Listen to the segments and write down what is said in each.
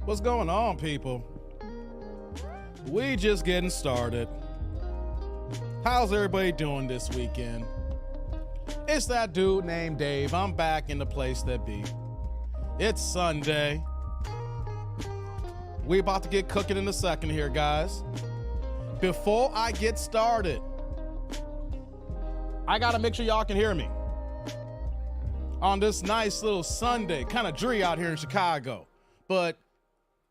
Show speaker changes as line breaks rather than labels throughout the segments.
What's going on, people? We just getting started. How's everybody doing this weekend? It's that dude named Dave. I'm back in the place that be. It's Sunday. We about to get cooking in a second here, guys. Before I get started, I gotta make sure y'all can hear me on this nice little Sunday. Kind of dreary out here in Chicago, but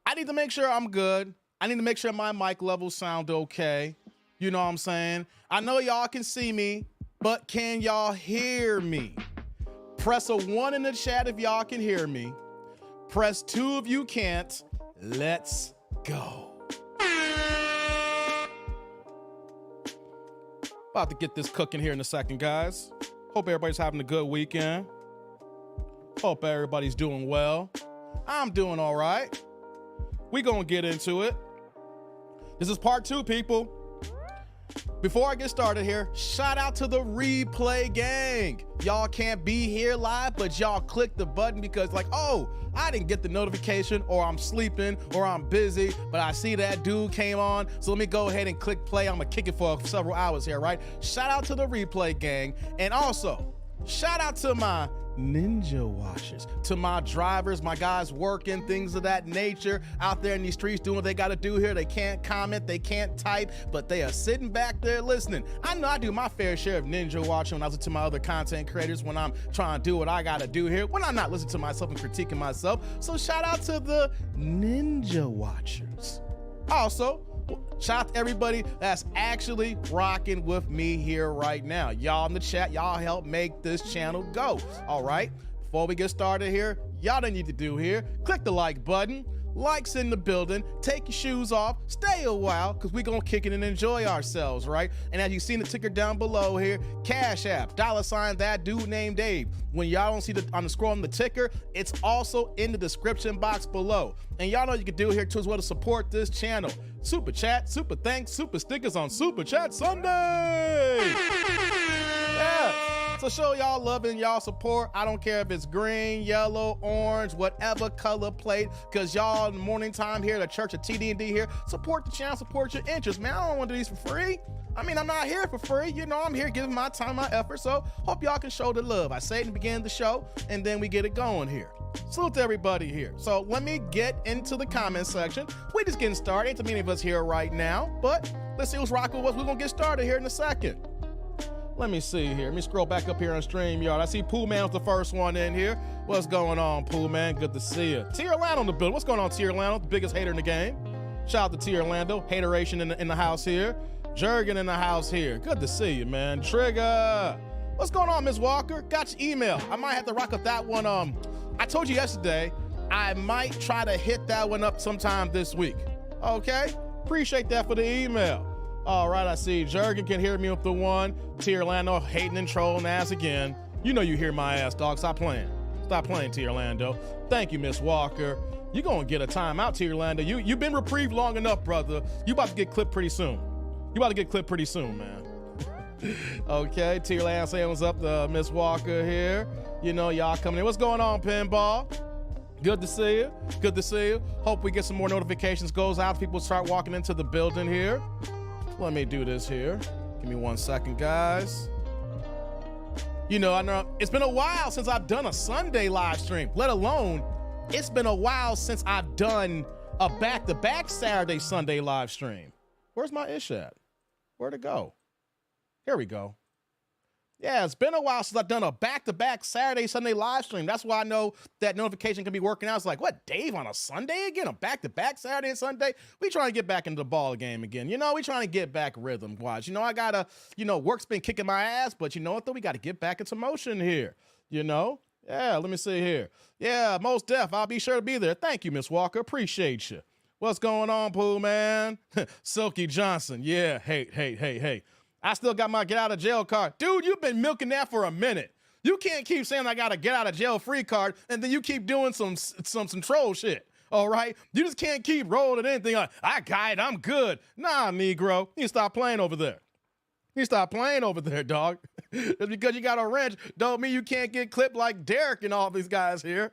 I need to make sure I'm good. I need to make sure my mic levels sound okay. You know what I'm saying? I know y'all can see me, but can y'all hear me? Press a 1 in the chat if y'all can hear me. Press 2 if you can't. Let's go. About to get this cooking here in a second, guys. Hope everybody's having a good weekend. Hope everybody's doing well. I'm doing all right. We gonna get into it. This is part 2, people. Before I get started here, shout out to the replay gang. Y'all can't be here live, but y'all click the button because like, oh, I didn't get the notification, or I'm sleeping, or I'm busy, but I see that dude came on, so let me go ahead and click play. I'm gonna kick it for several hours here, right? Shout out to the replay gang. And also, shout out to my ninja watchers, to my drivers, my guys working, things of that nature out there in these streets doing what they got to do here. They can't comment, they can't type, but they are sitting back there listening. I know I do my fair share of ninja watching when I listen to my other content creators, when I'm trying to do what I got to do here, when I'm not listening to myself and critiquing myself. So shout out to the ninja watchers. Also, shout out to everybody that's actually rocking with me here right now. Y'all in the chat, y'all help make this channel go. All right, before we get started here, y'all don't need to do here. Click the like button. Likes in the building. Take your shoes off. Stay a while, because we're going to kick it and enjoy ourselves, right? And as you see the ticker down below here, Cash App, $ that dude named Dave. When y'all don't see on the scroll on the ticker, it's also in the description box below. And y'all know you can do here too as well to support this channel. Super chat, super thanks, super stickers on Super Chat Sunday. Yeah. So show y'all love and y'all support. I don't care if it's green, yellow, orange, whatever color plate, because y'all in the morning time here at the Church of TD&D here, support the channel, support your interest, man. I don't want to do these for free. I mean, I'm not here for free. You know, I'm here giving my time, my effort. So hope y'all can show the love. I say it in the beginning of the show, and then we get it going here. Salute to everybody here. So let me get into the comment section. We just getting started. Ain't too many of us here right now, but let's see who's rocking with us. We're going to get started here in a second. Let me see here. Let me scroll back up here on StreamYard. I see Pooh Man was the first one in here. What's going on, Pooh Man? Good to see you. T. Orlando in the building. What's going on, T. Orlando? The biggest hater in the game. Shout out to T. Orlando. Hateration in the house here. Jurgen in the house here. Good to see you, man. Trigger. What's going on, Ms. Walker? Got your email. I might have to rock up that one. I told you yesterday I might try to hit that one up sometime this week. Okay? Appreciate that for the email. All right, I see Jurgen can hear me with the one. T. Orlando hating and trolling ass again. You know you hear my ass, dog. Stop playing. Stop playing, T. Orlando. Thank you, Miss Walker. You gonna get a timeout, T. Orlando. You've been reprieved long enough, brother. You about to get clipped pretty soon. You about to get clipped pretty soon, man. Okay, T. Orlando saying what's up to Miss Walker here. You know y'all coming in. What's going on, Pinball? Good to see you. Good to see you. Hope we get some more notifications goes out. People start walking into the building here. Let me do this here. Give me 1 second, guys. You know, I know it's been a while since I've done a Sunday live stream, let alone it's been a while since I've done a back-to-back Saturday, Sunday live stream. Where's my ish at? Where'd it go? Here we go. Yeah, it's been a while since I've done a back-to-back Saturday, Sunday live stream. That's why I know that notification can be working out. It's like, what, Dave on a Sunday again? A back-to-back Saturday and Sunday? We trying to get back into the ball game again. You know, we trying to get back rhythm-wise. You know, I got to, you know, work's been kicking my ass, but you know what, though? We got to get back into motion here, you know? Yeah, let me see here. Yeah, most def. I'll be sure to be there. Thank you, Miss Walker. Appreciate you. What's going on, Pooh, man? Silky Johnson. Yeah, hey. I still got my get out of jail card. Dude, you've been milking that for a minute. You can't keep saying I got a get out of jail free card and then you keep doing some troll shit. All right? You just can't keep rolling anything like, I got it, I'm good. Nah, Negro. You stop playing over there. You stop playing over there, dog. Just because you got a wrench don't mean you can't get clipped like Derek and all these guys here.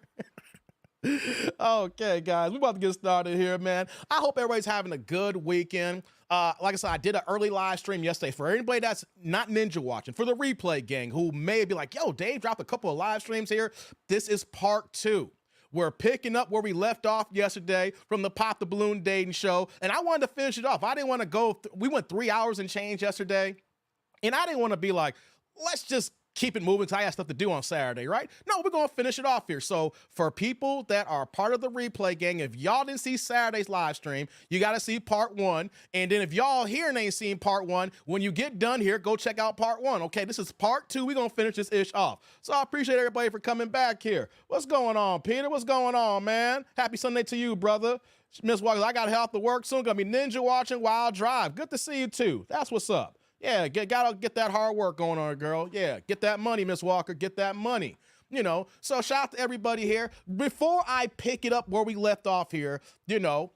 Okay, guys, we're about to get started here, man. I hope everybody's having a good weekend. Like I said, I did an early live stream yesterday. For anybody that's not ninja watching, for the replay gang who may be like, yo, Dave dropped a couple of live streams here. This is part 2. We're picking up where we left off yesterday from the Pop the Balloon dating show. And I wanted to finish it off. I didn't want to go, we went 3 hours and change yesterday. And I didn't want to be like, let's just keep it moving because I got stuff to do on Saturday, right? No, we're going to finish it off here. So for people that are part of the replay gang, if y'all didn't see Saturday's live stream, you got to see part 1. And then if y'all here and ain't seen part 1, when you get done here, go check out part 1. Okay, this is part 2. We're going to finish this ish off. So I appreciate everybody for coming back here. What's going on, Peter? What's going on, man? Happy Sunday to you, brother. Miss Walker, I got to head off to work soon. Going to be ninja watching while I drive. Good to see you, too. That's what's up. Yeah, gotta get that hard work going on, girl. Yeah, get that money, Miss Walker. Get that money. You know, so shout out to everybody here. Before I pick it up where we left off here, you know,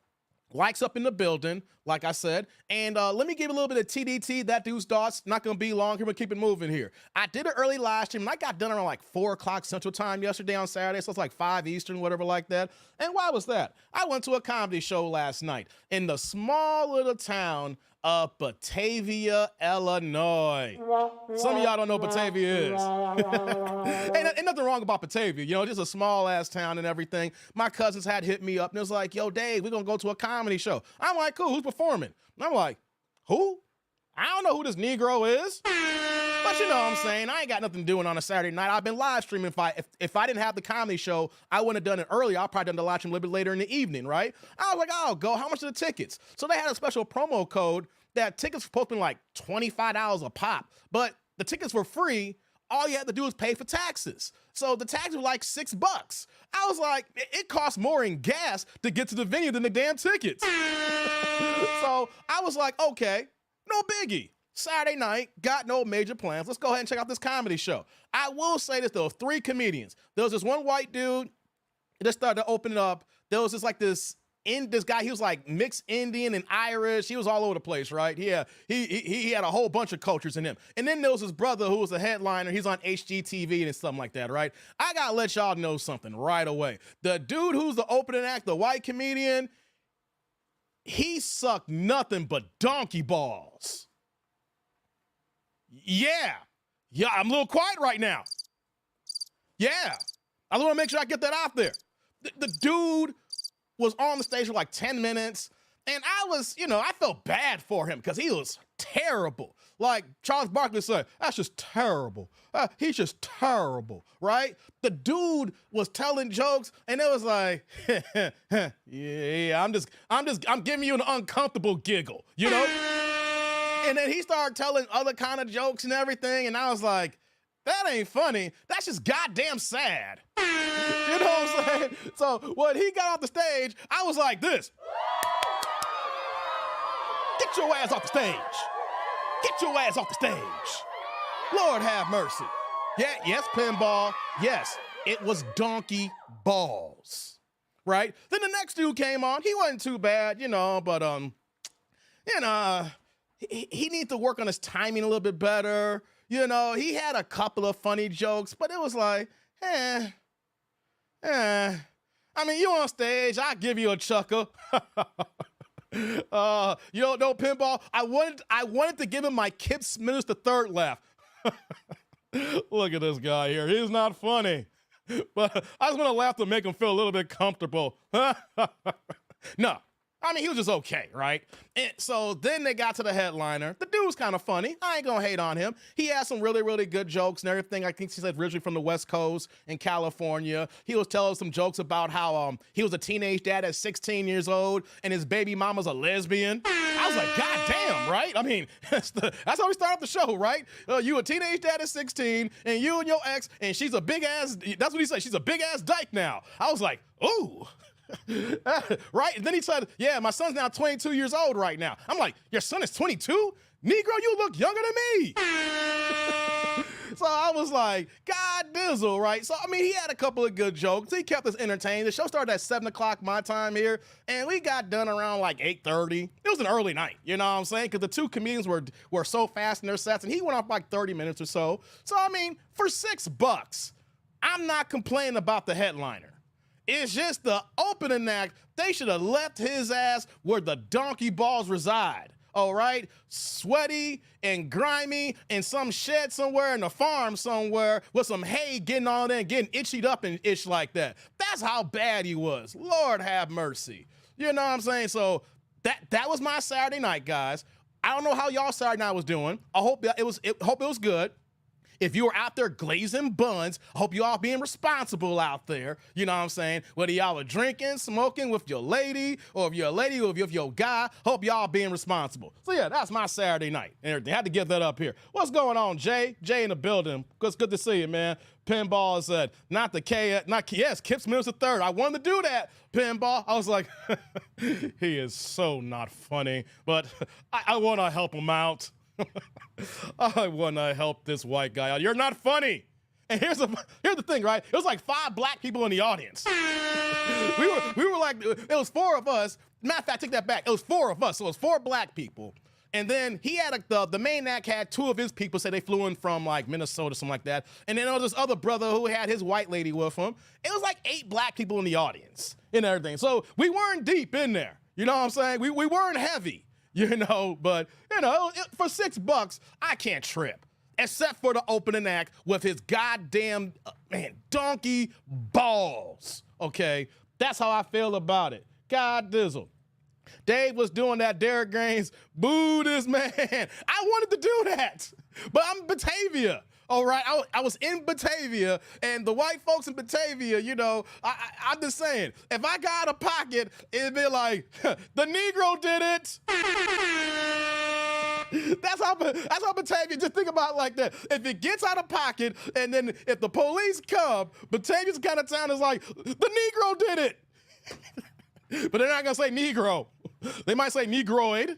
likes up in the building, like I said. And let me give a little bit of TDT, that dude's thoughts. Not going to be long. We're going to keep it moving here. I did an early live stream, and I got done around like 4 o'clock Central Time yesterday on Saturday, so it's like 5 Eastern, whatever like that. And why was that? I went to a comedy show last night in the small little town of Batavia, Illinois. Some of y'all don't know what Batavia is. Ain't nothing wrong about Batavia. You know, just a small-ass town and everything. My cousins had hit me up, and it was like, yo, Dave, we're going to go to a comedy show. I'm like, cool, who's performing? And I'm like, who? I don't know who this Negro is. But you know what I'm saying? I ain't got nothing doing on a Saturday night. I've been live streaming. If I didn't have the comedy show, I wouldn't have done it earlier. I'll probably done the live stream a little bit later in the evening, right? I was like, I'll go. How much are the tickets? So they had a special promo code that tickets were supposed to be like $25 a pop. But the tickets were free. All you had to do is pay for taxes. So the taxes were like $6. I was like, it costs more in gas to get to the venue than the damn tickets. So I was like, okay, no biggie. Saturday night, got no major plans. Let's go ahead and check out this comedy show. I will say this, though, 3 comedians. There was this one white dude that started to open it up. There was this guy, he was like mixed Indian and Irish. He was all over the place, right? Yeah, he had a whole bunch of cultures in him. And then there was his brother who was a headliner. He's on HGTV and something like that, right? I gotta let y'all know something right away. The dude who's the opening act, the white comedian, he sucked nothing but donkey balls. Yeah, I'm a little quiet right now. Yeah, I want to make sure I get that out there. The dude was on the stage for like 10 minutes, and I felt bad for him because he was terrible. Like Charles Barkley said, that's just terrible. He's just terrible, right? The dude was telling jokes, and it was like, yeah, I'm giving you an uncomfortable giggle, you know? And then he started telling other kind of jokes and everything, and I was like, that ain't funny. That's just goddamn sad. You know what I'm saying? So when he got off the stage, I was like this. Get your ass off the stage. Get your ass off the stage. Lord have mercy. Yeah, yes, pinball. Yes, it was donkey balls, right? Then the next dude came on. He wasn't too bad, but, he needs to work on his timing a little bit better. You know, he had a couple of funny jokes, but it was like, I I mean, you on stage, I'll give you a chuckle. You don't know Pinball? I wanted to give him my Kip Smithers III laugh. Look at this guy here. He's not funny. But I just want to laugh to make him feel a little bit comfortable. No. I mean, he was just okay, right? And so then they got to the headliner. The dude was kind of funny. I ain't gonna hate on him. He had some really, really good jokes and everything. I think he said originally from the West Coast in California. He was telling some jokes about how he was a teenage dad at 16 years old and his baby mama's a lesbian. I was like, God damn, right? I mean, that's how we start off the show, right? You a teenage dad at 16 and you and your ex, and she's a big ass, that's what he said, she's a big ass dyke now. I was like, ooh. Right? And then he said, yeah, my son's now 22 years old right now. I'm like, your son is 22? Negro, you look younger than me. So I was like, God dizzle, right? So, I mean, he had a couple of good jokes. He kept us entertained. The show started at 7 o'clock my time here, and we got done around like 8:30. It was an early night, you know what I'm saying? Because the two comedians were so fast in their sets, and he went off like 30 minutes or so. So, I mean, for $6, I'm not complaining about the headliner. It's just the opening act. They should have left his ass where the donkey balls reside. All right? Sweaty and grimy in some shed somewhere in the farm somewhere with some hay getting on there and getting itchied up and itch like that. That's how bad he was. Lord have mercy. You know what I'm saying? So that was my Saturday night, guys. I don't know how y'all Saturday night was doing. I hope it was good. If you were out there glazing buns, I hope you all being responsible out there. You know what I'm saying? Whether y'all are drinking, smoking with your lady, or if you're a lady or if you're your guy, hope y'all being responsible. So yeah, that's my Saturday night. And they had to get that up here. What's going on, Jay? Jay in the building. It's good to see you, man. Pinball said, yes, Kip Smithers III. I wanted to do that, Pinball. I was like, he is so not funny, but I want to help him out. I want to help this white guy out. You're not funny. And here's the thing, right? It was like 5 black people in the audience. we were like, it was 4 of us. Matter of fact, take that back. It was 4 of us, so it was 4 black people. And then he had the main act had 2 of his people say they flew in from like Minnesota, something like that. And then there was this other brother who had his white lady with him. It was like 8 black people in the audience and everything. So we weren't deep in there. You know what I'm saying? We weren't heavy. You know, but, you know, for $6, I can't trip. Except for the opening act with his goddamn, donkey balls. Okay? That's how I feel about it. God dizzle. Dave was doing that Derek Gaines, boo this man. I wanted to do that, but I'm in Batavia. All right, I was in Batavia, and the white folks in Batavia, you know, I'm just saying, if I got out of pocket, it'd be like, the Negro did it. That's how Batavia, just think about it like that. If it gets out of pocket, and then if the police come, Batavia's kind of town is like, the Negro did it. But they're not gonna say Negro. They might say Negroid,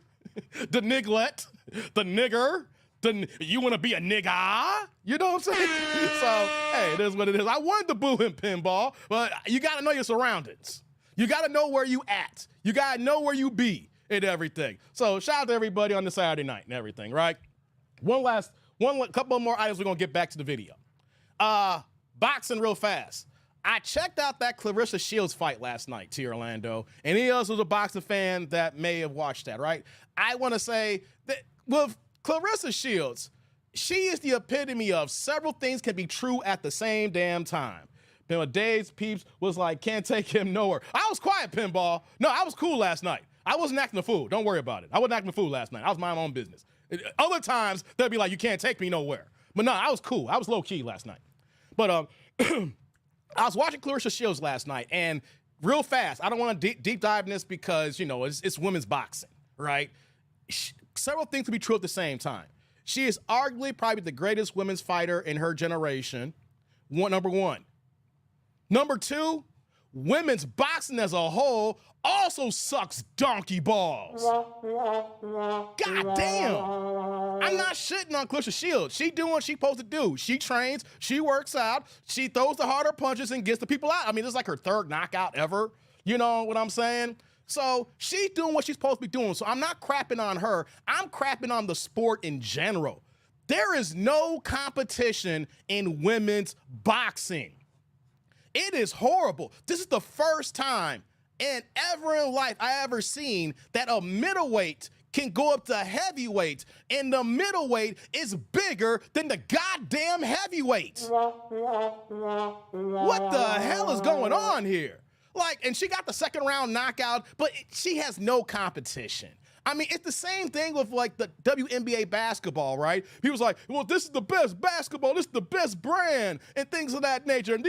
the Niglet, the nigger. You want to be a nigga? You know what I'm saying? So, hey, it is what it is. I wanted to boo him, Pinball, but you got to know your surroundings. You got to know where you at. You got to know where you be and everything. So, shout out to everybody on the Saturday night and everything, right? Couple more items. We're going to get back to the video. Boxing real fast. I checked out that Claressa Shields fight last night, T. Orlando, and he also was a boxing fan that may have watched that, right? I want to say that with Claressa Shields, she is the epitome of several things can be true at the same damn time. Dave's peeps was like, can't take him nowhere. I was quiet, Pinball. No, I was cool last night. I wasn't acting a fool. Don't worry about it. I wasn't acting a fool last night. I was minding my own business. Other times, they'll be like, you can't take me nowhere. But no, I was cool. I was low-key last night. But I was watching Claressa Shields last night, and real fast, I don't want to deep dive in this because, you know, it's women's boxing, right? Several things can be true at the same time. She is arguably probably the greatest women's fighter in her generation, number 1. Number 2, women's boxing as a whole also sucks donkey balls. God damn. I'm not shitting on Claressa Shields. She doing what she's supposed to do. She trains, she works out, she throws the harder punches and gets the people out. I mean, this is like her 3rd knockout ever. You know what I'm saying? So she's doing what she's supposed to be doing. So I'm not crapping on her. I'm crapping on the sport in general. There is no competition in women's boxing. It is horrible. This is the first time and ever in life I ever seen that a middleweight can go up to heavyweight, and the middleweight is bigger than the goddamn heavyweight. What the hell is going on here? Like, and she got the second round knockout, but she has no competition. I mean, it's the same thing with like the WNBA basketball, right? He was like, well, this is the best basketball, this is the best brand, and things of that nature. And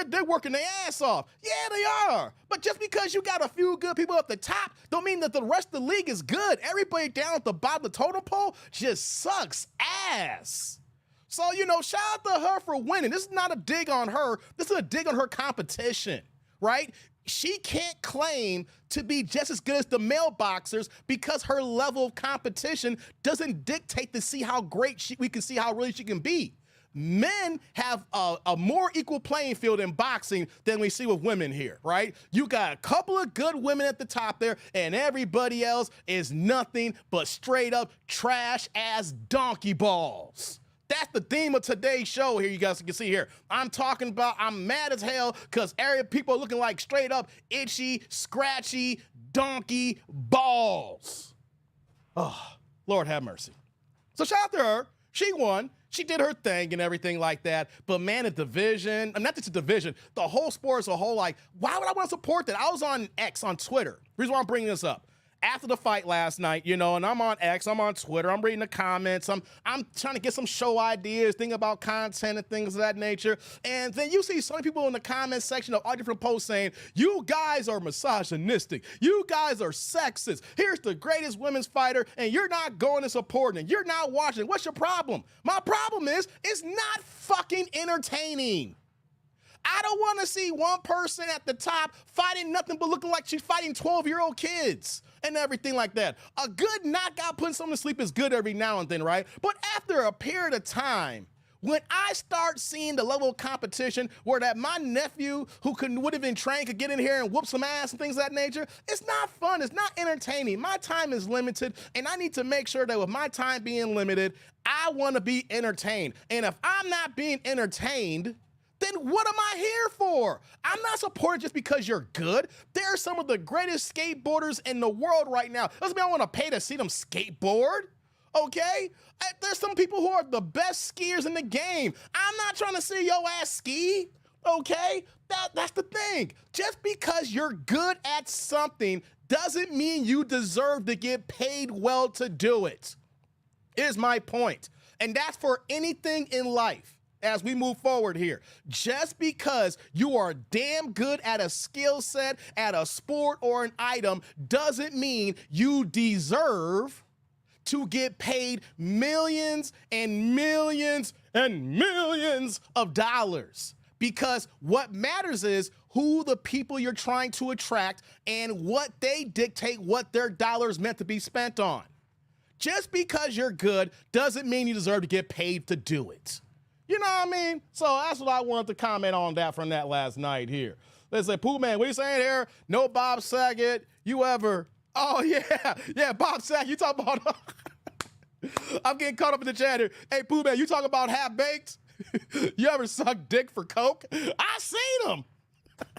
they're working their ass off. Yeah, they are. But just because you got a few good people at the top, don't mean that the rest of the league is good. Everybody down at the bottom of the totem pole just sucks ass. So, shout out to her for winning. This is not a dig on her. This is a dig on her competition, right? She can't claim to be just as good as the male boxers because her level of competition doesn't dictate to see how great we can see how really she can be. Men have a more equal playing field in boxing than we see with women here, right? You got a couple of good women at the top there, and everybody else is nothing but straight up trash ass donkey balls. That's the theme of today's show here, you guys can see here. I'm mad as hell because people are looking like straight up itchy, scratchy, donkey balls. Oh, Lord have mercy. So shout out to her. She won. She did her thing and everything like that. But man, the division, not just the division, the whole sport as a whole, like, why would I want to support that? I was on X, on Twitter. Reason why I'm bringing this up. After the fight last night, and I'm on X, I'm on Twitter, I'm reading the comments, I'm trying to get some show ideas, think about content and things of that nature. And then you see so many people in the comment section of all different posts saying, you guys are misogynistic, you guys are sexist, here's the greatest women's fighter, and you're not going to support it, you're not watching it. What's your problem? My problem is, it's not fucking entertaining. I don't want to see one person at the top fighting nothing but looking like she's fighting 12-year-old kids and everything like that. A good knockout putting someone to sleep is good every now and then, right? But after a period of time, when I start seeing the level of competition where that my nephew who would have been trained could get in here and whoop some ass and things of that nature, it's not fun. It's not entertaining. My time is limited, and I need to make sure that with my time being limited, I want to be entertained. And if I'm not being entertained, then what am I here for? I'm not supported just because you're good. They're some of the greatest skateboarders in the world right now. Doesn't mean I want to pay to see them skateboard, okay? There's some people who are the best skiers in the game. I'm not trying to see your ass ski, okay? That's the thing. Just because you're good at something doesn't mean you deserve to get paid well to do it, is my point. And that's for anything in life. As we move forward here, just because you are damn good at a skill set, at a sport or an item, doesn't mean you deserve to get paid millions and millions and millions of dollars. Because what matters is who the people you're trying to attract and what they dictate what their dollars meant to be spent on. Just because you're good doesn't mean you deserve to get paid to do it. You know what I mean? So that's what I wanted to comment on that from that last night here. Let's say, Pooh Man, what are you saying here? No Bob Saget, you ever? Oh, yeah, Bob Saget, you talking about? I'm getting caught up in the chat here. Hey, Pooh Man, you talking about half-baked? You ever suck dick for coke? I seen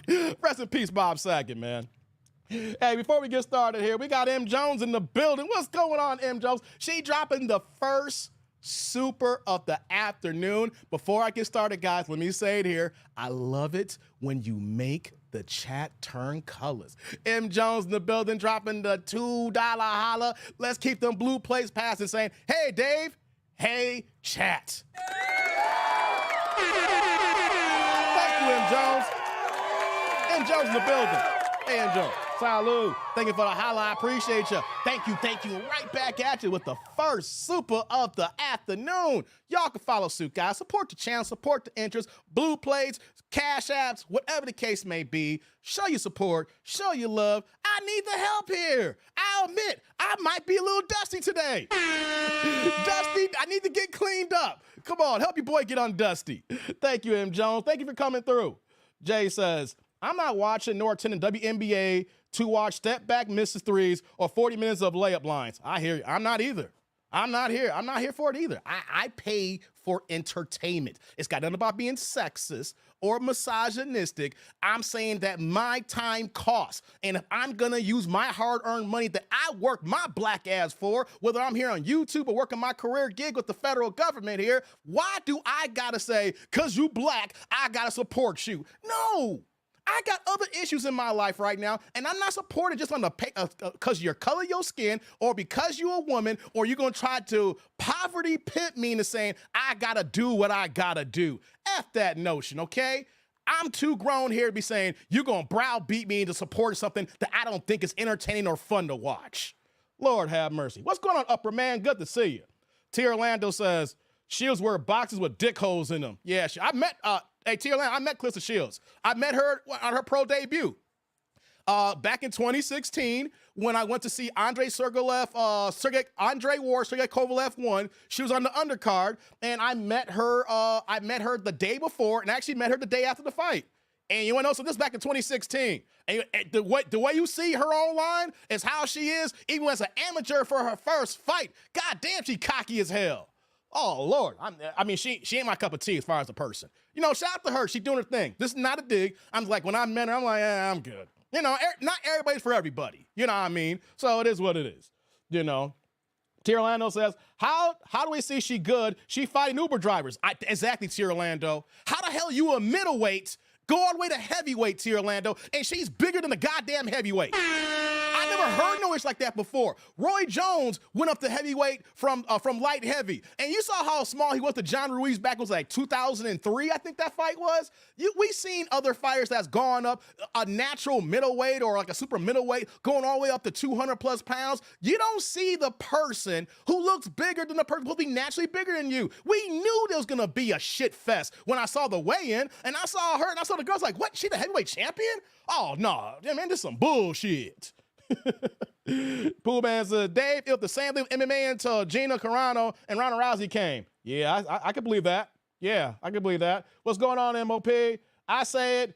him. Rest in peace, Bob Saget, man. Hey, before we get started here, we got M. Jones in the building. What's going on, M. Jones? She dropping the first super of the afternoon. Before I get started, guys, let me say it here. I love it when you make the chat turn colors. M. Jones in the building, dropping the $2 holla. Let's keep them blue plates passing, saying, hey, Dave. Hey, chat. Thank you, M. Jones. M. Jones in the building. Hey, M. Jones. Salud. Thank you for the holla. I appreciate you. Thank you. Right back at you with the first super of the afternoon. Y'all can follow suit, guys. Support the channel, support the interest, blue plates, cash apps, whatever the case may be. Show your support, show your love. I need the help here. I'll admit, I might be a little dusty today. Dusty, I need to get cleaned up. Come on, help your boy get undusty. Thank you, M. Jones. Thank you for coming through. Jay says, I'm not watching nor attending WNBA to watch step back misses threes or 40 minutes of layup lines. I hear you. I'm not either. I'm not here for it either. I pay for entertainment. It's got nothing about being sexist or misogynistic. I'm saying that my time costs. And if I'm gonna use my hard-earned money that I work my black ass for, whether I'm here on YouTube or working my career gig with the federal government here, why do I gotta say, cause you black, I gotta support you? No. I got other issues in my life right now, and I'm not supported just on the because your color of your skin or because you're a woman, or you're gonna try to poverty pimp me into saying I gotta do what I gotta do. F that notion, okay? I'm too grown here to be saying you're gonna browbeat me into supporting something that I don't think is entertaining or fun to watch. Lord have mercy. What's going on, Upper Man? Good to see you. T. Orlando says Shields wear boxes with dick holes in them. Yeah, I met Hey, T. Orlando, I met Claressa Shields. I met her on her pro debut back in 2016 when I went to see Andrei Kovalev won. She was on the undercard, and I met her the day before, and actually met her the day after the fight. And you want to know, so this is back in 2016. And the way you see her online is how she is, even as an amateur for her first fight. God damn, she cocky as hell. Oh, Lord. I mean, she ain't my cup of tea as far as a person. You know, shout out to her. She's doing her thing. This is not a dig. I'm like, when I met her, I'm like, I'm good. You know, not everybody's for everybody. You know what I mean? So it is what it is. You know. T. Orlando says, how do we see she good? She fighting Uber drivers. Exactly, T. Orlando. How the hell you a middleweight, go all the way to heavyweight, T. Orlando, and she's bigger than the goddamn heavyweight? I never heard no ish like that before. Roy Jones went up to heavyweight from light heavy, and you saw how small he was to John Ruiz back. It was like 2003, I think that fight was. We seen other fighters that's gone up a natural middleweight or like a super middleweight going all the way up to 200 plus pounds. You don't see the person who looks bigger than the person who'll be naturally bigger than you. We knew there was gonna be a shit fest when I saw the weigh-in, and I saw her, and I saw the girls like, what? She the heavyweight champion? Oh no, yeah, man, this is some bullshit. Pool Man says, Dave, it was the same thing with MMA until Gina Carano and Ronda Rousey came. Yeah, I can believe that. Yeah, I can believe that. What's going on, MOP? I'll say it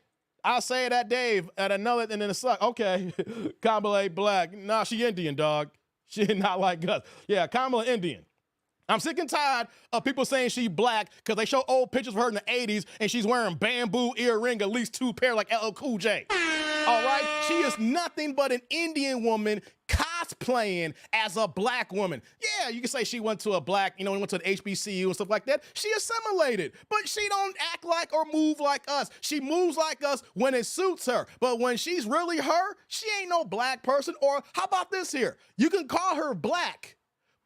at Dave at another, and then it's like, okay, Kamala black. Nah, she Indian, dog. She not like us. Yeah, Kamala Indian. I'm sick and tired of people saying she black because they show old pictures of her in the 80s and she's wearing bamboo earring, at least 2 pair like LL Cool J. All right? She is nothing but an Indian woman cosplaying as a black woman. Yeah, you can say she went to a black, went to an HBCU and stuff like that. She assimilated, but she don't act like or move like us. She moves like us when it suits her. But when she's really her, she ain't no black person. Or how about this here? You can call her black,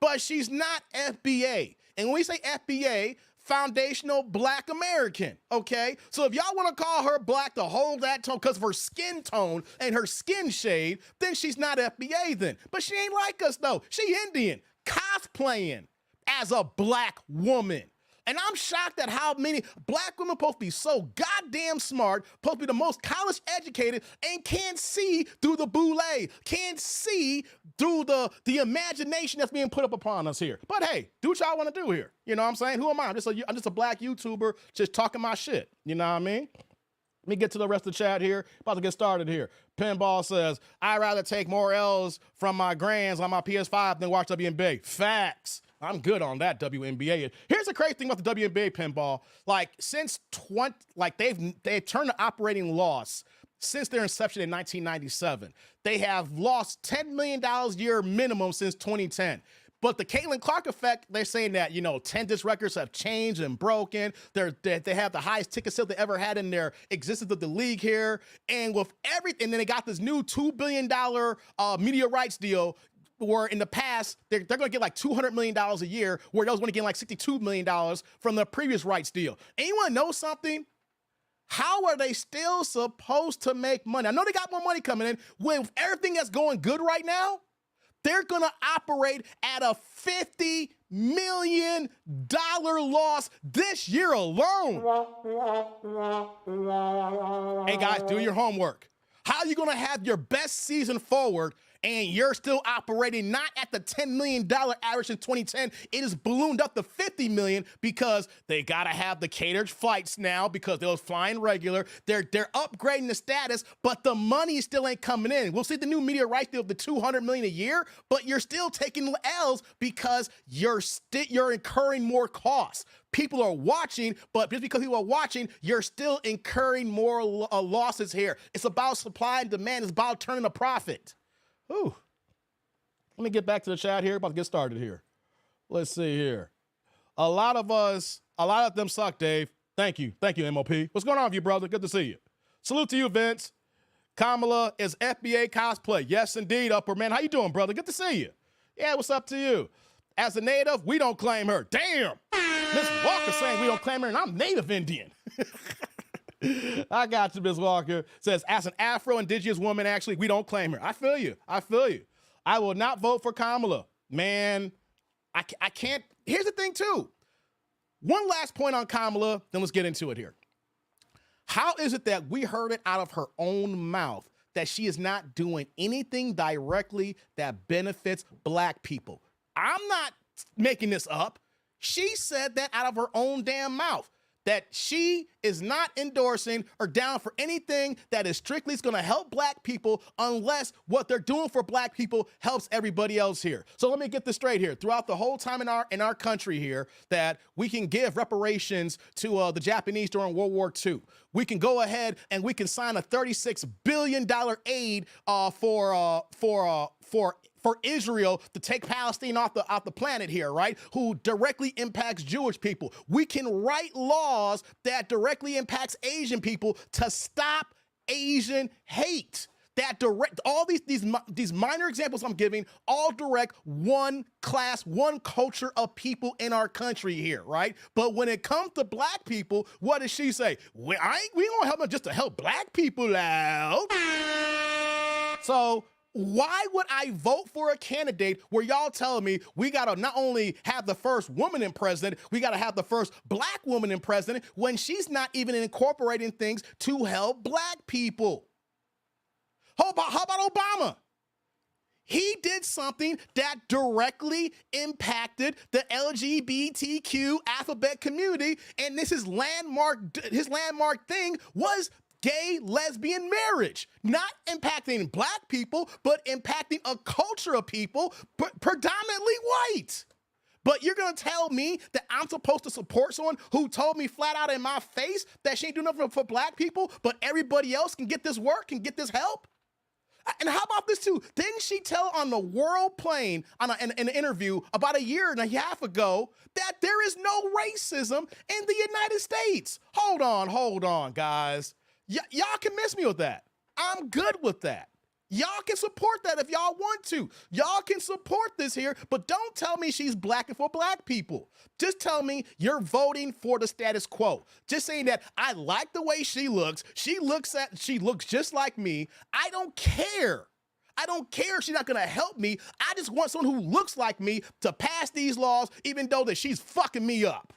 but she's not FBA. And when we say FBA, Foundational Black American, okay? So if y'all want to call her black to hold that tone because of her skin tone and her skin shade, then she's not FBA then. But she ain't like us though. She Indian, cosplaying as a black woman. And I'm shocked at how many black women supposed to be so goddamn smart, supposed to be the most college educated, and can't see through the boule, can't see through the imagination that's being put up upon us here. But hey, do what y'all want to do here. You know what I'm saying? Who am I? I'm just a black YouTuber just talking my shit. You know what I mean? Let me get to the rest of the chat here. About to get started here. Pinball says, I'd rather take more L's from my grands on my PS5 than watch WNBA. Facts. I'm good on that, WNBA. Here's the crazy thing about the WNBA, Pinball. Like, they've turned the operating loss since their inception in 1997. They have lost $10 million a year minimum since 2010. But the Caitlin Clark effect, they're saying that, 10 disc records have changed and broken. They have the highest ticket sale they ever had in their existence of the league here. And with everything, then they got this new $2 billion media rights deal, where in the past, they're going to get like $200 million a year, where they was going to get like $62 million from the previous rights deal. And you want to know something? How are they still supposed to make money? I know they got more money coming in. With everything that's going good right now, they're going to operate at a $50 million loss this year alone. Hey guys, do your homework. How are you going to have your best season forward And you're still operating not at the $10 million average in 2010. It is ballooned up to $50 million because they got to have the catered flights now because they was flying regular. They're upgrading the status, but the money still ain't coming in. We'll see the new media rights deal of the $200 million a year, but you're still taking L's because you're incurring more costs. People are watching, but just because people are watching, you're still incurring more losses here. It's about supply and demand. It's about turning a profit. Ooh. Let me get back to the chat here. About to get started here. Let's see here. A lot of them suck, Dave. Thank you. Thank you, MOP. What's going on with you, brother? Good to see you. Salute to you, Vince. Kamala is FBA cosplay. Yes, indeed, Upper Man. How you doing, brother? Good to see you. Yeah, what's up to you? As a native, we don't claim her. Damn. Miss Walker saying we don't claim her, and I'm native Indian. I got you, Miss Walker. Says, as an Afro-Indigenous woman, actually, we don't claim her. I feel you. I feel you. I will not vote for Kamala. Man, I can't. Here's the thing, too. One last point on Kamala, then let's get into it here. How is it that we heard it out of her own mouth that she is not doing anything directly that benefits black people? I'm not making this up. She said that out of her own damn mouth, that she is not endorsing or down for anything that is strictly going to help black people unless what they're doing for black people helps everybody else here. So let me get this straight here. Throughout the whole time in our country here that we can give reparations to the Japanese during World War II, we can go ahead and we can sign a $36 billion aid for Israel to take Palestine off the planet here, right? Who directly impacts Jewish people. We can write laws that directly impacts Asian people to stop Asian hate. That direct all these minor examples I'm giving all direct one class, one culture of people in our country here, right? But when it comes to black people, what does she say? We don't help them just to help black people out. So why would I vote for a candidate where y'all telling me we gotta not only have the first woman in president, we gotta have the first black woman in president when she's not even incorporating things to help black people? How about Obama? He did something that directly impacted the LGBTQ alphabet community, and his landmark thing was gay lesbian marriage, not impacting black people, but impacting a culture of people predominantly white. But you're gonna tell me that I'm supposed to support someone who told me flat out in my face that she ain't doing nothing for black people, but everybody else can get this work, can get this help? And how about this too? Didn't she tell on the world plane in an interview about a year and a half ago that there is no racism in the United States? Hold on, guys. Y'all can miss me with that. I'm good with that. Y'all can support that if y'all want to. Y'all can support this here, but don't tell me she's black and for black people. Just tell me you're voting for the status quo. Just saying that I like the way she looks. She looks just like me. I don't care. I don't care if she's not gonna help me. I just want someone who looks like me to pass these laws, even though that she's fucking me up.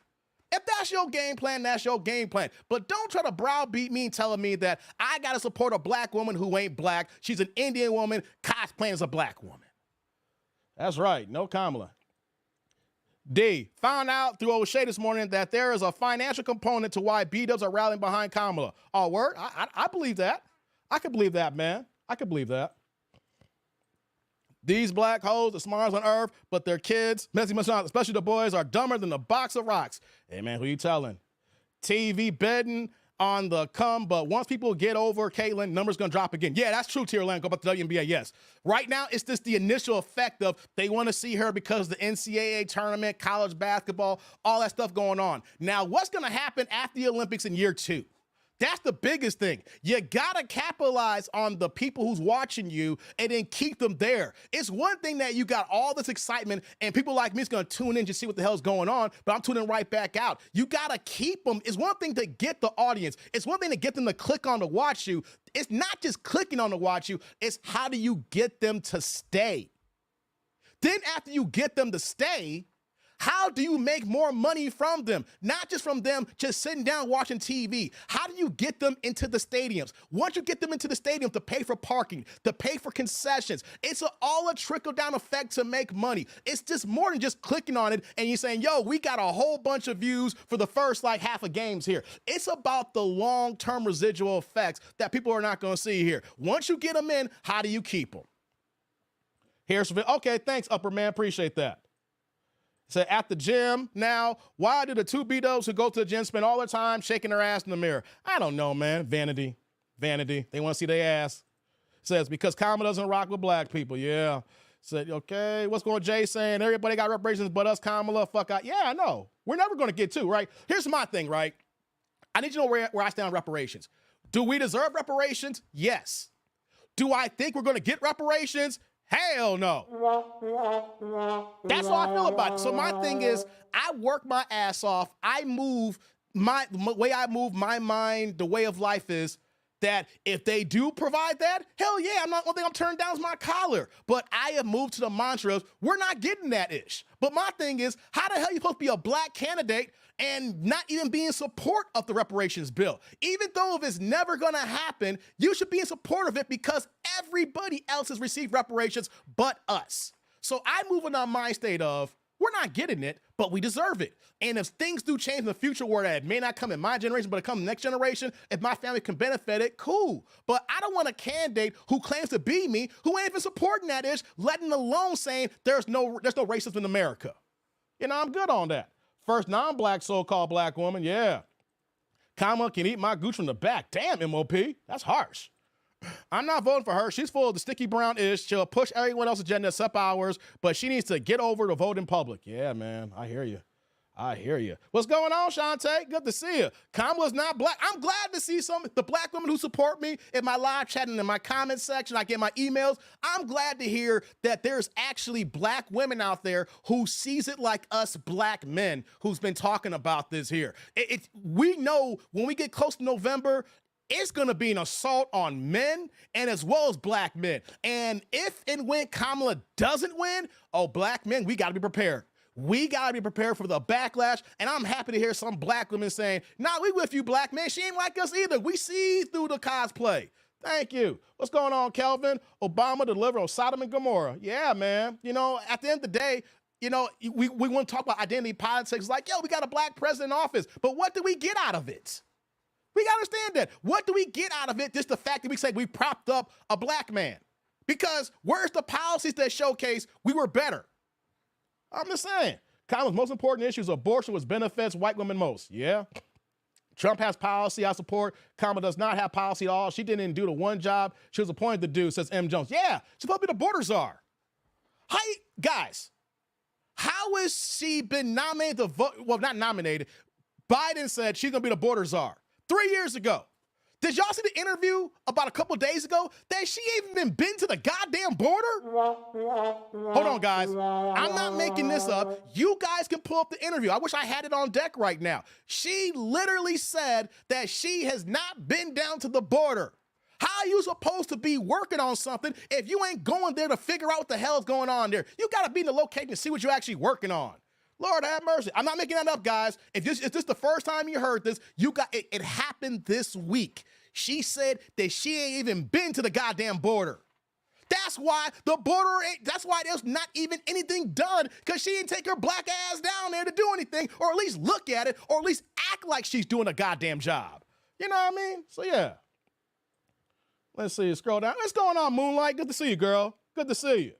If that's your game plan, that's your game plan. But don't try to browbeat me and telling me that I gotta support a black woman who ain't black. She's an Indian woman cosplaying as a black woman. That's right, no Kamala. D, found out through O'Shea this morning that there is a financial component to why B-dubs are rallying behind Kamala. Oh, word? I believe that. I could believe that, man. I could believe that. These black hoes, the smartest on earth, but their kids, especially the boys, are dumber than a box of rocks. Hey, man, who you telling? TV betting on the come, but once people get over Caitlyn, numbers going to drop again. Yeah, that's true, Tier Land. Go back to WNBA, yes. Right now, it's just the initial effect of they want to see her because the NCAA tournament, college basketball, all that stuff going on. Now, what's going to happen after the Olympics in year 2? That's the biggest thing. You gotta capitalize on the people who's watching you and then keep them there. It's one thing that you got all this excitement and people like me is gonna tune in to see what the hell's going on, but I'm tuning right back out. You gotta keep them. It's one thing to get the audience. It's one thing to get them to click on to watch you. It's not just clicking on to watch you. It's how do you get them to stay? Then after you get them to stay, How do you make more money from them? Not just from them just sitting down watching TV. How do you get them into the stadiums? Once you get them into the stadium to pay for parking, to pay for concessions, it's all a trickle-down effect to make money. It's just more than just clicking on it and you're saying, yo, we got a whole bunch of views for the first half of games here. It's about the long-term residual effects that people are not going to see here. Once you get them in, how do you keep them? Here's okay, thanks, Upper Man, appreciate that. So at the gym now, why do the two B-dubs who go to the gym spend all their time shaking their ass in the mirror? I don't know, man. Vanity. Vanity. They want to see their ass. Says, because Kamala doesn't rock with black people. Yeah. Said, okay, what's going on, Jay saying? Everybody got reparations but us, Kamala. Fuck out. Yeah, I know. We're never going to get to, right? Here's my thing, right? I need you to know where I stand on reparations. Do we deserve reparations? Yes. Do I think we're going to get reparations? Hell no. That's how I feel about it. So my thing is, I work my ass off. I move my way I move my mind, the way of life is that if they do provide that, hell yeah, I'm not one thing I'm turned down is my collar. But I have moved to the mantra of we're not getting that ish. But my thing is, how the hell are you supposed to be a black candidate and not even be in support of the reparations bill? Even though if it's never gonna happen, you should be in support of it because everybody else has received reparations but us. So I move in our mind state of, we're not getting it, but we deserve it. And if things do change in the future where that may not come in my generation, but it come in the next generation, if my family can benefit it, cool. But I don't want a candidate who claims to be me, who ain't even supporting that ish, letting alone saying there's no racism in America. You know, I'm good on that. First non-black so-called black woman, yeah. Kamala can eat my gooch from the back. Damn, MOP, that's harsh. I'm not voting for her. She's full of the sticky brown ish. She'll push everyone else's agenda except ours, but she needs to get over to vote in public. Yeah, man, I hear you. I hear you. What's going on, Shantae? Good to see you. Kamala's not black. I'm glad to see the black women who support me in my live chat and in my comment section. I get my emails. I'm glad to hear that there's actually black women out there who sees it like us black men who's been talking about this here. We know when we get close to November, it's going to be an assault on men and as well as black men. And if and when Kamala doesn't win, black men, we got to be prepared. We got to be prepared for the backlash. And I'm happy to hear some black women saying, nah, we with you, black man. She ain't like us either. We see through the cosplay. Thank you. What's going on, Kelvin? Obama delivered on Sodom and Gomorrah. Yeah, man. You know, at the end of the day, you know, we want to talk about identity politics like, yo, we got a black president in office. But what do we get out of it? We got to understand that. What do we get out of it? Just the fact that we say we propped up a black man. Because where's the policies that showcase we were better? I'm just saying. Kamala's most important issue is abortion, which benefits white women most. Yeah. Trump has policy I support. Kamala does not have policy at all. She didn't do the one job she was appointed to do, says M. Jones. Yeah, she's supposed to be the border czar. Guys, how has she been nominated to vote? Well, not nominated. Biden said she's going to be the border czar 3 years ago. Did y'all see the interview about a couple days ago that she ain't even been to the goddamn border? Hold on, guys. I'm not making this up. You guys can pull up the interview. I wish I had it on deck right now. She literally said that she has not been down to the border. How are you supposed to be working on something if you ain't going there to figure out what the hell is going on there? You got to be in the location to see what you're actually working on. Lord have mercy. I'm not making that up, guys. If this the first time you heard this, you got it. It happened this week. She said that she ain't even been to the goddamn border. That's why the border that's why there's not even anything done, because she didn't take her black ass down there to do anything, or at least look at it, or at least act like she's doing a goddamn job. You know what I mean? So yeah. Let's see, scroll down. What's going on, Moonlight? Good to see you, girl. Good to see you.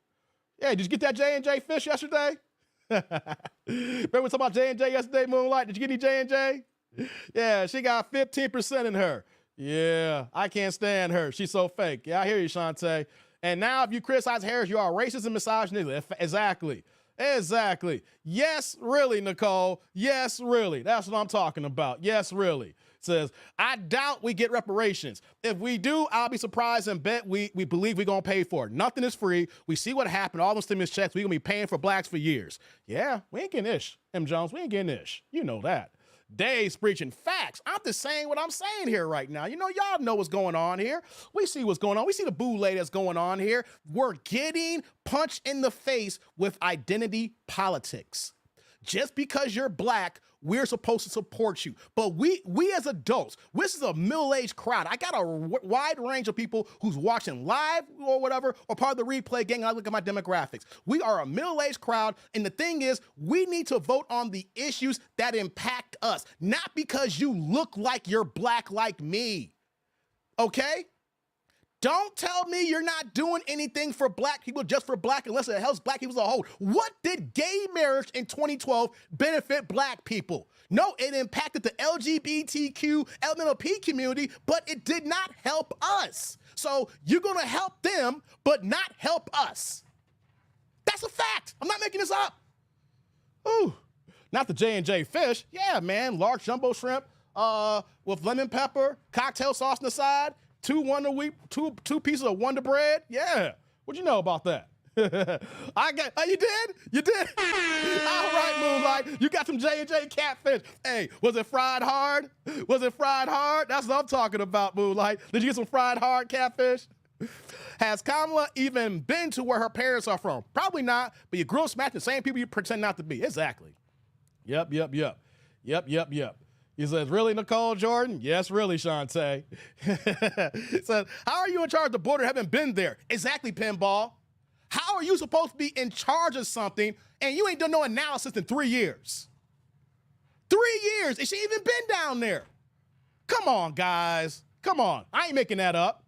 Yeah, did you get that J&J fish yesterday? Remember we talking about J&J yesterday, Moonlight? Did you get any J&J? Yeah, she got 15% in her. Yeah, I can't stand her. She's so fake. Yeah, I hear you, Shantae. And now if you criticize Harris, you are racist and misogynistic. Exactly. Exactly. Yes, really, Nicole. Yes, really. That's what I'm talking about. Yes, really. Says, I doubt we get reparations. If we do, I'll be surprised and bet we believe we're going to pay for it. Nothing is free. We see what happened. All those stimulus checks, we're going to be paying for blacks for years. Yeah, we ain't getting ish. M. Jones, we ain't getting ish. You know that. Dave's preaching facts. I'm just saying what I'm saying here right now. You know, y'all know what's going on here. We see what's going on. We see the boule that's going on here. We're getting punched in the face with identity politics. just because you're black, we're supposed to support you. But we as adults, this is a middle-aged crowd. I got a wide range of people who's watching live or whatever, or part of the replay gang. I look at my demographics. We are a middle-aged crowd, and the thing is, we need to vote on the issues that impact us, not because you look like you're black like me, okay? Don't tell me you're not doing anything for black people just for black unless it helps black people as a whole. What did gay marriage in 2012 benefit black people? No, it impacted the LGBTQ LMNOP community, but it did not help us. So you're gonna help them, but not help us. That's a fact. I'm not making this up. Ooh, not the J&J fish. Yeah, man, large jumbo shrimp with lemon pepper, cocktail sauce on the side. Two pieces of Wonder Bread. Yeah. What you know about that? You did? You did? All right, Moonlight. You got some J&J catfish. Hey, was it fried hard? Was it fried hard? That's what I'm talking about, Moonlight. Did you get some fried hard catfish? Has Kamala even been to where her parents are from? Probably not, but you grill smash the same people you pretend not to be. Exactly. Yep. He says, really, Nicole Jordan? Yes, really, Shantae. He says, how are you in charge of the border? Haven't been there. Exactly, Pinball. How are you supposed to be in charge of something and you ain't done no analysis in 3 years? 3 years, and she ain't even been down there. Come on, guys. Come on. I ain't making that up.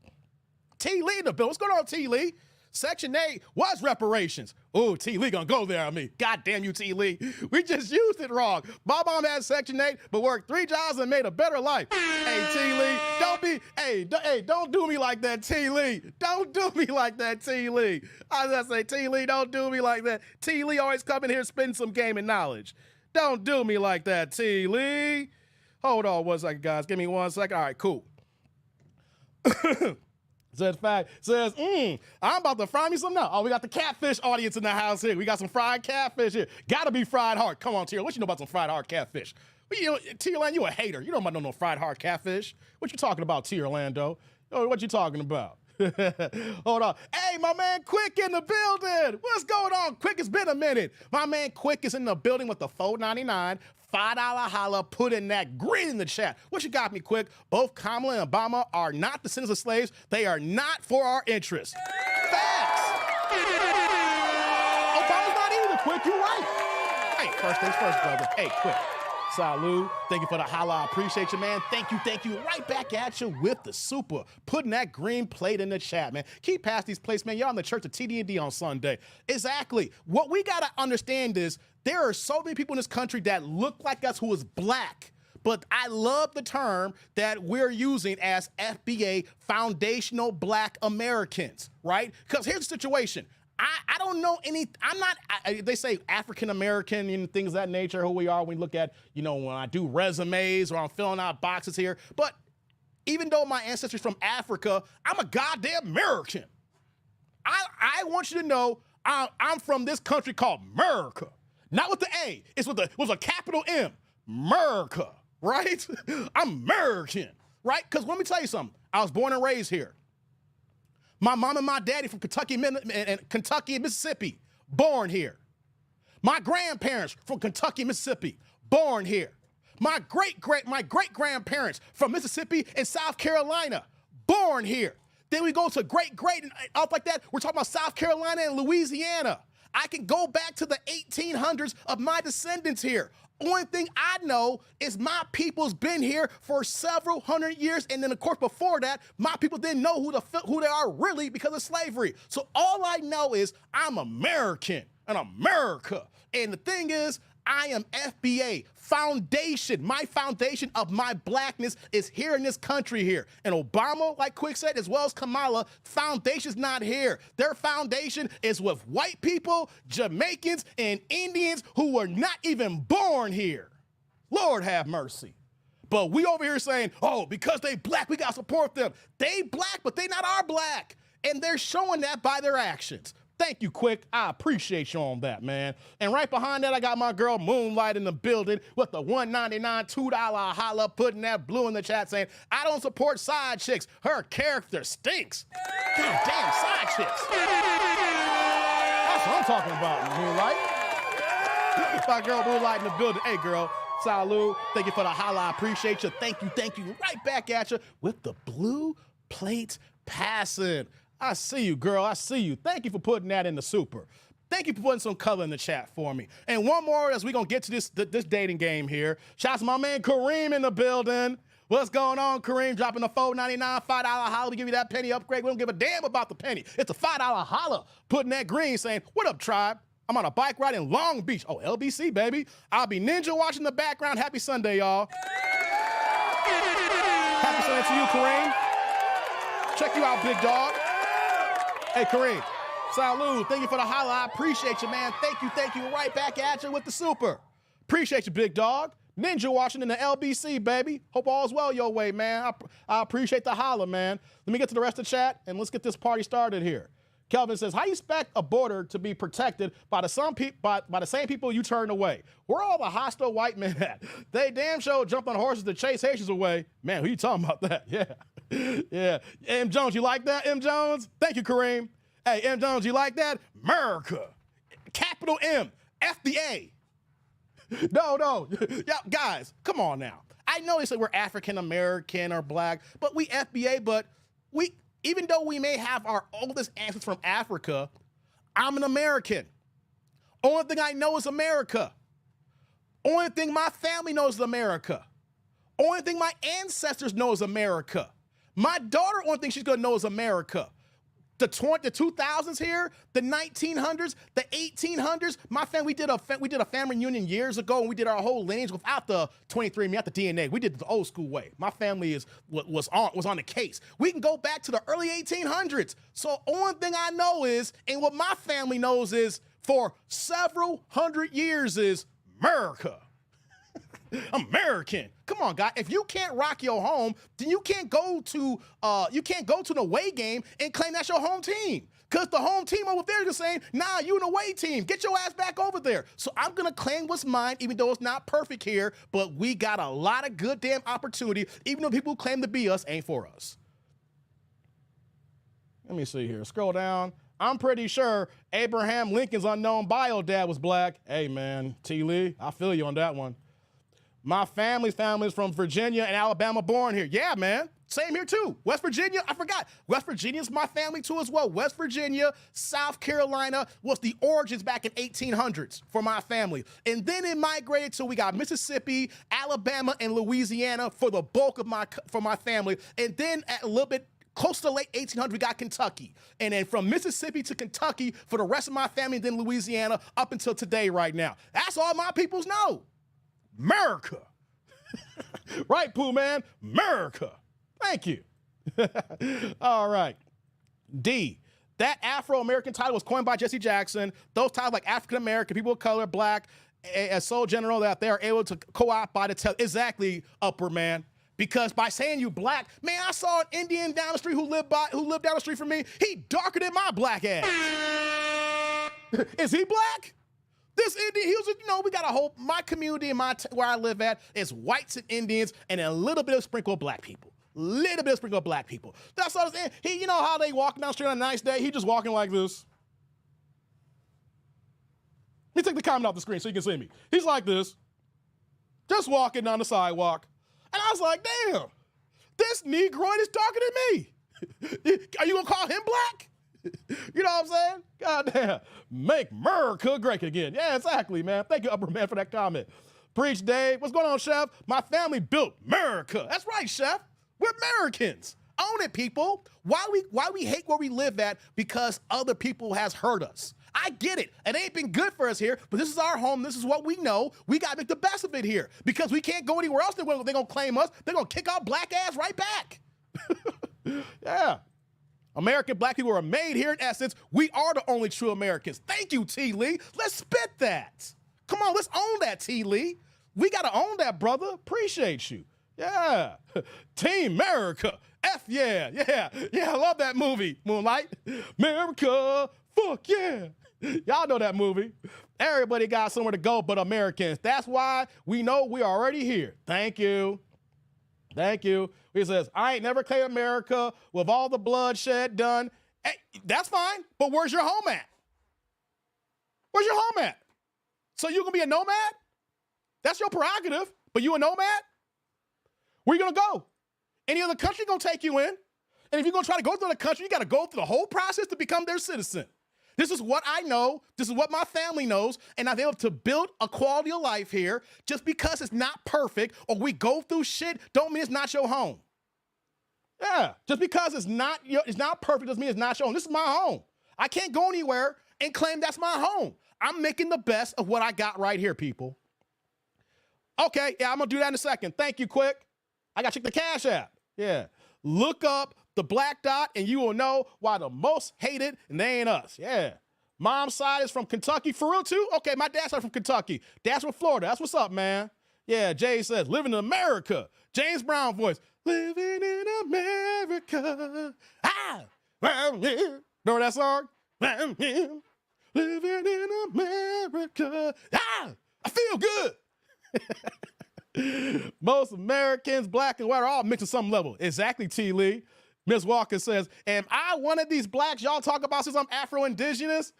T. Lee in the bill. What's going on, T. Lee? Section 8 was reparations. Ooh, T. Lee gonna go there on me. God damn you, T. Lee. We just used it wrong. My mom had Section 8, but worked 3 jobs and made a better life. Hey, T. Lee, don't do me like that, T. Lee. Don't do me like that, T. Lee. I was gonna say, T. Lee, don't do me like that. T. Lee always come in here spitting some game and knowledge. Don't do me like that, T. Lee. Hold on 1 second, guys. Give me 1 second. All right, cool. I'm about to fry me some now. Oh, we got the catfish audience in the house here. We got some fried catfish here. Gotta be fried hard. Come on, Tier. What you know about some fried hard catfish? Tier-Land, you a hater. You don't know no fried hard catfish. What you talking about, Tier-Lando? Oh, what you talking about? Hold on. Hey, my man Quick in the building. What's going on, Quick? It's been a minute. My man Quick is in the building with the $4.99. $5 holla, put in that green in the chat. What you got me, Quick? Both Kamala and Obama are not descendants of slaves. They are not for our interests. Facts. Obama's not either, Quick. You're right. Hey, first things first, brother. Hey, Quick. Salud. Thank you for the holla. I appreciate you, man. Thank you. Right back at you with the super. Putting that green plate in the chat, man. Keep past these plates, man. Y'all in the church of TD&D on Sunday. Exactly. What we got to understand is there are so many people in this country that look like us who is black. But I love the term that we're using as FBA, Foundational Black Americans, right? Because here's the situation. I don't know they say African-American and things of that nature, who we are when we look at, when I do resumes or I'm filling out boxes here. But even though my ancestry's from Africa, I'm a goddamn American. I want you to know I'm from this country called America. Not with the A, it's with a capital M. America, right? I'm American, right? Because let me tell you something. I was born and raised here. My mom and my daddy from Kentucky and Mississippi, born here. My grandparents from Kentucky, Mississippi, born here. My great-grandparents from Mississippi and South Carolina, born here. Then we go to great and up like that. We're talking about South Carolina and Louisiana. I can go back to the 1800s of my descendants here. Only thing I know is my people's been here for several hundred years, and then of course before that, my people didn't know who they are really because of slavery. So all I know is I'm American and America. And the thing is, I am FBA, foundation. My foundation of my blackness is here in this country here. And Obama, like Quick said, as well as Kamala, foundation's not here. Their foundation is with white people, Jamaicans, and Indians who were not even born here. Lord have mercy. But we over here saying, oh, because they black, we gotta support them. They black, but they not our black. And they're showing that by their actions. Thank you, Quick. I appreciate you on that, man. And right behind that, I got my girl Moonlight in the building with the $1.99, $2 holla, putting that blue in the chat saying, I don't support side chicks. Her character stinks. God damn, side chicks. That's what I'm talking about, Moonlight. My girl Moonlight in the building. Hey, girl. Salud. Thank you for the holla. I appreciate you. Thank you. Right back at you with the blue plate passing. I see you, girl. I see you. Thank you for putting that in the super. Thank you for putting some color in the chat for me. And one more as we're going to get to this dating game here. Shout out to my man Kareem in the building. What's going on, Kareem? Dropping a $4.99, $5 holla to give you that penny upgrade. We don't give a damn about the penny. It's a $5 holla. Putting that green saying, what up, tribe? I'm on a bike ride in Long Beach. Oh, LBC, baby. I'll be ninja watching the background. Happy Sunday, y'all. Happy Sunday to you, Kareem. Check you out, big dog. Hey, Kareem. Salud. Thank you for the holla. I appreciate you, man. Thank you. Right back at you with the super. Appreciate you, big dog. Ninja watching in the LBC, baby. Hope all's well your way, man. I appreciate the holla, man. Let me get to the rest of the chat, and let's get this party started here. Kelvin says, how you expect a border to be protected by the same people you turn away? Where are all the hostile white men at? They damn sure jump on horses to chase Haitians away. Man, who you talking about that? Yeah. M. Jones, you like that, M. Jones? Thank you, Kareem. Hey, M. Jones, you like that? America. Capital M. FDA. No. Yeah, guys, come on now. I know they say we're African American or black, but we FBA, but even though we may have our oldest ancestors from Africa, I'm an American. Only thing I know is America. Only thing my family knows is America. Only thing my ancestors know is America. My daughter, only thing she's gonna know is America. The 2000s here, the 1900s, the 1800s. My family, we did a family reunion years ago, and we did our whole lineage without the 23andMe, without the DNA. We did it the old school way. My family was on the case. We can go back to the early 1800s. So only thing I know is, and what my family knows is, for several hundred years is America. American. Come on, guy. If you can't rock your home, then you can't go to an away game and claim that's your home team. Because the home team over there is saying, nah, you an away team. Get your ass back over there. So I'm going to claim what's mine, even though it's not perfect here, but we got a lot of good damn opportunity, even though people who claim to be us ain't for us. Let me see here. Scroll down. I'm pretty sure Abraham Lincoln's unknown bio dad was black. Hey, man, T. Lee, I feel you on that one. My family's from Virginia and Alabama born here. Yeah, man. Same here, too. West Virginia, I forgot. West Virginia's my family, too, as well. West Virginia, South Carolina was the origins back in 1800s for my family. And then it migrated to, we got Mississippi, Alabama, and Louisiana for the bulk of my family. And then at a little bit close to the late 1800s, we got Kentucky. And then from Mississippi to Kentucky for the rest of my family, then Louisiana up until today right now. That's all my peoples know. America. Right, Pooh Man? America. Thank you. All right. D. That Afro-American title was coined by Jesse Jackson. Those titles like African-American, people of color, black, as so general that they are able to co-opt by the tell. Exactly, Upper Man. Because by saying you black, man, I saw an Indian down the street who lived down the street from me. He darker than my black ass. Is he black? This Indian, we got a whole, my community and where I live at is whites and Indians and a little bit of sprinkle of black people. That's all I'm saying. You know how they walk down the street on a nice day? He just walking like this. Let me take the comment off the screen so you can see me. He's like this, just walking down the sidewalk. And I was like, damn, this Negroid is darker than me. Are you gonna call him black? You know what I'm saying? God damn. Make America great again. Yeah, exactly, man. Thank you, Upper Man, for that comment. Preach, Dave. What's going on, Chef? My family built America. That's right, Chef. We're Americans. Own it, people. Why we hate where we live at? Because other people has hurt us. I get it. It ain't been good for us here, but this is our home. This is what we know. We got to make the best of it here because we can't go anywhere else. They're going to claim us. They're going to kick our black ass right back. Yeah. American black people are made here in essence. We are the only true Americans. Thank you, T. Lee. Let's spit that. Come on, let's own that, T. Lee. We got to own that, brother. Appreciate you. Yeah. Team America. F yeah. Yeah. Yeah, I love that movie, Moonlight. America. Fuck yeah. Y'all know that movie. Everybody got somewhere to go but Americans. That's why we know we're already here. Thank you. Thank you. He says, I ain't never claimed America with all the bloodshed done. Hey, that's fine, but where's your home at? Where's your home at? So you gonna be a nomad? That's your prerogative, but you a nomad? Where you gonna go? Any other country gonna take you in? And if you're gonna try to go through the country, you gotta go through the whole process to become their citizen. This is what I know. This is what my family knows. And I've been able to build a quality of life here. Just because it's not perfect or we go through shit don't mean it's not your home. Yeah, just because it's not perfect doesn't mean it's not your home. This is my home. I can't go anywhere and claim that's my home. I'm making the best of what I got right here, people. Okay, yeah, I'm gonna do that in a second. Thank you, Quick. I gotta check the Cash App. Yeah, look up the black dot and you will know why the most hated and they ain't us. Yeah. Mom's side is from Kentucky. For real too? Okay, my dad's side from Kentucky. Dad's from Florida. That's what's up, man. Yeah, Jay says, living in America. James Brown voice. Living in America. Ah! Remember that song? Living in America. Ah! I feel good. Most Americans, black and white, are all mixed at some level. Exactly, T. Lee. Miss Walker says, am I one of these blacks y'all talk about since I'm Afro-Indigenous?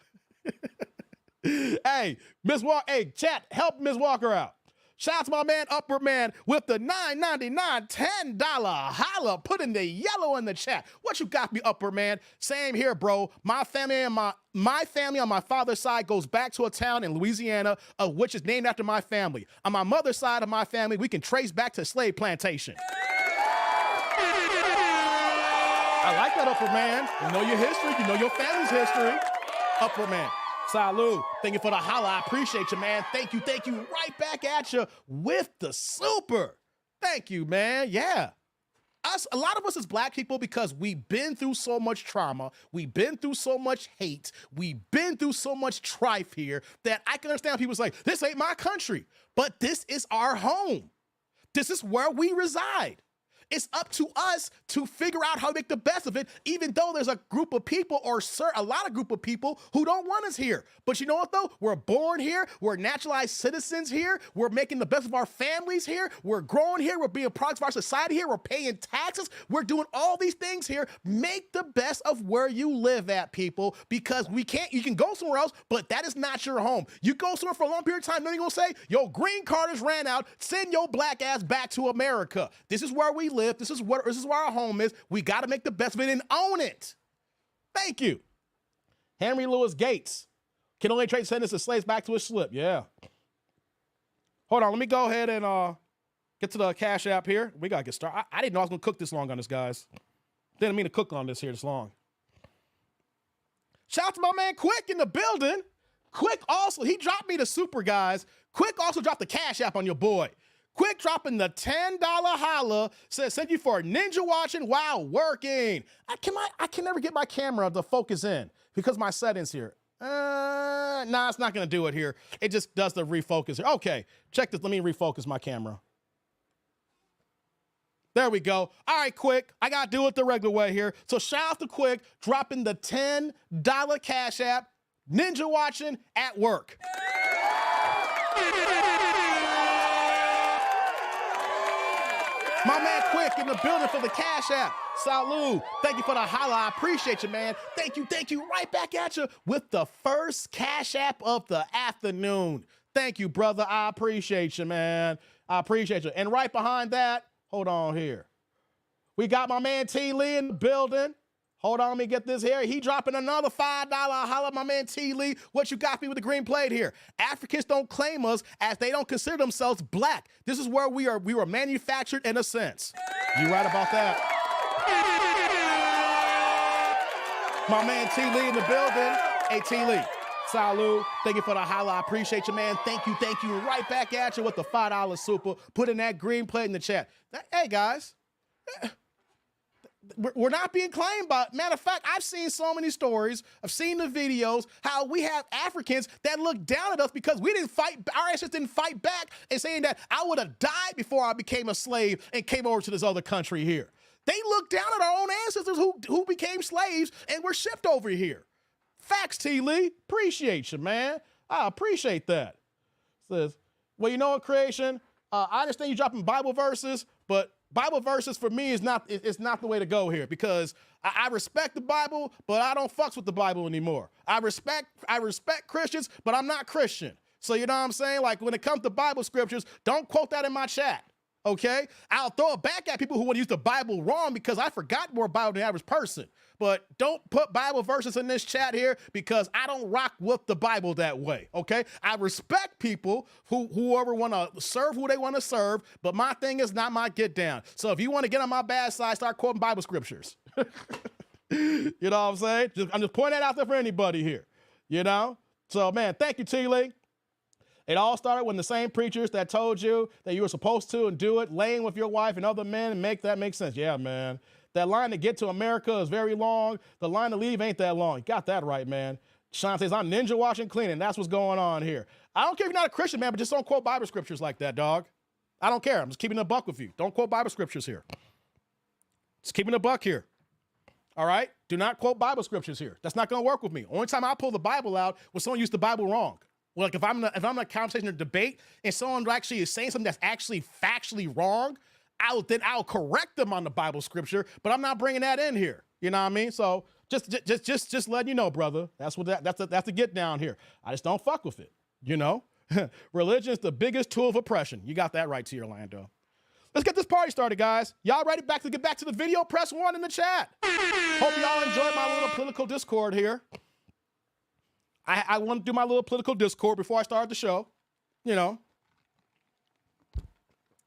Hey, Miss Walker, hey, chat, help Miss Walker out. Shout out to my man, Upward Man, with the $9.99, $10 holla. Put in the yellow in the chat. What you got me, Upward Man? Same here, bro. My family and my family on my father's side goes back to a town in Louisiana, which is named after my family. On my mother's side of my family, we can trace back to slave plantation. I like that, Upward Man. You know your history. You know your family's history. Upward Man. Salud. Thank you for the holla. I appreciate you, man. Thank you. Thank you. Right back at you with the super. Thank you, man. Yeah. A lot of us as black people, because we've been through so much trauma, we've been through so much hate, we've been through so much strife here that I can understand people say, this ain't my country, but this is our home. This is where we reside. It's up to us to figure out how to make the best of it, even though there's a group of people or a lot of group of people who don't want us here. But you know what, though? We're born here. We're naturalized citizens here. We're making the best of our families here. We're growing here. We're being products of our society here. We're paying taxes. We're doing all these things here. Make the best of where you live at, people, because you can go somewhere else, but that is not your home. You go somewhere for a long period of time, then you're going to say, yo, green card has ran out. Send your black ass back to America. This is where we live. This is where our home is. We got to make the best of it and own it. Thank you. Henry Louis Gates. Can only trade sentence his slaves back to his slip. Yeah. Hold on. Let me go ahead and get to the Cash App here. We got to get started. I didn't know I was going to cook this long on this, guys. Didn't mean to cook on this here this long. Shout out to my man Quick in the building. Quick also, he dropped me the super, guys. Quick also dropped the Cash App on your boy. Quick dropping the $10 holla, says thank you for ninja watching while working. I can never get my camera to focus in because my settings here. Nah, it's not gonna do it here. It just does the refocus here. Okay, check this. Let me refocus my camera. There we go. All right, Quick. I gotta do it the regular way here. So shout out to Quick dropping the $10 Cash App, ninja watching at work. My man Quick in the building for the Cash App. Salud. Thank you for the holla. I appreciate you, man. Thank you. Right back at you with the first Cash App of the afternoon. Thank you, brother. I appreciate you, man. I appreciate you. And right behind that, hold on here. We got my man T. Lee in the building. Hold on, let me get this here. He dropping another $5 holla, my man T. Lee. What you got me with the green plate here? Africans don't claim us as they don't consider themselves black. This is where we were manufactured in a sense. You right about that. My man T. Lee in the building. Hey, T. Lee. Salud. Thank you for the holla. I appreciate you, man. Thank you. Right back at you with the $5 super. Put in that green plate in the chat. Hey, guys. We're not being claimed by, matter of fact, I've seen so many stories, I've seen the videos, how we have Africans that look down at us because we didn't fight, our ancestors didn't fight back and saying that I would have died before I became a slave and came over to this other country here. They look down at our own ancestors who became slaves and were shipped over here. Facts, T. Lee. Appreciate you, man. I appreciate that. Says, well, you know what, Creation? I understand you dropping Bible verses, but Bible verses for me is not the way to go here because I respect the Bible, but I don't fucks with the Bible anymore. I respect Christians, but I'm not Christian. So you know what I'm saying? Like when it comes to Bible scriptures, don't quote that in my chat. Okay? I'll throw it back at people who want to use the Bible wrong because I forgot more Bible than the average person. But don't put Bible verses in this chat here because I don't rock with the Bible that way, okay? I respect people whoever want to serve who they want to serve, but my thing is not my get down. So if you want to get on my bad side, start quoting Bible scriptures. You know what I'm saying? I'm just pointing that out there for anybody here, you know? So, man, thank you, T-Lee. It all started when the same preachers that told you that you were supposed to and do it, laying with your wife and other men, and make that make sense. Yeah, man. That line to get to America is very long. The line to leave ain't that long. You got that right, man. Sean says, I'm ninja washing cleaning. That's what's going on here. I don't care if you're not a Christian, man, but just don't quote Bible scriptures like that, dog. I don't care. I'm just keeping a buck with you. Don't quote Bible scriptures here. Just keeping a buck here. All right? Do not quote Bible scriptures here. That's not going to work with me. Only time I pull the Bible out when someone used the Bible wrong. Well, like if I'm in a conversation or debate and someone actually is saying something that's actually factually wrong, I'll correct them on the Bible scripture, but I'm not bringing that in here. You know what I mean? So just letting you know, brother. That's the get down here. I just don't fuck with it. You know, religion is the biggest tool of oppression. You got that right, T. Orlando. Let's get this party started, guys. Y'all ready? Get back to the video? Press 1 in the chat. Hope y'all enjoyed my little political discord here. I want to do my little political discord before I start the show. You know.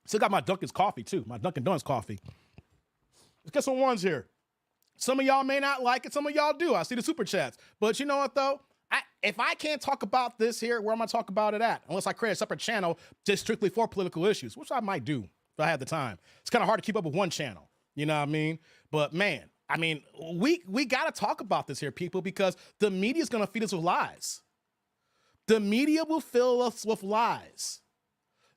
Still got my Dunkin's coffee, too. My Dunkin' Donuts coffee. Let's get some ones here. Some of y'all may not like it. Some of y'all do. I see the super chats. But you know what, though? If I can't talk about this here, where am I talking about it at? Unless I create a separate channel just strictly for political issues, which I might do if I had the time. It's kind of hard to keep up with one channel. You know what I mean? But, man, I mean, we got to talk about this here, people, because the media is going to feed us with lies. The media will fill us with lies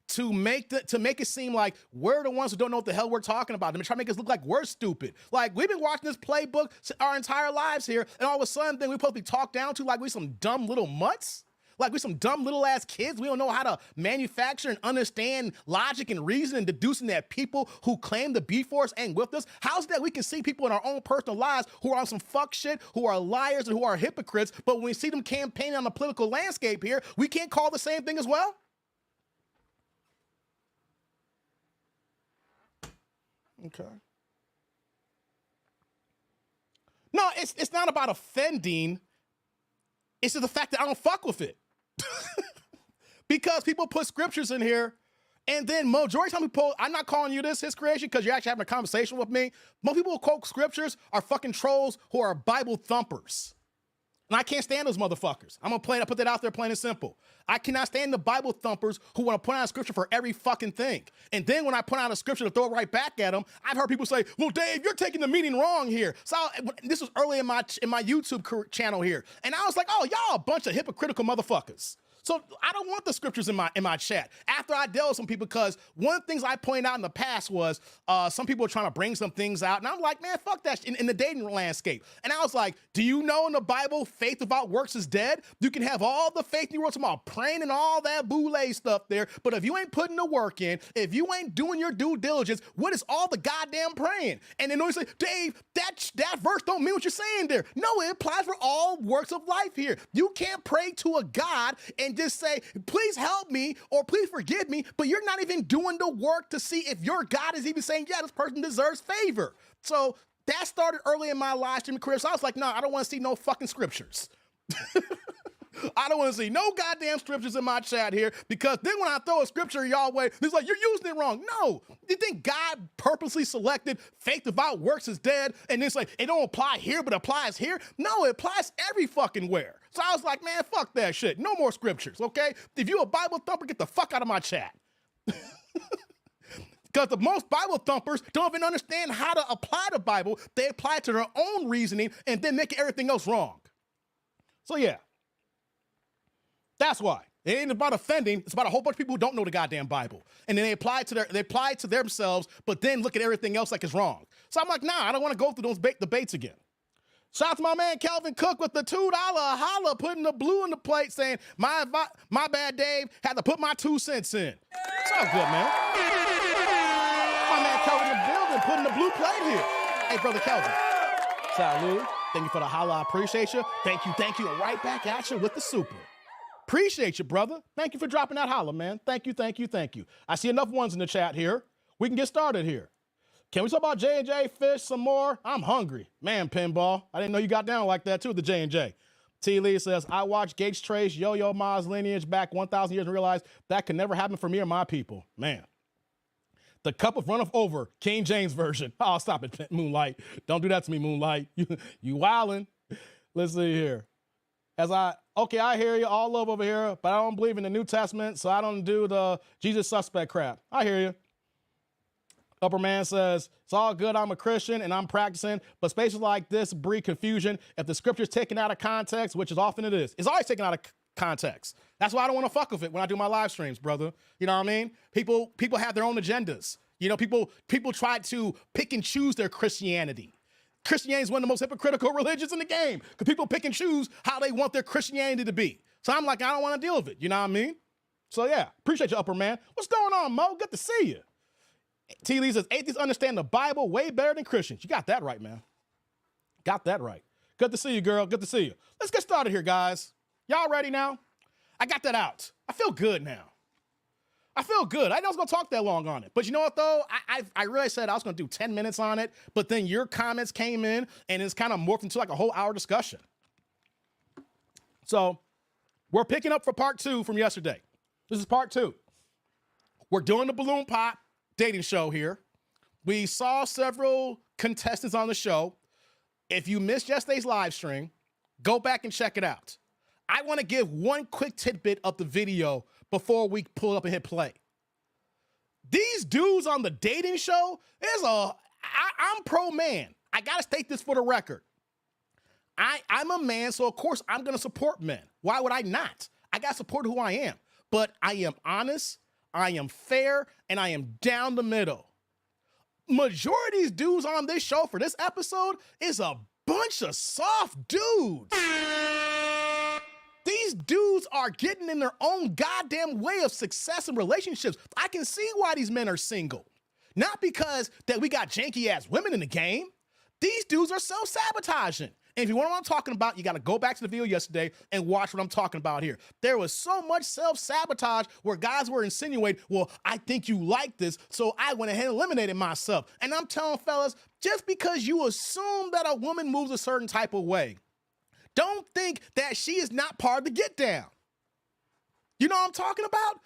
to make it seem like we're the ones who don't know what the hell we're talking about. They're trying to make us look like we're stupid. Like, we've been watching this playbook our entire lives here, and all of a sudden, then we're supposed to be talked down to like we some dumb little mutts? Like we some dumb little ass kids? We don't know how to manufacture and understand logic and reason and deducing that people who claim to be for us ain't with us? How's that we can see people in our own personal lives who are on some fuck shit, who are liars and who are hypocrites, but when we see them campaigning on the political landscape here, we can't call the same thing as well? Okay. No, it's not about offending. It's just the fact that I don't fuck with it. Because people put scriptures in here, and then majority of time people, I'm not calling you this his creation because you're actually having a conversation with me. Most people who quote scriptures are fucking trolls who are Bible thumpers. And I can't stand those motherfuckers. I'm gonna put that out there plain and simple. I cannot stand the Bible thumpers who want to put out a scripture for every fucking thing. And then when I put out a scripture to throw it right back at them, I've heard people say, well, Dave, you're taking the meaning wrong here. So this was early in my YouTube channel here. And I was like, oh, y'all a bunch of hypocritical motherfuckers. So I don't want the scriptures in my chat after I dealt with some people, because one of the things I pointed out in the past was some people were trying to bring some things out. And I'm like, man, fuck that in the dating landscape. And I was like, do you know in the Bible, faith without works is dead? You can have all the faith in the world, about praying and all that boule stuff there. But if you ain't putting the work in, if you ain't doing your due diligence, what is all the goddamn praying? And then they say, Dave, that verse don't mean what you're saying there. No, it applies for all works of life here. You can't pray to a God and just say, please help me or please forgive me, but you're not even doing the work to see if your God is even saying, yeah, this person deserves favor. So that started early in my live streaming career. So I was like, no, I don't want to see no fucking scriptures. I don't want to see no goddamn scriptures in my chat here, because then when I throw a scripture y'all way, it's like, you're using it wrong. No, you think God purposely selected faith without works is dead, and it's like, it don't apply here, but applies here? No, it applies every fucking where. So I was like, man, fuck that shit. No more scriptures, okay? If you a Bible thumper, get the fuck out of my chat. Because the most Bible thumpers don't even understand how to apply the Bible. They apply it to their own reasoning and then make everything else wrong. So yeah. That's why. It ain't about offending. It's about a whole bunch of people who don't know the goddamn Bible. And then they apply it to themselves, but then look at everything else like it's wrong. So I'm like, nah, I don't want to go through those debates again. Shout out to my man Calvin Cook with the $2 holla, putting the blue in the plate, saying, my bad, Dave, had to put my 2 cents in. It's all good, man. My man Calvin in the building, putting the blue plate here. Hey, brother Calvin. Salud. Thank you for the holla. I appreciate you. Thank you. And right back at you with the super. Appreciate you, brother. Thank you for dropping that holla, man. Thank you, thank you, thank you. I see enough ones in the chat here. We can get started here. Can we talk about J&J Fish some more? I'm hungry. Man, Pinball, I didn't know you got down like that too, the J&J. T. Lee says, I watched Gates trace Yo-Yo Ma's lineage back 1,000 years and realized that could never happen for me or my people. Man. The cup of runneth over, King James Version. Oh, stop it, Moonlight. Don't do that to me, Moonlight. You wildin'. Let's see here. Okay, I hear you, all love over here, but I don't believe in the New Testament, so I don't do the Jesus suspect crap. I hear you. Upper Man says, it's all good, I'm a Christian and I'm practicing, but spaces like this breed confusion if the scripture's taken out of context, which is often it is. It's always taken out of context. That's why I don't want to fuck with it when I do my live streams, brother. You know what I mean? People have their own agendas. You know, people try to pick and choose their Christianity. Christianity is one of the most hypocritical religions in the game because people pick and choose how they want their Christianity to be. So I'm like, I don't want to deal with it. You know what I mean? So yeah, appreciate you, Upper Man. What's going on, Mo? Good to see you. T. Lee says, atheists understand the Bible way better than Christians. You got that right, man. Got that right. Good to see you, girl. Good to see you. Let's get started here, guys. Y'all ready now? I got that out. I feel good now. I feel good. I didn't know I was going to talk that long on it. But you know what, though? I really said I was going to do 10 minutes on it, but then your comments came in, and it's kind of morphed into like a whole hour discussion. So we're picking up for part 2 from yesterday. This is part 2. We're doing the balloon pop dating show here. We saw several contestants on the show. If you missed yesterday's live stream, go back and check it out. I want to give one quick tidbit of the video before we pull up and hit play. These dudes on the dating show, I'm pro man. I got to state this for the record. I'm a man, so of course I'm going to support men. Why would I not? I got to support who I am. But I am honest, I am fair, and I am down the middle. Majority of these dudes on this show for this episode is a bunch of soft dudes. These dudes are getting in their own goddamn way of success in relationships. I can see why these men are single. Not because that we got janky ass women in the game. These dudes are self-sabotaging. And if you want what I'm talking about, you got to go back to the video yesterday and watch what I'm talking about here. There was so much self-sabotage where guys were insinuating, well, I think you like this, so I went ahead and eliminated myself. And I'm telling fellas, just because you assume that a woman moves a certain type of way, don't think that she is not part of the get down. You know what I'm talking about?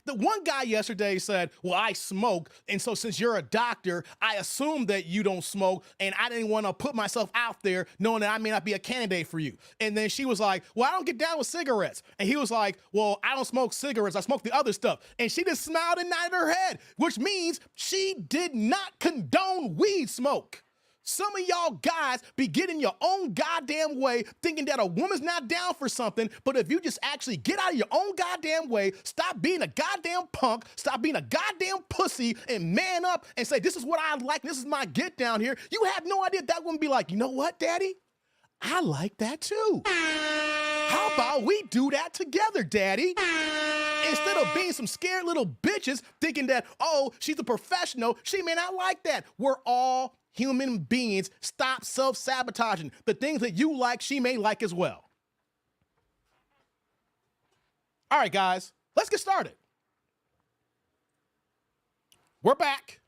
The one guy yesterday said, well, I smoke, and so since you're a doctor, I assume that you don't smoke, and I didn't want to put myself out there knowing that I may not be a candidate for you. And then she was like, well, I don't get down with cigarettes. And he was like, well, I don't smoke cigarettes, I smoke the other stuff. And she just smiled and nodded her head, which means she did not condone weed smoke. Some of y'all guys be getting your own goddamn way, thinking that a woman's not down for something, but if you just actually get out of your own goddamn way, stop being a goddamn punk, stop being a goddamn pussy, and man up and say, this is what I like, this is my get down here, you have no idea that woman be like, you know what, daddy? I like that too. How about we do that together, daddy? Instead of being some scared little bitches thinking that, oh, she's a professional, she may not like that. We're all human beings. Stop self-sabotaging. The things that you like, she may like as well. All right, guys, let's get started. We're back.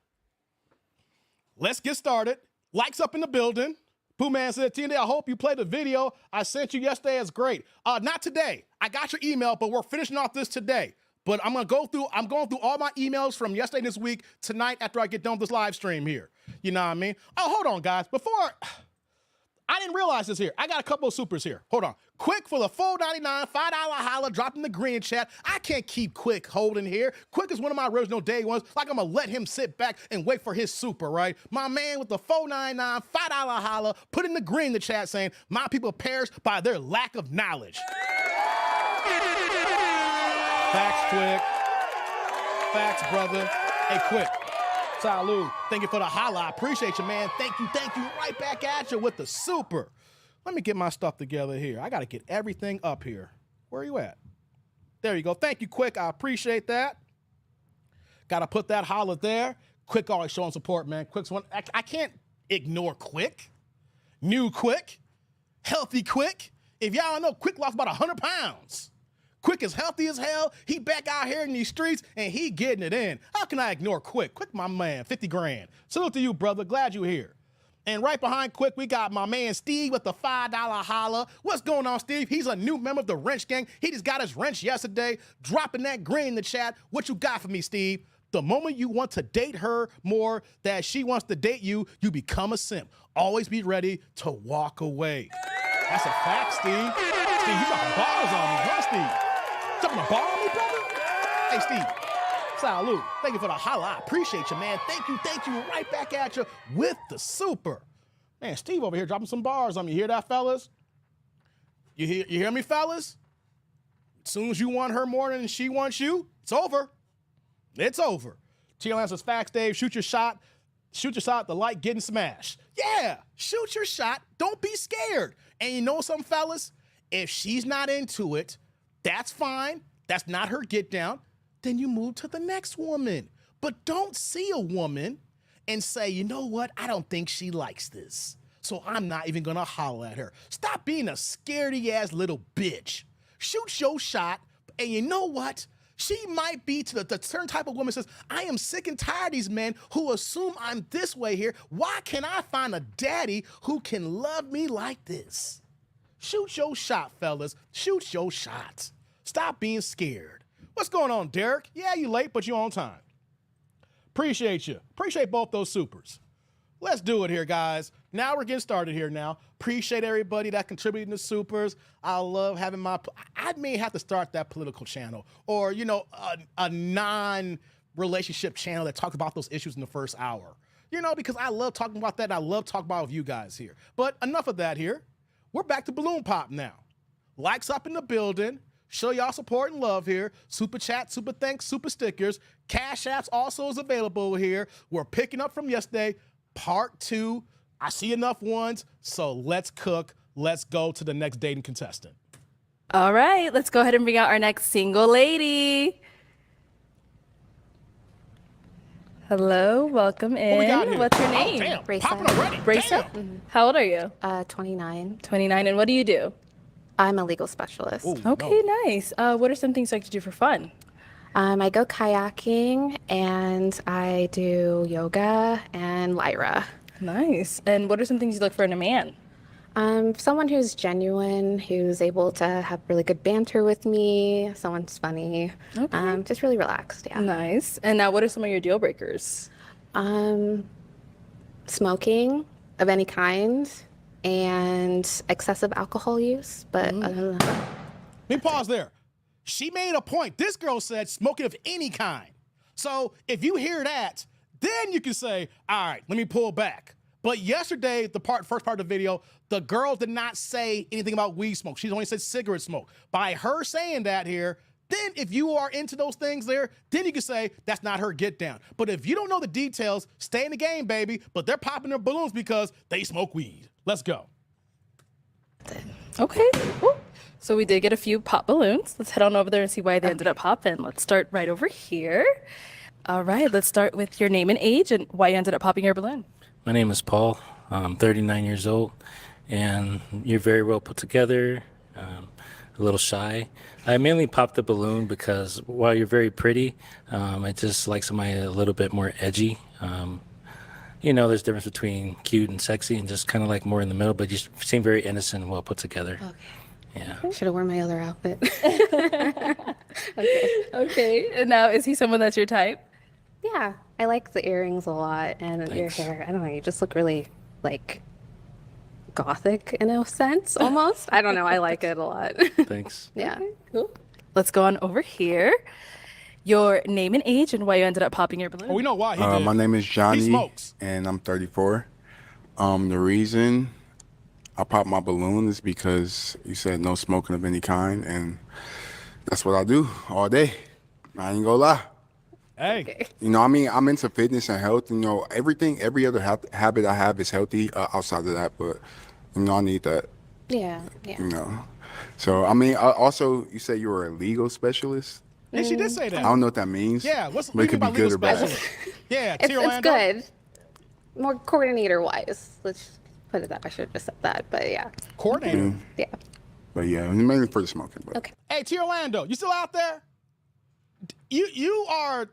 Let's get started. Likes up in the building. Pooh Man said, TND, I hope you played the video I sent you yesterday. It's great. Not today. I got your email, but we're finishing off this today. But I'm going through all my emails from yesterday and this week tonight after I get done with this live stream here. You know what I mean? Oh, hold on, guys. I didn't realize this here. I got a couple of supers here. Hold on. Quick for the $4.99, $5 holla, drop in the green chat. I can't keep Quick holding here. Quick is one of my original day ones. Like, I'm going to let him sit back and wait for his super, right? My man with the $4.99, $5 holla, put in the green in the chat saying, my people perish by their lack of knowledge. Facts, Quick. Facts, brother. Hey, Quick. Salud. Thank you for the holla. I appreciate you, man. Thank you. Right back at you with the super. Let me get my stuff together here. I got to get everything up here. Where are you at? There you go. Thank you, Quick. I appreciate that. Got to put that holla there. Quick always showing support, man. Quick's one. I can't ignore Quick. New Quick. Healthy Quick. If y'all don't know, Quick lost about 100 pounds. Quick is healthy as hell. He back out here in these streets, and he getting it in. How can I ignore Quick? Quick, my man, 50 grand. Salute to you, brother. Glad you're here. And right behind Quick, we got my man Steve with the $5 holla. What's going on, Steve? He's a new member of the Wrench Gang. He just got his wrench yesterday. Dropping that green in the chat. What you got for me, Steve? The moment you want to date her more than she wants to date you, you become a simp. Always be ready to walk away. That's a fact, Steve. Steve, you got balls on me, huh, Steve? Something to ball on me, brother? Hey, Steve. Salute. Thank you for the holla. I appreciate you, man. Thank you. Right back at you with the super. Man, Steve over here dropping some bars on me. You hear that, fellas? You hear me, fellas? As soon as you want her more than she wants you, it's over. It's over. T.L. says, facts, Dave. Shoot your shot. Shoot your shot. The light getting smashed. Yeah, shoot your shot. Don't be scared. And you know something, fellas? If she's not into it, that's fine. That's not her get down. Then you move to the next woman. But don't see a woman and say, you know what? I don't think she likes this. So I'm not even gonna holler at her. Stop being a scaredy ass little bitch. Shoot your shot. And you know what? She might be to the certain type of woman says, I am sick and tired of these men who assume I'm this way here. Why can't I find a daddy who can love me like this? Shoot your shot, fellas. Shoot your shot. Stop being scared. What's going on, Derek? Yeah, you late, but you're on time. Appreciate you. Appreciate both those supers. Let's do it here, guys. Now we're getting started here now. Appreciate everybody that contributed to supers. I love having I may have to start that political channel or, you know, a non-relationship channel that talks about those issues in the first hour. You know, because I love talking about that. And I love talking about it with you guys here. But enough of that here. We're back to Balloon Pop now. Likes up in the building. Show y'all support and love here. Super chat, super thanks, super stickers. Cash apps also is available here. We're picking up from yesterday. Part 2. I see enough ones, so let's cook. Let's go to the next dating contestant.
All right, let's go ahead and bring out our next single lady. Hello, welcome in.
What we got here?
What's your name?
Oh, damn.
Raisa.
Popping already.
Raisa?
Damn.
How old are you?
29.
29, and what do you do?
I'm a legal specialist.
Ooh,
Okay,
no.
nice. What are some things you like to do for fun?
I go kayaking and I do yoga and Lyra.
Nice. And what are some things you look for in a man?
Someone who's genuine, who's able to have really good banter with me, someone's funny,
Okay.
just really relaxed, yeah.
Nice. And now what are some of your deal breakers?
Smoking of any kind and excessive alcohol use, but other than that,
Let me pause there. She made a point. This girl said smoking of any kind. So if you hear that, then you can say, all right, let me pull back. But yesterday, first part of the video, the girl did not say anything about weed smoke. She only said cigarette smoke. By her saying that here, then if you are into those things there, then you can say that's not her get down. But if you don't know the details, stay in the game, baby. But they're popping their balloons because they smoke weed. Let's go.
Okay. Cool. So we did get a few pop balloons. Let's head on over there and see why they ended up popping. Let's start right over here. All right, let's start with your name and age and why you ended up popping your balloon.
My name is Paul. I'm 39 years old, and you're very well put together, a little shy. I mainly popped the balloon because while you're very pretty, I just like somebody a little bit more edgy. You know, there's a difference between cute and sexy and just kind of like more in the middle, but you seem very innocent and well put together.
okay.
Yeah.
I should have worn my other outfit.
Okay. And now, is he someone that's your type?
Yeah, I like the earrings a lot and your
Thanks.
hair. I don't know, you just look really like gothic in a sense almost. I don't know, I like it a lot.
Thanks.
Yeah.
Cool. Let's go on over here. Your name and age and why you ended up popping your balloon.
Oh, we know why he did.
My name is Johnny,
smokes.
and I'm 34. The reason I popped my balloon is because you said no smoking of any kind, and that's what I do all day. I ain't gonna lie.
Hey,
You know, I mean, I'm into fitness and health. You know, every other habit I have is healthy outside of that, but you know, I need that.
Yeah, yeah.
You know, so I mean, also you said you were a legal specialist.
yeah, she did say that.
I don't know what that means.
Yeah, what
but
do
it
you
could
mean
be
by
good or
legal
bad.
specialist? Yeah,
It's
Orlando.
good. More coordinator wise. Let's put it that I should have just said that, but yeah.
Coordinator.
Yeah.
But yeah, mainly for the smoking. But.
Okay.
Hey, T. Orlando, you still out there? You are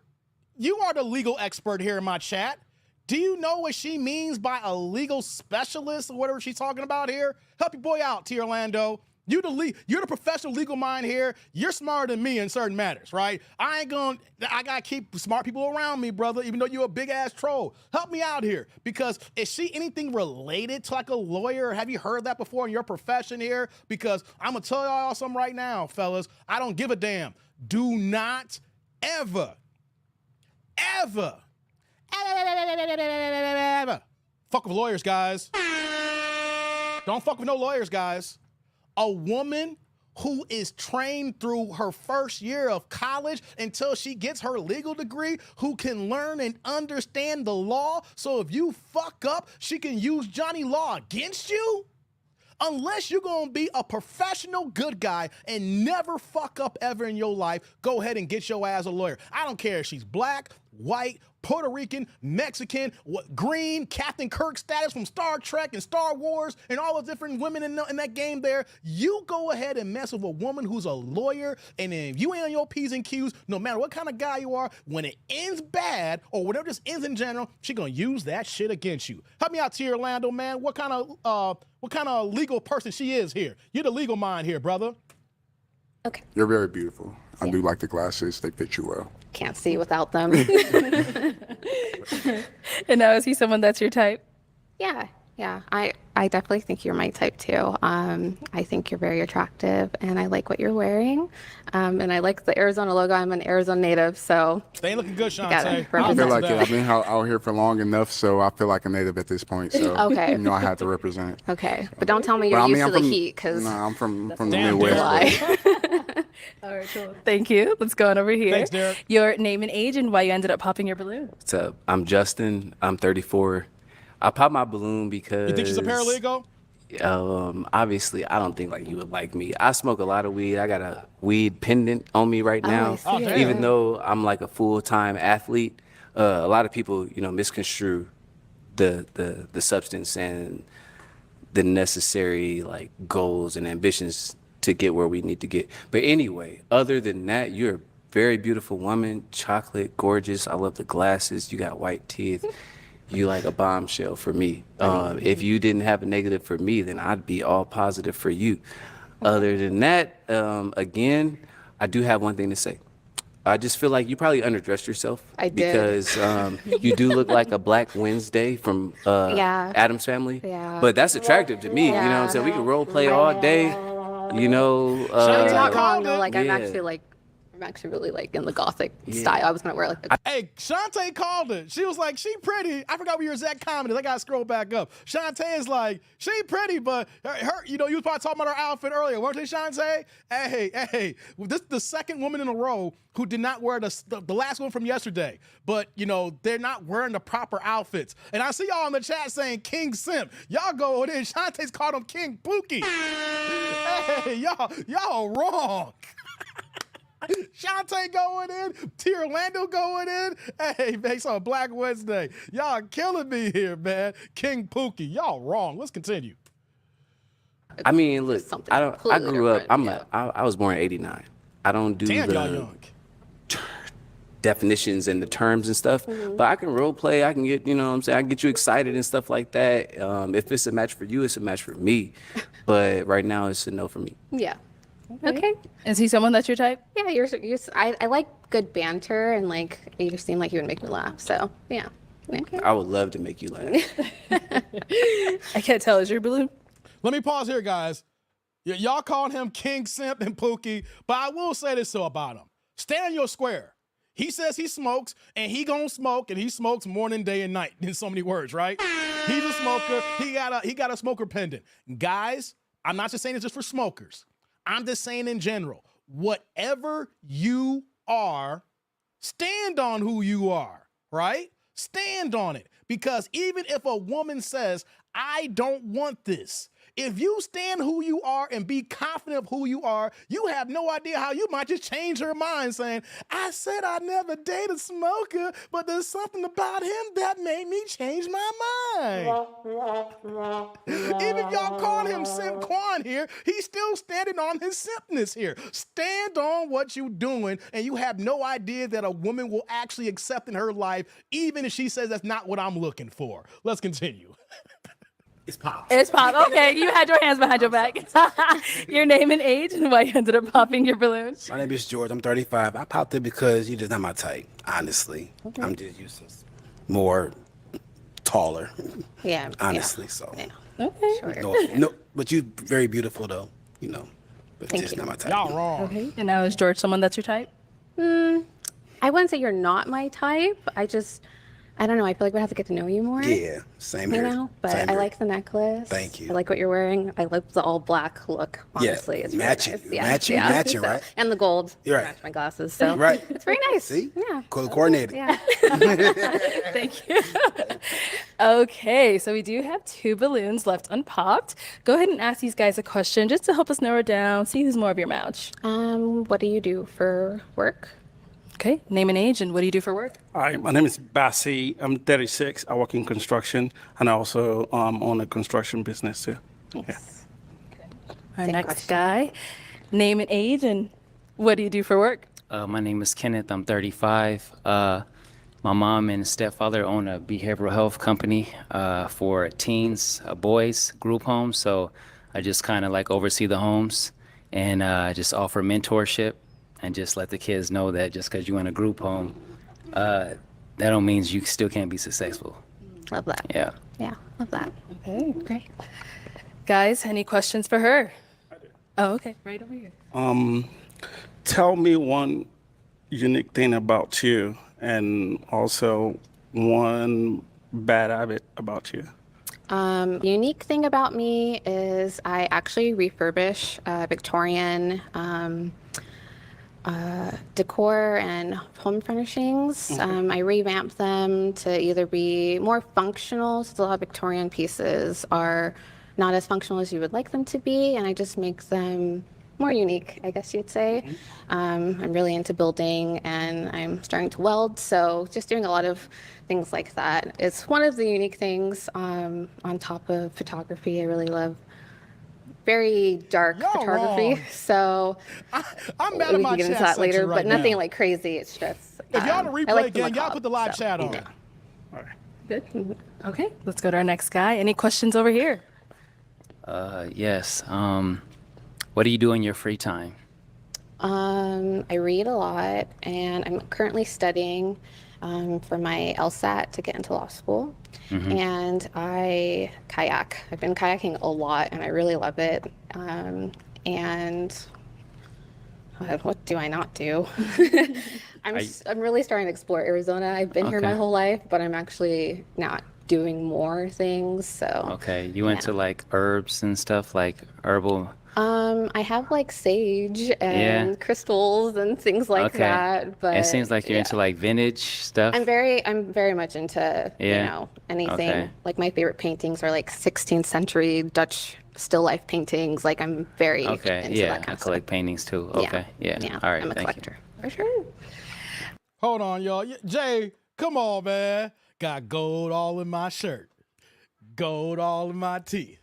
the legal expert here in my chat. Do you know what she means by a legal specialist or whatever she's talking about here? Help your boy out, T. Orlando. You're the professional legal mind here. You're smarter than me in certain matters, right? I gotta keep smart people around me, brother, even though you're a big ass troll. Help me out here, because is she anything related to like a lawyer? Have you heard that before in your profession here? Because I'm gonna tell y'all something right now, fellas. I don't give a damn. Do not ever fuck with lawyers, guys. Don't fuck with no lawyers, guys. A woman who is trained through her first year of college until she gets her legal degree, who can learn and understand the law, so if you fuck up, she can use Johnny Law against you? Unless you're going to be a professional good guy and never fuck up ever in your life, go ahead and get your ass a lawyer. I don't care if she's black, white, Puerto Rican, Mexican, green, Captain Kirk status from Star Trek and Star Wars and all the different women in that game there. You go ahead and mess with a woman who's a lawyer, and if you ain't on your P's and Q's, no matter what kind of guy you are, when it ends bad or whatever just ends in general, she gonna use that shit against you. Help me out, T. Orlando, man. What kind of legal person she is here? You're the legal mind here, brother.
Okay.
You're very beautiful. I do like the glasses. They fit you well.
Can't see without them.
And now, is he someone that's your type?
Yeah. I definitely think you're my type too. I think you're very attractive, and I like what you're wearing. And I like the Arizona logo. I'm an Arizona native, so
They ain't looking good,
gotta
Shantae.
represent.
I feel like
that.
I've been out here for long enough, so I feel like a native at this point. So
Okay.
you know I have to represent.
okay. But don't tell me
But
you're
I mean,
used to
I'm
the
from,
heat, because
No, I'm from the
Damn,
Midwest.
Derek.
but-
All right, cool. Thank you. Let's go on over here.
Thanks, Derek.
Your name and age and why you ended up popping your balloon.
What's up? I'm Justin. I'm 34. I popped my balloon because
You think she's a paralegal?
Obviously, I don't think like you would like me. I smoke a lot of weed. I got a weed pendant on me right now.
I see
Oh, damn.
it.
Even though I'm like a full-time athlete, a lot of people, misconstrue the substance and the necessary like goals and ambitions to get where we need to get. But anyway, other than that, you're a very beautiful woman, chocolate, gorgeous. I love the glasses. You got white teeth. You like a bombshell for me. If you didn't have a negative for me, then I'd be all positive for you. Other than that, again, I do have one thing to say. I just feel like you probably underdressed yourself.
I did.
Because you do look like a Black Wednesday from
Yeah.
Adam's Family.
Yeah.
But that's attractive to me. You know what I'm saying? We can role play all day. You know.
You're not
called
wrong though.
it.
Like
Yeah.
I'm actually really like in the gothic style. I was gonna wear like a
Hey, Shantae called it. She was like, she pretty. I forgot we were at comedy. I gotta scroll back up. Shantae is like, she pretty, but her you was probably talking about her outfit earlier, weren't they, Shantae? Hey, this is the second woman in a row who did not wear the last one from yesterday. But, they're not wearing the proper outfits. And I see y'all in the chat saying King Simp. Y'all go in. Shantae's called him King Pookie. Hey, y'all wrong. Shantae going in, T. Orlando going in. Hey, makes on Black Wednesday. Y'all killing me here, man. King Pookie, y'all wrong. Let's continue.
I mean, look,
something
I
completely
grew up.
different,
I was born in '89. I don't do
Damn, y'all
the
young.
definitions and the terms and stuff, but I can role play. I can get, you know what I'm saying? I can get you excited and stuff like that. If it's a match for you, it's a match for me. But right now, it's a no for me.
yeah. Okay.
Is he someone that's your type?
Yeah, I like good banter, and like you seem like you would make me laugh. So yeah. Okay.
I would love to make you laugh.
I can't tell. Is your balloon?
Let me pause here, guys. Y'all calling him King Simp and Pookie, but I will say this about him. Stand in your square. He says he smokes, and he gonna smoke, and he smokes morning, day, and night, in so many words, right? He's a smoker. He got a smoker pendant. Guys, I'm not just saying it's just for smokers. I'm just saying in general, whatever you are, stand on who you are, right? Stand on it. Because even if a woman says, I don't want this, If you stand who you are and be confident of who you are, you have no idea how you might just change her mind saying, I said I never date a smoker, but there's something about him that made me change my mind. Even if y'all call him Simp Quan here, he's still standing on his simpness here. Stand on what you're doing, and you have no idea that a woman will actually accept in her life, even if she says that's not what I'm looking for. Let's continue.
It's Pop.
It's Pop. Okay, you had your hands behind your back. Your name and age and why you ended up popping your balloon.
My name is George. I'm 35. I popped it because you're just not my type, honestly. I'm just used to more taller,
Yeah.
honestly. So,
Yeah.
Okay.
Sure.
no, but you're very beautiful, though, you know. But
Thank
just
you.
not my type.
Y'all wrong.
Okay. And now is George someone that's your type?
I wouldn't say you're not my type. I don't know. I feel like we have to get to know you more.
Yeah, same
You
here.
know, but
Same
I
here.
like the necklace.
Thank you.
I like what you're wearing. I like the all black look. Honestly, it's very
matching,
nice. Yeah,
matching,
yeah.
matching,
So-
right?
And the gold.
You're right.
Match my glasses. So
Right.
it's very nice.
See?
Yeah.
Coordinated.
Yeah.
Thank you. Okay, so we do have 2 balloons left unpopped. Go ahead and ask these guys a question just to help us narrow it down, see who's more of your match.
What do you do for work?
Okay, name and age and what do you do for work?
Hi, my name is Bassi. I'm 36. I work in construction, and I also own a construction business too. Yeah.
Our
Same
next
question.
guy, name and age and what do you do for work?
My name is Kenneth. I'm 35. My mom and stepfather own a behavioral health company for teens, boys, group homes. So I just kind of like oversee the homes and just offer mentorship and just let the kids know that just because you're in a group home, that don't mean you still can't be successful.
Love that.
Yeah.
Yeah, love that.
Okay, great. Guys, any questions for her? Oh, okay, right over here.
Tell me one unique thing about you, and also one bad habit about you.
Unique thing about me is I actually refurbish Victorian decor and home furnishings. I revamp them to either be more functional, since a lot of Victorian pieces are not as functional as you would like them to be, and I just make them more unique, I guess you'd say. I'm really into building and I'm starting to weld, so just doing a lot of things like that. It's one of the unique things on top of photography. I really love very dark
Y'all
photography,
wrong.
so
I'm mad at
we
my
can get into
chat
that later,
section
but
right
nothing
now.
like crazy. It's just
If y'all the
I
replay
like the
again, y'all
macabre,
put the live
so.
chat on.
All right.
Good. Okay, let's go to our next guy. Any questions over here?
Yes. What do you do in your free time?
I read a lot, and I'm currently studying for my LSAT to get into law school. And I kayak. I've been kayaking a lot, and I really love it. And what do I not do? I'm really starting to explore Arizona. I've been here my
Okay.
whole life, but I'm actually not doing more things. So
Okay, you into like herbs and stuff, like herbal.
I have like sage and crystals and things like
Okay.
that. But
It seems like you're into like vintage stuff.
I'm very much into
Yeah.
anything.
Okay.
Like my favorite paintings are like 16th century Dutch still life paintings. Like I'm very
Okay,
into
yeah,
that kind
I
of
collect
stuff.
paintings too. Okay, yeah. All right,
I'm a
thank
collector for sure.
Hold on, y'all. Jay, come on, man. Got gold all in my shirt, gold all in my teeth.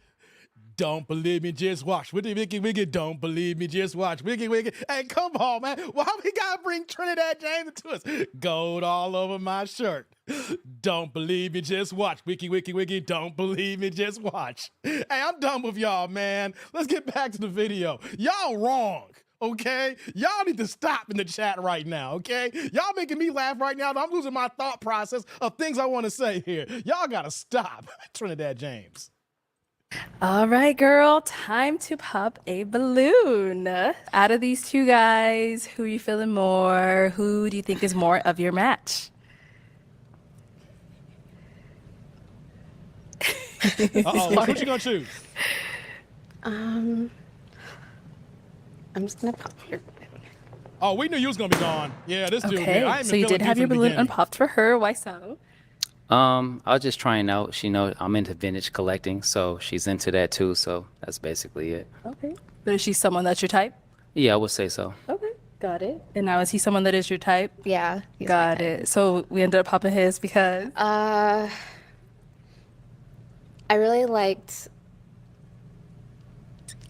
Don't believe me, just watch. Wiggy, wiggy, wiggy. Don't believe me, just watch. Wiggy, wiggy. Hey, come on, man. Why we gotta bring Trinidad James into us? Gold all over my shirt. Don't believe me, just watch. Wiki, wiki, wiki. Don't believe me, just watch. Hey, I'm done with y'all, man. Let's get back to the video. Y'all wrong. Okay? Y'all need to stop in the chat right now, okay? Y'all making me laugh right now. I'm losing my thought process of things I want to say here. Y'all gotta stop. Trinidad James.
All right, girl, time to pop a balloon. Out of these 2 guys, who are you feeling more? Who do you think is more of your match?
Uh-oh, what you gonna choose?
I'm just gonna pop here.
Oh, we knew you was gonna be gone. Yeah, this dude.
Okay,
Man, I ain't
so you
been
did
feeling
have
you
your
from the
balloon
beginning.
unpopped for her. Why so?
I was just trying out. She know I'm into vintage collecting, so she's into that too. So that's basically it.
Okay. But is she someone that's your type?
Yeah, I would say so.
Okay. Got it. And now is he someone that is your type?
Yeah. he's my
Got
type.
it. So we ended up popping his because
I really liked.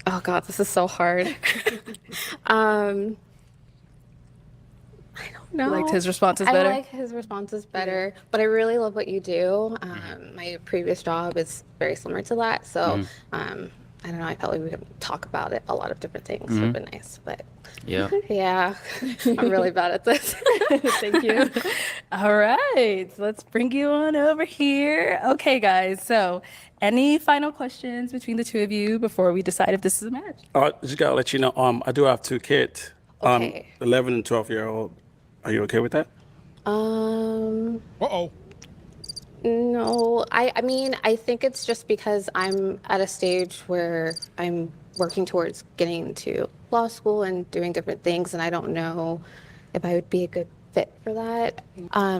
Oh God, this is so hard. I don't know.
you liked his responses
I
better.
like his responses better, but I really love what you do. My previous job is very similar to that, so I don't know. I felt like we could talk about it, a lot of different things. Would have been nice, but
Yeah.
yeah, I'm really bad at this.
Thank you. All right, let's bring you on over here. Okay, guys. So, any final questions between the two of you before we decide if this is a match?
Just gotta let you know, I do have 2 kids.
Okay.
11 and 12-year-old. Are you okay with that?
Uh-oh.
No, I mean, I think it's just because I'm at a stage where I'm working towards getting to law school and doing different things, and I don't know if I would be a good fit for that.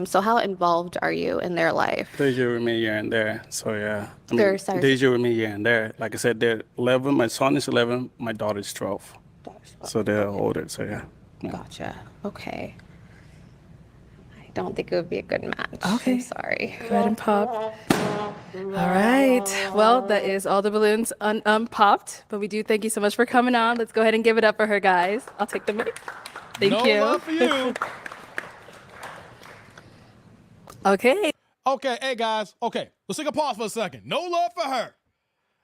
So how involved are you in their life?
They do with me here and there. So yeah.
They're sorry.
They do with me here and there. Like I said, they're 11. My son is 11. My daughter's 12. So they're older. So yeah.
Gotcha. Okay. I don't think it would be a good match.
Okay.
I'm sorry.
Go ahead and pop. All right. Well, that is all the balloons popped. But we do thank you so much for coming on. Let's go ahead and give it up for her, guys. I'll take the mic. Thank
No
you.
love for you.
Okay.
Okay, hey guys. Okay, let's take a pause for a second. No love for her.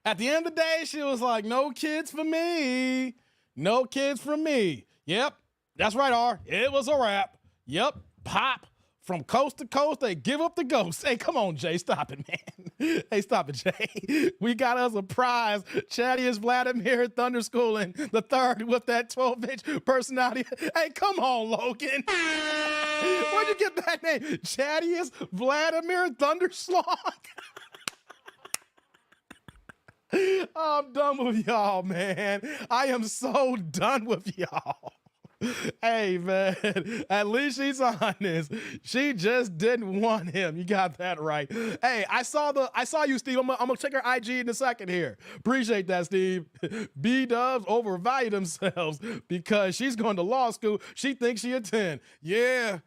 At the end of the day, she was like, no kids for me. No kids for me. Yep, that's right, R. It was a wrap. Yep, pop. From coast to coast, they give up the ghost. Hey, come on, Jay. Stop it, man. Hey, stop it, Jay. We got us a prize. Chattiest Vladimir Thunderschooling the third with that 12-inch personality. Hey, come on, Logan. Where'd you get that name? Chattiest Vladimir Thunderslong? I'm done with y'all, man. I am so done with y'all. Hey, man, at least she's honest. She just didn't want him. You got that right. Hey, I saw you, Steve. I'm gonna check her IG in a second here. Appreciate that, Steve. B-dubs overvalue themselves because she's going to law school. She thinks she a 10. Yeah.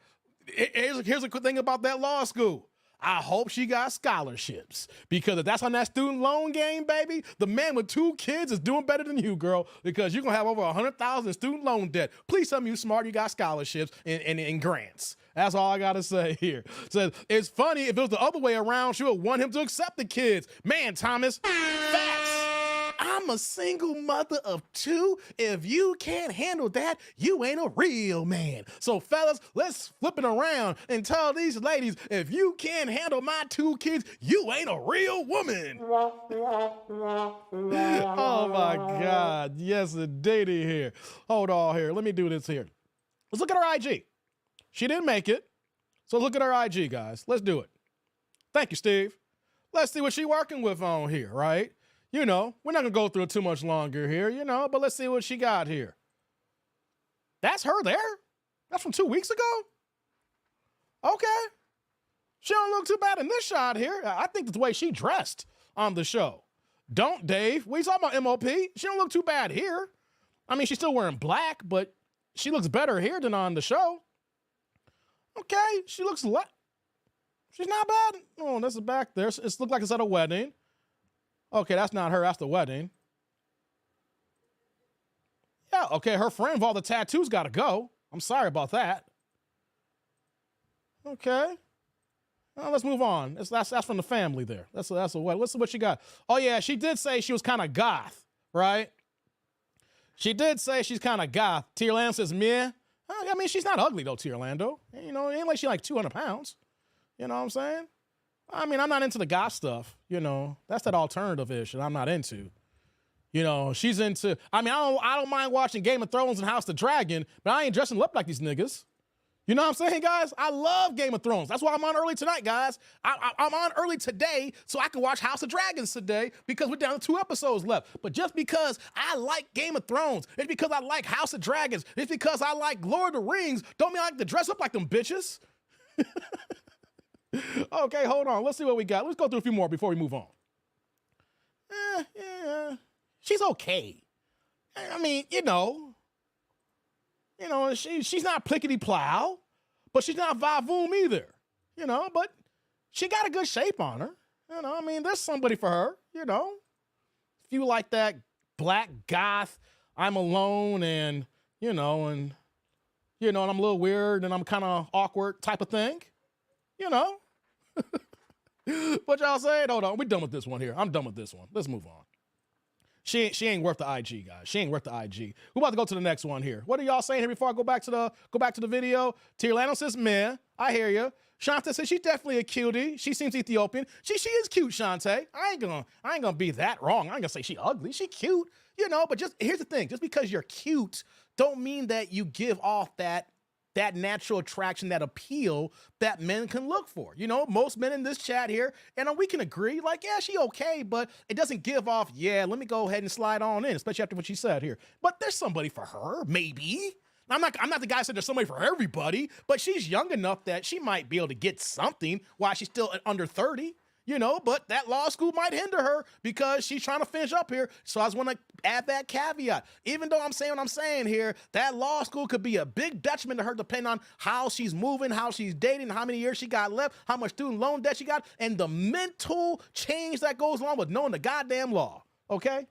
Here's a good thing about that law school. I hope she got scholarships because if that's on that student loan game, baby, the man with 2 kids is doing better than you, girl, because you're going to have over $100,000 in student loan debt. Please tell me you smart, you got scholarships and grants. That's all I got to say here. So it's funny if it was the other way around, she would want him to accept the kids. Man, Thomas, facts. I'm a single mother of 2. If you can't handle that, you ain't a real man. So fellas, let's flip it around and tell these ladies, if you can't handle my 2 kids, you ain't a real woman. Oh my God. Yes, indeedy here. Hold on here. Let me do this here. Let's look at her IG. She didn't make it. So look at her IG, guys. Let's do it. Thank you, Steve. Let's see what she working with on here, right? You know, we're not going to go through it too much longer here, you know, but let's see what she got here. That's her there? That's from 2 weeks ago? Okay. She don't look too bad in this shot here. I think it's the way she dressed on the show. Don't, Dave. We talking about MOP. She don't look too bad here. I mean, she's still wearing black, but she looks better here than on the show. Okay, she looks she's not bad. Oh, this is back there. It looks like it's at a wedding. Okay, that's not her. That's the wedding. Yeah, okay, her friend with all the tattoos got to go. I'm sorry about that. Okay. Well, let's move on. That's from the family there. That's a wedding. Let's see what she got. Oh, yeah, she did say she was kind of goth, right? She did say she's kind of goth. Tierland says, meh. I mean, she's not ugly, though, Tierlando. You know, it ain't like she's like 200 pounds. You know what I'm saying? I mean, I'm not into the goth stuff, you know. That's that alternative-ish that I'm not into. You know, she's into, I mean, I don't mind watching Game of Thrones and House of the Dragon, but I ain't dressing up like these niggas. You know what I'm saying, guys? I love Game of Thrones. That's why I'm on early tonight, guys. I'm on early today so I can watch House of Dragons today because we're down to 2 episodes left. But just because I like Game of Thrones, it's because I like House of Dragons, it's because I like Lord of the Rings, don't mean I like to dress up like them bitches. Okay, hold on. Let's see what we got. Let's go through a few more before we move on. Yeah, she's okay. I mean, she's not plickety plow, but she's not va-voom either. But she got a good shape on her. I mean, there's somebody for her. If you like that black goth, I'm alone, and and I'm a little weird and I'm kind of awkward type of thing. What y'all saying? Hold on, we done with this one here. I'm done with this one. Let's move on. She ain't worth the IG, guys. She ain't worth the IG. We're about to go to the next one here. What are y'all saying here before I go back to the video? Tirlano says, meh. I hear you. Shante says she's definitely a cutie. She seems Ethiopian. She is cute, Shante. I ain't gonna be that wrong. I ain't gonna say she ugly. She cute, but just here's the thing. Just because you're cute don't mean that you give off that natural attraction, that appeal that men can look for. Most men in this chat here, and we can agree, like, yeah, she okay, but it doesn't give off, yeah, let me go ahead and slide on in, especially after what she said here. But there's somebody for her, maybe. I'm not the guy that said there's somebody for everybody, but she's young enough that she might be able to get something while she's still under 30. But that law school might hinder her because she's trying to finish up here. So I just want to add that caveat. Even though I'm saying what I'm saying here, that law school could be a big detriment to her depending on how she's moving, how she's dating, how many years she got left, how much student loan debt she got, and the mental change that goes along with knowing the goddamn law. Okay?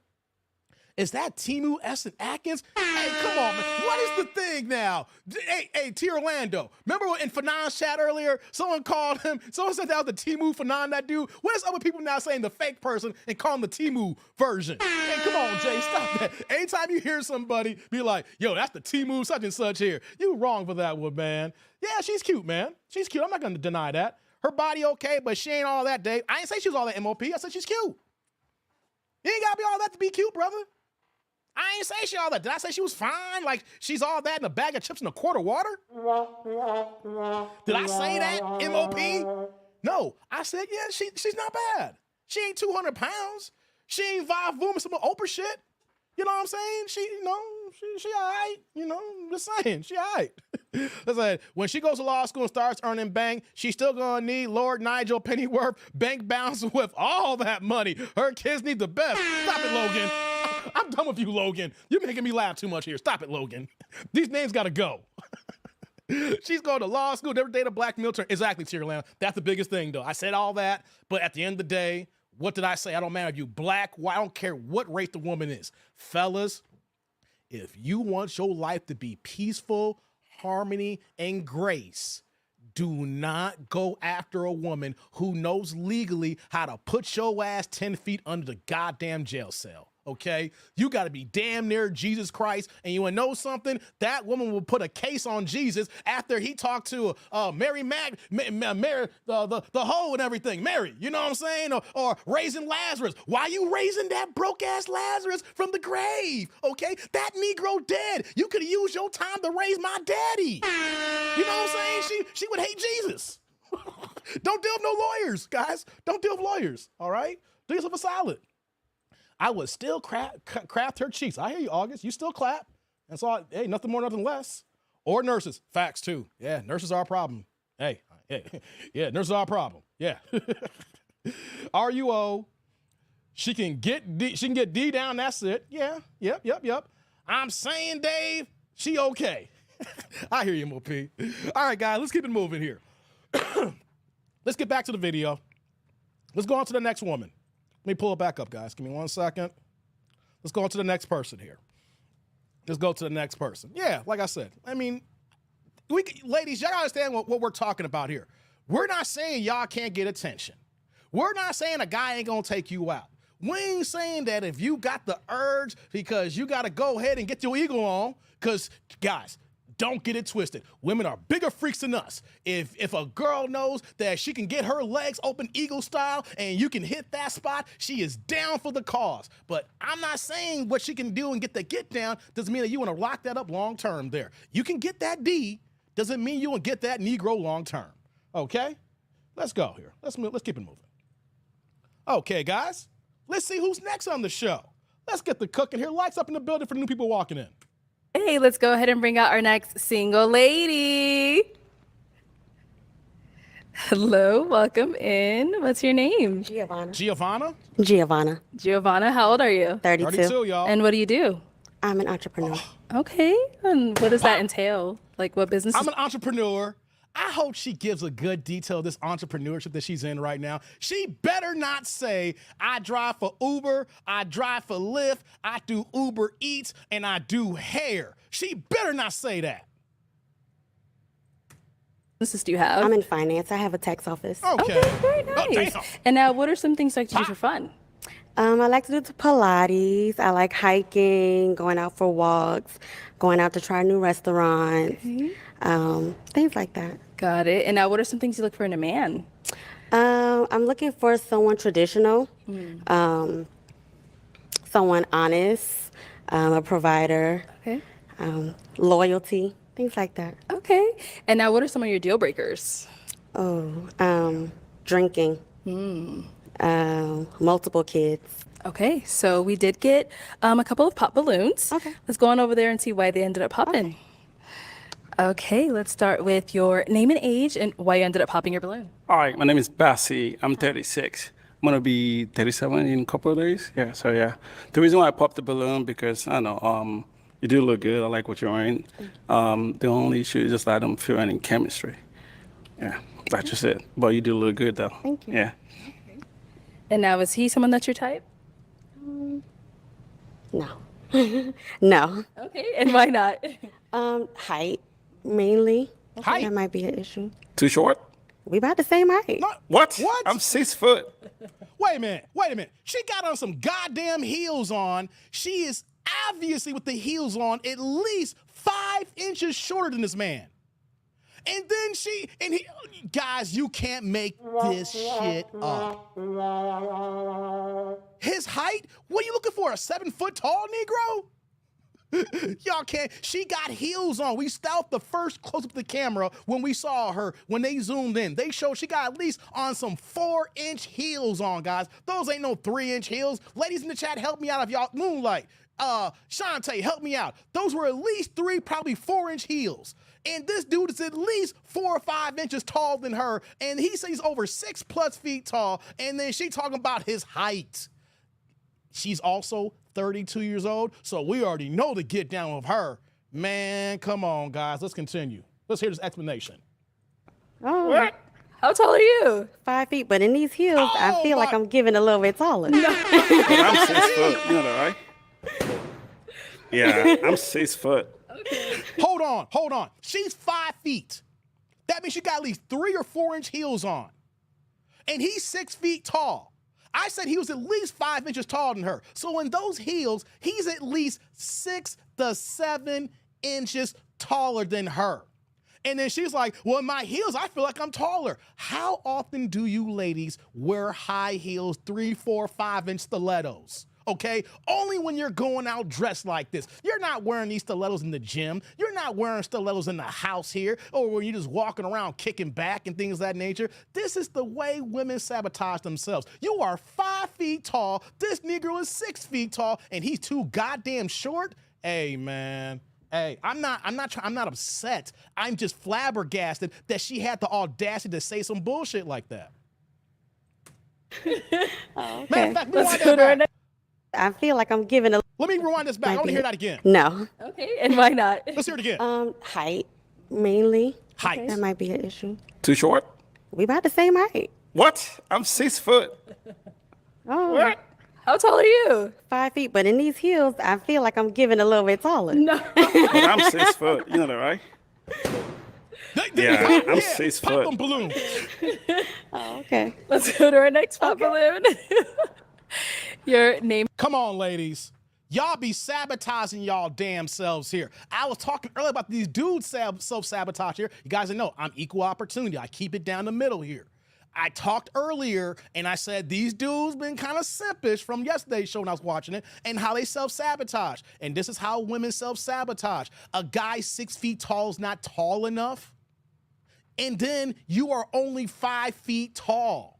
Is that Timu Essen Atkins? Hey, come on, man. What is the thing now? Hey, T. Orlando. Remember in Fanon's chat earlier, someone said that was the Timu Fanon, that dude? What is up with people now saying the fake person and calling the Timu version? Hey, come on, Jay, stop that. Anytime you hear somebody be like, yo, that's the Timu such and such here, you wrong for that one, man. Yeah, she's cute, man. She's cute. I'm not going to deny that. Her body okay, but she ain't all that, Dave. I ain't say she was all that MOP. I said she's cute. You ain't got to be all that to be cute, brother. I ain't say she all that. Did I say she was fine? Like she's all that in a bag of chips and a quart of water? Did I say that, MOP? No, I said, yeah, she's not bad. She ain't 200 pounds. She ain't va-voom some Oprah shit. You know what I'm saying? She all right. I'm just saying, she all right. Listen, when she goes to law school and starts earning bank, she's still gonna need Lord Nigel Pennyworth bank balance with all that money. Her kids need the best. Stop it, Logan. I'm done with you, Logan. You're making me laugh too much here. Stop it, Logan. These names gotta go. She's going to law school, never date a black military. Exactly, Tierland. That's the biggest thing, though. I said all that, but at the end of the day, what did I say? I don't matter if you black, white, I don't care what race the woman is. Fellas, if you want your life to be peaceful, harmony, and grace, do not go after a woman who knows legally how to put your ass 10 feet under the goddamn jail cell. Okay, you got to be damn near Jesus Christ, and you want to know something? That woman will put a case on Jesus after he talked to Mary the hoe and everything. Mary, you know what I'm saying? Or raising Lazarus. Why you raising that broke ass Lazarus from the grave? Okay, that Negro dead. You could have used your time to raise my daddy. You know what I'm saying? She would hate Jesus. Don't deal with no lawyers, guys. Don't deal with lawyers. All right, do yourself a solid. I would still craft her cheeks. I hear you, August. You still clap. That's all. Hey, nothing more, nothing less. Or nurses. Facts, too. Yeah, nurses are a problem. Hey, yeah, nurses are a problem. Yeah. RUO. She can get D down. That's it. Yeah. Yep. I'm saying, Dave, she okay. I hear you, MOP. All right, guys, let's keep it moving here. Let's get back to the video. Let's go on to the next woman. Let me pull it back up, guys. Give me 1 second. Let's go on to the next person here. Let's go to the next person. Yeah, like I said, I mean, ladies, y'all understand what we're talking about here. We're not saying y'all can't get attention. We're not saying a guy ain't gonna take you out. We ain't saying that if you got the urge because you got to go ahead and get your ego on, because, guys, don't get it twisted. Women are bigger freaks than us. If a girl knows that she can get her legs open eagle style and you can hit that spot, she is down for the cause. But I'm not saying what she can do and get the get down doesn't mean that you want to lock that up long term there. You can get that D, doesn't mean you will get that Negro long term. Okay? Let's go here. Let's keep it moving. Okay, guys. Let's see who's next on the show. Let's get the cooking here. Lights up in the building for new people walking in.
Hey, let's go ahead and bring out our next single lady. Hello, welcome in. What's your name?
Giovanna.
Giovanna?
Giovanna,
Giovanna, how old are you?
32.
32, y'all.
And what do you do?
I'm an entrepreneur.
Okay. And what does that entail? Like what business?
I'm an entrepreneur. I hope she gives a good detail of this entrepreneurship that she's in right now. She better not say, I drive for Uber, I drive for Lyft, I do Uber Eats, and I do hair. She better not say that.
businesses do you have?
I'm in finance. I have a tax office.
Okay.
Very
Oh,
nice.
damn.
And now, what are some things you like to do for fun?
I like to do Pilates. I like hiking, going out for walks, going out to try new restaurants, things like that.
Got it. And now, what are some things you look for in a man?
I'm looking for someone traditional, someone honest, a provider,
Okay.
loyalty, things like that.
Okay. And now, what are some of your deal breakers?
Drinking, multiple kids.
Okay. So we did get a couple of pop balloons.
Okay.
Let's go on over there and see why they ended up popping. Okay. Let's start with your name and age and why you ended up popping your balloon.
All right, my name is Bassi. I'm 36. I'm gonna be 37 in a couple of days. Yeah, so yeah. The reason why I popped the balloon because I don't know, you do look good. I like what you're wearing. The only issue is just I don't feel any chemistry. Yeah, that's just it. But you do look good though.
Thank you.
Yeah.
And now, is he someone that's your type?
No. No.
Okay. And why not?
Height, mainly.
Height?
That might be an issue.
Too short?
We about the same height.
No,
What?
What?
I'm 6 foot.
Wait a minute. She got on some goddamn heels on. She is obviously with the heels on at least 5 inches shorter than this man. And then guys, you can't make this shit up. His height? What are you looking for? A 7 foot tall Negro? Y'all can't. She got heels on. We stopped the first close up of the camera when we saw her, when they zoomed in. They showed she got at least on some 4-inch heels on, guys. Those ain't no 3-inch heels. Ladies in the chat, help me out if y'all, Moonlight, Shantae, help me out. Those were at least 3, probably 4-inch heels. And this dude is at least 4 or 5 inches taller than her. And he says he's over 6+ feet tall. And then she talking about his height. She's also 32 years old, so we already know to get down with her. Man, come on, guys. Let's continue. Let's hear this explanation.
Oh,
How tall are you?
5 feet, but in these heels, I
Oh,
feel like
my-
I'm giving a little bit taller.
But I'm 6 foot. You know that, right? Yeah, I'm 6 foot.
Hold on. She's 5 feet. That means she got at least 3 or 4-inch heels on. And he's 6 feet tall. I said he was at least 5 inches taller than her. So in those heels, he's at least 6 to 7 inches taller than her. And then she's like, well, in my heels, I feel like I'm taller. How often do you ladies wear high heels, 3, 4, 5-inch stilettos? Okay, only when you're going out dressed like this. You're not wearing these stilettos in the gym. You're not wearing stilettos in the house here, or when you're just walking around kicking back and things of that nature. This is the way women sabotage themselves. You are 5 feet tall. This Negro is 6 feet tall, and he's too goddamn short. Hey, man. Hey, I'm not upset. I'm just flabbergasted that she had the audacity to say some bullshit like that. Matter of fact, rewind that back.
I feel like I'm giving a
Let me rewind this back. I want to hear that again.
no.
Okay. And why not?
Let's hear it again.
Height, mainly.
Height.
That might be an issue.
Too short?
We about the same height.
What? I'm 6 foot.
Oh,
How tall are you?
5 feet, but in these heels, I feel like I'm giving a little bit taller.
No.
But I'm 6 foot. You know that, right? Yeah, I'm 6
Pop
foot.
them balloons.
Okay.
Let's go to our next pop balloon. Your name.
Come on, ladies. Y'all be sabotaging y'all damn selves here. I was talking earlier about these dudes self-sabotage here. You guys know I'm equal opportunity. I keep it down the middle here. I talked earlier and I said these dudes been kind of simpish from yesterday's show when I was watching it and how they self-sabotage. And this is how women self-sabotage. A guy 6 feet tall is not tall enough. And then you are only 5 feet tall.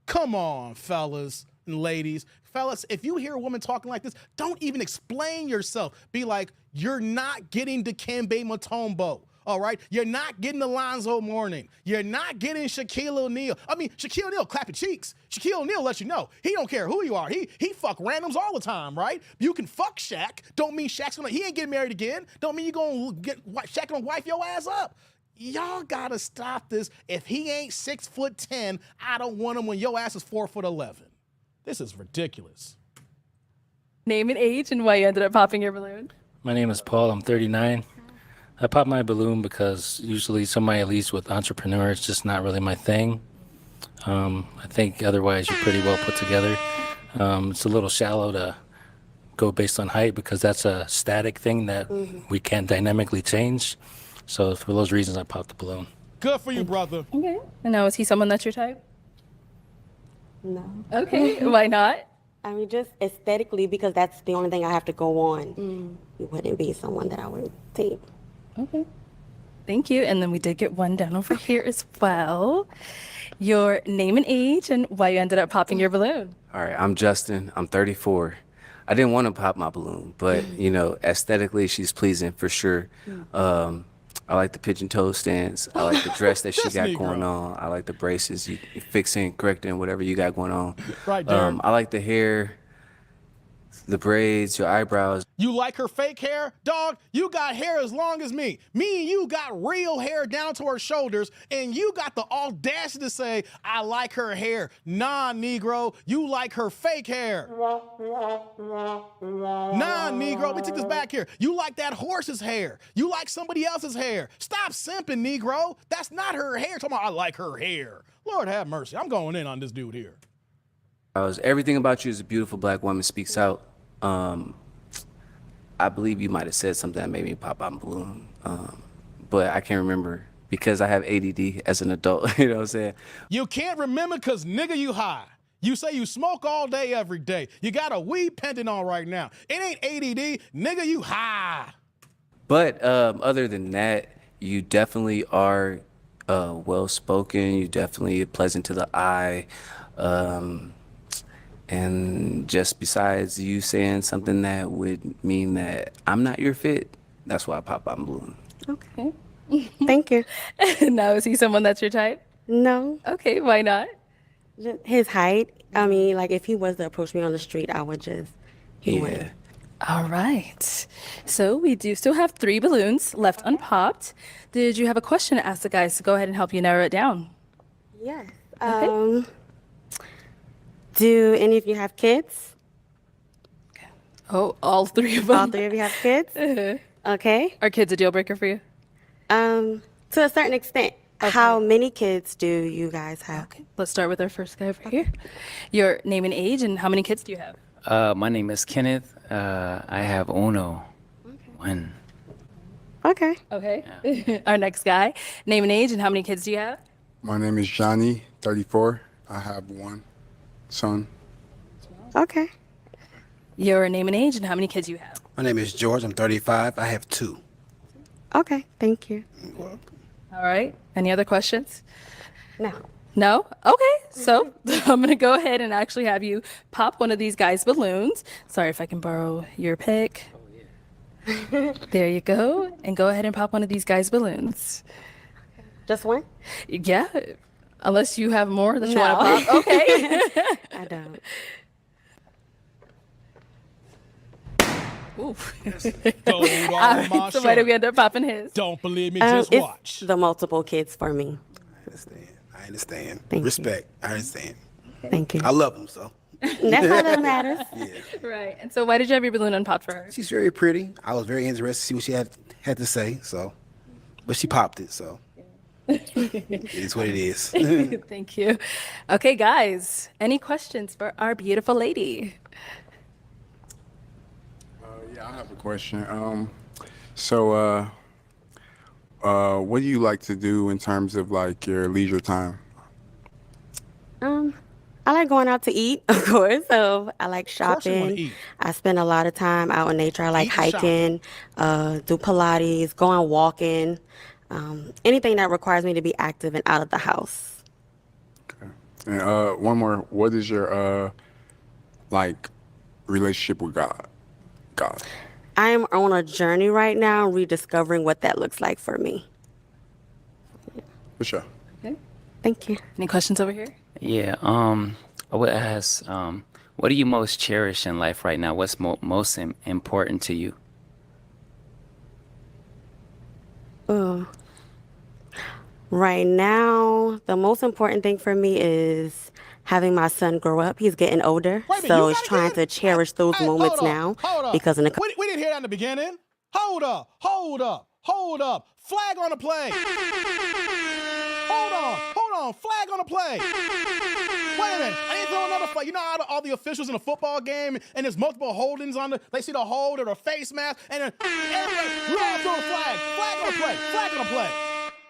Come on, fellas and ladies. Fellas, if you hear a woman talking like this, don't even explain yourself. Be like, you're not getting Dikembe Mutombo. all right? You're not getting Alonzo Mourning. You're not getting Shaquille O'Neal. I mean, Shaquille O'Neal clapping cheeks. Shaquille O'Neal lets you know he don't care who you are. He fuck randoms all the time, right? You can fuck Shaq. Don't mean he ain't getting married again. Don't mean you gonna get Shaq gonna wife your ass up. Y'all gotta stop this. If he ain't 6'10", I don't want him when your ass is 4'11". This is ridiculous.
Name and age and why you ended up popping your balloon.
My name is Paul. I'm 39. I pop my balloon because usually somebody, at least with entrepreneurs, just not really my thing. I think otherwise you're pretty well put together. It's a little shallow to go based on height because that's a static thing that we can't dynamically change. So for those reasons, I popped the balloon.
Good for you, brother.
Okay. And now, is he someone that's your type?
No.
Okay. Why not?
I mean, just aesthetically, because that's the only thing I have to go on. It wouldn't be someone that I would take.
Okay. Thank you. And then we did get one down over here as well. Your name and age and why you ended up popping your balloon.
All right, I'm Justin. I'm 34. I didn't want to pop my balloon, but you know, aesthetically, she's pleasing for sure. I like the pigeon toe stance. I like the dress that she
That's
got
me,
going
girl.
on. I like the braces, you fixing, correcting, whatever you got going on.
Right, Darren.
I like the hair, the braids, your eyebrows.
You like her fake hair? Dog, you got hair as long as me. Me and you got real hair down to her shoulders, and you got the audacity to say, I like her hair. Nah, Negro, you like her fake hair. Nah, Negro, let me take this back here. You like that horse's hair. You like somebody else's hair. Stop simping, Negro. That's not her hair. Talking about, I like her hair. Lord have mercy. I'm going in on this dude here.
Everything about you as a beautiful black woman speaks out. I believe you might have said something that made me pop out a balloon, but I can't remember because I have ADD as an adult. You know what I'm saying?
You can't remember because, nigga, you high. You say you smoke all day, every day. You got a weed pendant on right now. It ain't ADD. Nigga, you high.
But other than that, you definitely are well-spoken. You definitely pleasant to the eye. And just besides you saying something that would mean that I'm not your fit, that's why I pop out balloon.
Okay.
Thank you.
Now, is he someone that's your type?
No,
Okay. Why not?
just his height. I mean, like if he was to approach me on the street, I would just, he
Yeah.
wouldn't.
All right. So we do still have 3 balloons left unpopped. Did you have a question to ask the guys to go ahead and help you narrow it down?
Yes. Do any of you have kids?
Oh, all 3 of them.
All 3 of you have kids? Okay.
Are kids a deal breaker for you?
To a certain extent. How many kids do you guys have?
Okay. Let's start with our first guy over here. Your name and age and how many kids do you have?
My name is Kenneth. I have uno. One.
Okay.
Okay. Our next guy. Name and age and how many kids do you have?
My name is Johnny, 34. I have one son.
Okay.
Your name and age and how many kids you have?
My name is George. I'm 35. I have 2.
Okay. Thank you.
All right. Any other questions?
No.
No? Okay. So I'm going to go ahead and actually have you pop one of these guys' balloons. Sorry if I can borrow your pick. There you go. And go ahead and pop one of these guys' balloons.
Just one?
Yeah. Unless you have more that you want
No.
to pop. Okay.
I don't.
Oof.
Gold on my
So why did we
shirt.
end up popping his?
Don't believe me, just
It's
watch.
the multiple kids for me.
I understand.
Thank you.
Respect. I understand.
Thank you.
I love them, so.
That's all that matters.
Right. And so why did you have your balloon unpopped for her?
She's very pretty. I was very interested to see what she had to say, so. But she popped it, so. It is what it is.
Thank you. Okay, guys. Any questions for our beautiful lady?
Yeah, I have a question. What do you like to do in terms of like your leisure time?
I like going out to eat, of course. So I like
course you wanna
shopping.
eat.
I spend a lot of time out in nature. I like
Eat and
hiking, do Pilates, going walking, anything that requires me to be active and out of the house.
And one more. What is your like relationship with God? God.
I am on a journey right now, rediscovering what that looks like for me.
For sure.
Thank you.
Any questions over here?
Yeah. I would ask, what do you most cherish in life right now? What's most important to you?
Ooh. Right now, the most important thing for me is having my son grow up. He's getting older,
Wait a minute,
so
you
it's
got a
trying
kid?
to cherish those
Hey,
moments
hold
now.
up, hold up.
Because in a
We didn't hear that in the beginning. Hold up, hold up, hold up. Flag on the play. Hold on, flag on the play. Wait a minute, I need to throw another flag. You know how all the officials in a football game and there's multiple holdings on they see the hold or the face mask and then everybody, we're all throwing flag on the play, flag on the play.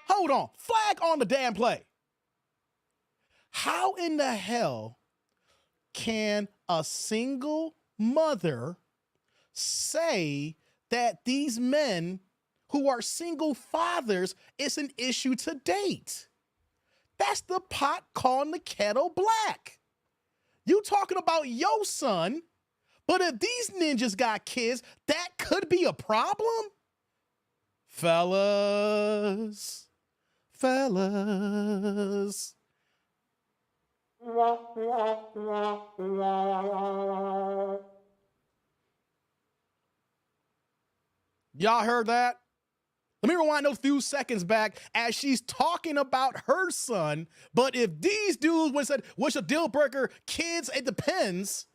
Hold on, flag on the damn play. How in the hell can a single mother say that these men who are single fathers is an issue to date? That's the pot calling the kettle black. You talking about your son, but if these ninjas got kids, that could be a problem? Fellas. Y'all heard that? Let me rewind those few seconds back as she's talking about her son. But if these dudes would said, what's a deal breaker? Kids, it depends.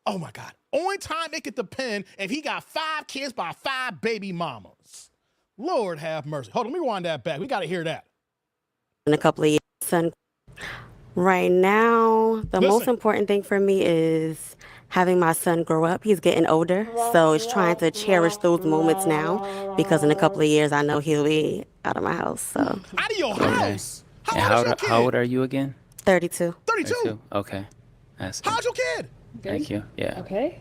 Oh my God. Only time it could depend if he got 5 kids by 5 baby mamas. Lord have mercy. Hold on, let me rewind that back. We got to hear that.
in a couple of years, son. Right now, the most
Listen.
important thing for me is having my son grow up. He's getting older, so it's trying to cherish those moments now because in a couple of years, I know he'll be out of my house. So
Out of your house.
And
How old is your kid?
how old are you again?
32.
32.
Okay. That's
How's your kid?
Thank you. Yeah.
Okay.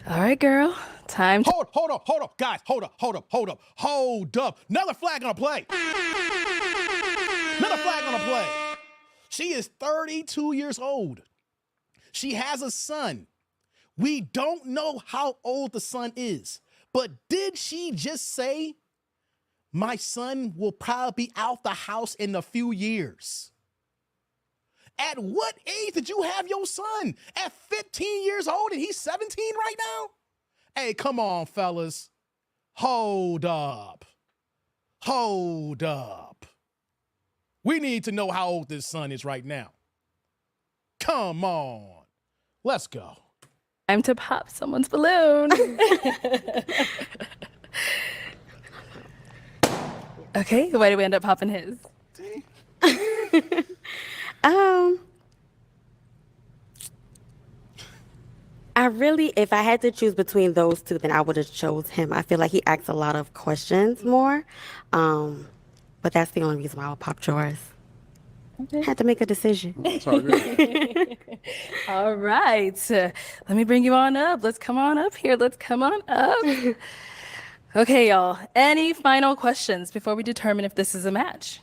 All right, girl. Time to
Hold up. Guys, hold up. Another flag on a play. Another flag on a play. She is 32 years old. She has a son. We don't know how old the son is, but did she just say, my son will probably be out the house in a few years? At what age did you have your son? At 15 years old and he's 17 right now? Hey, come on, fellas. Hold up. We need to know how old this son is right now. Come on. Let's go.
Time to pop someone's balloon. Okay, why did we end up popping his?
If I had to choose between those two, then I would have chose him. I feel like he asks a lot of questions more. But that's the only reason why I would pop yours. Had to make a decision.
It's all good.
All right. Let me bring you on up. Let's come on up here. Okay, y'all. Any final questions before we determine if this is a match?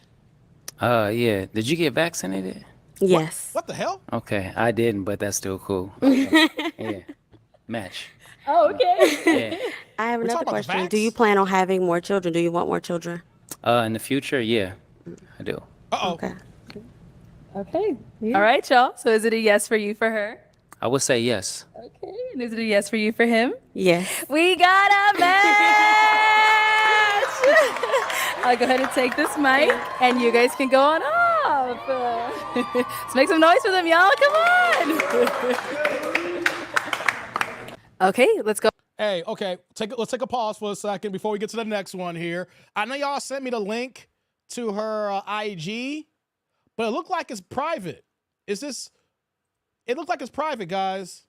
Yeah. Did you get vaccinated?
Yes.
What the hell?
Okay, I didn't, but that's still cool. Okay. Yeah. Match.
Oh, okay.
Yeah.
I have
We're
another
talking about the
question.
vax?
Do you plan on having more children? Do you want more children?
In the future, yeah, I do.
Uh-oh.
Okay.
Okay. All right, y'all. So is it a yes for you for her?
I would say yes.
Okay. And is it a yes for you for him?
Yes.
We got a match! I'll go ahead and take this mic, and you guys can go on off. Let's make some noise for them, y'all. Come on. Okay, let's go.
Hey, okay. Let's take a pause for a second before we get to the next one here. I know y'all sent me the link to her IG, but it looked like it's private. It looked like it's private, guys.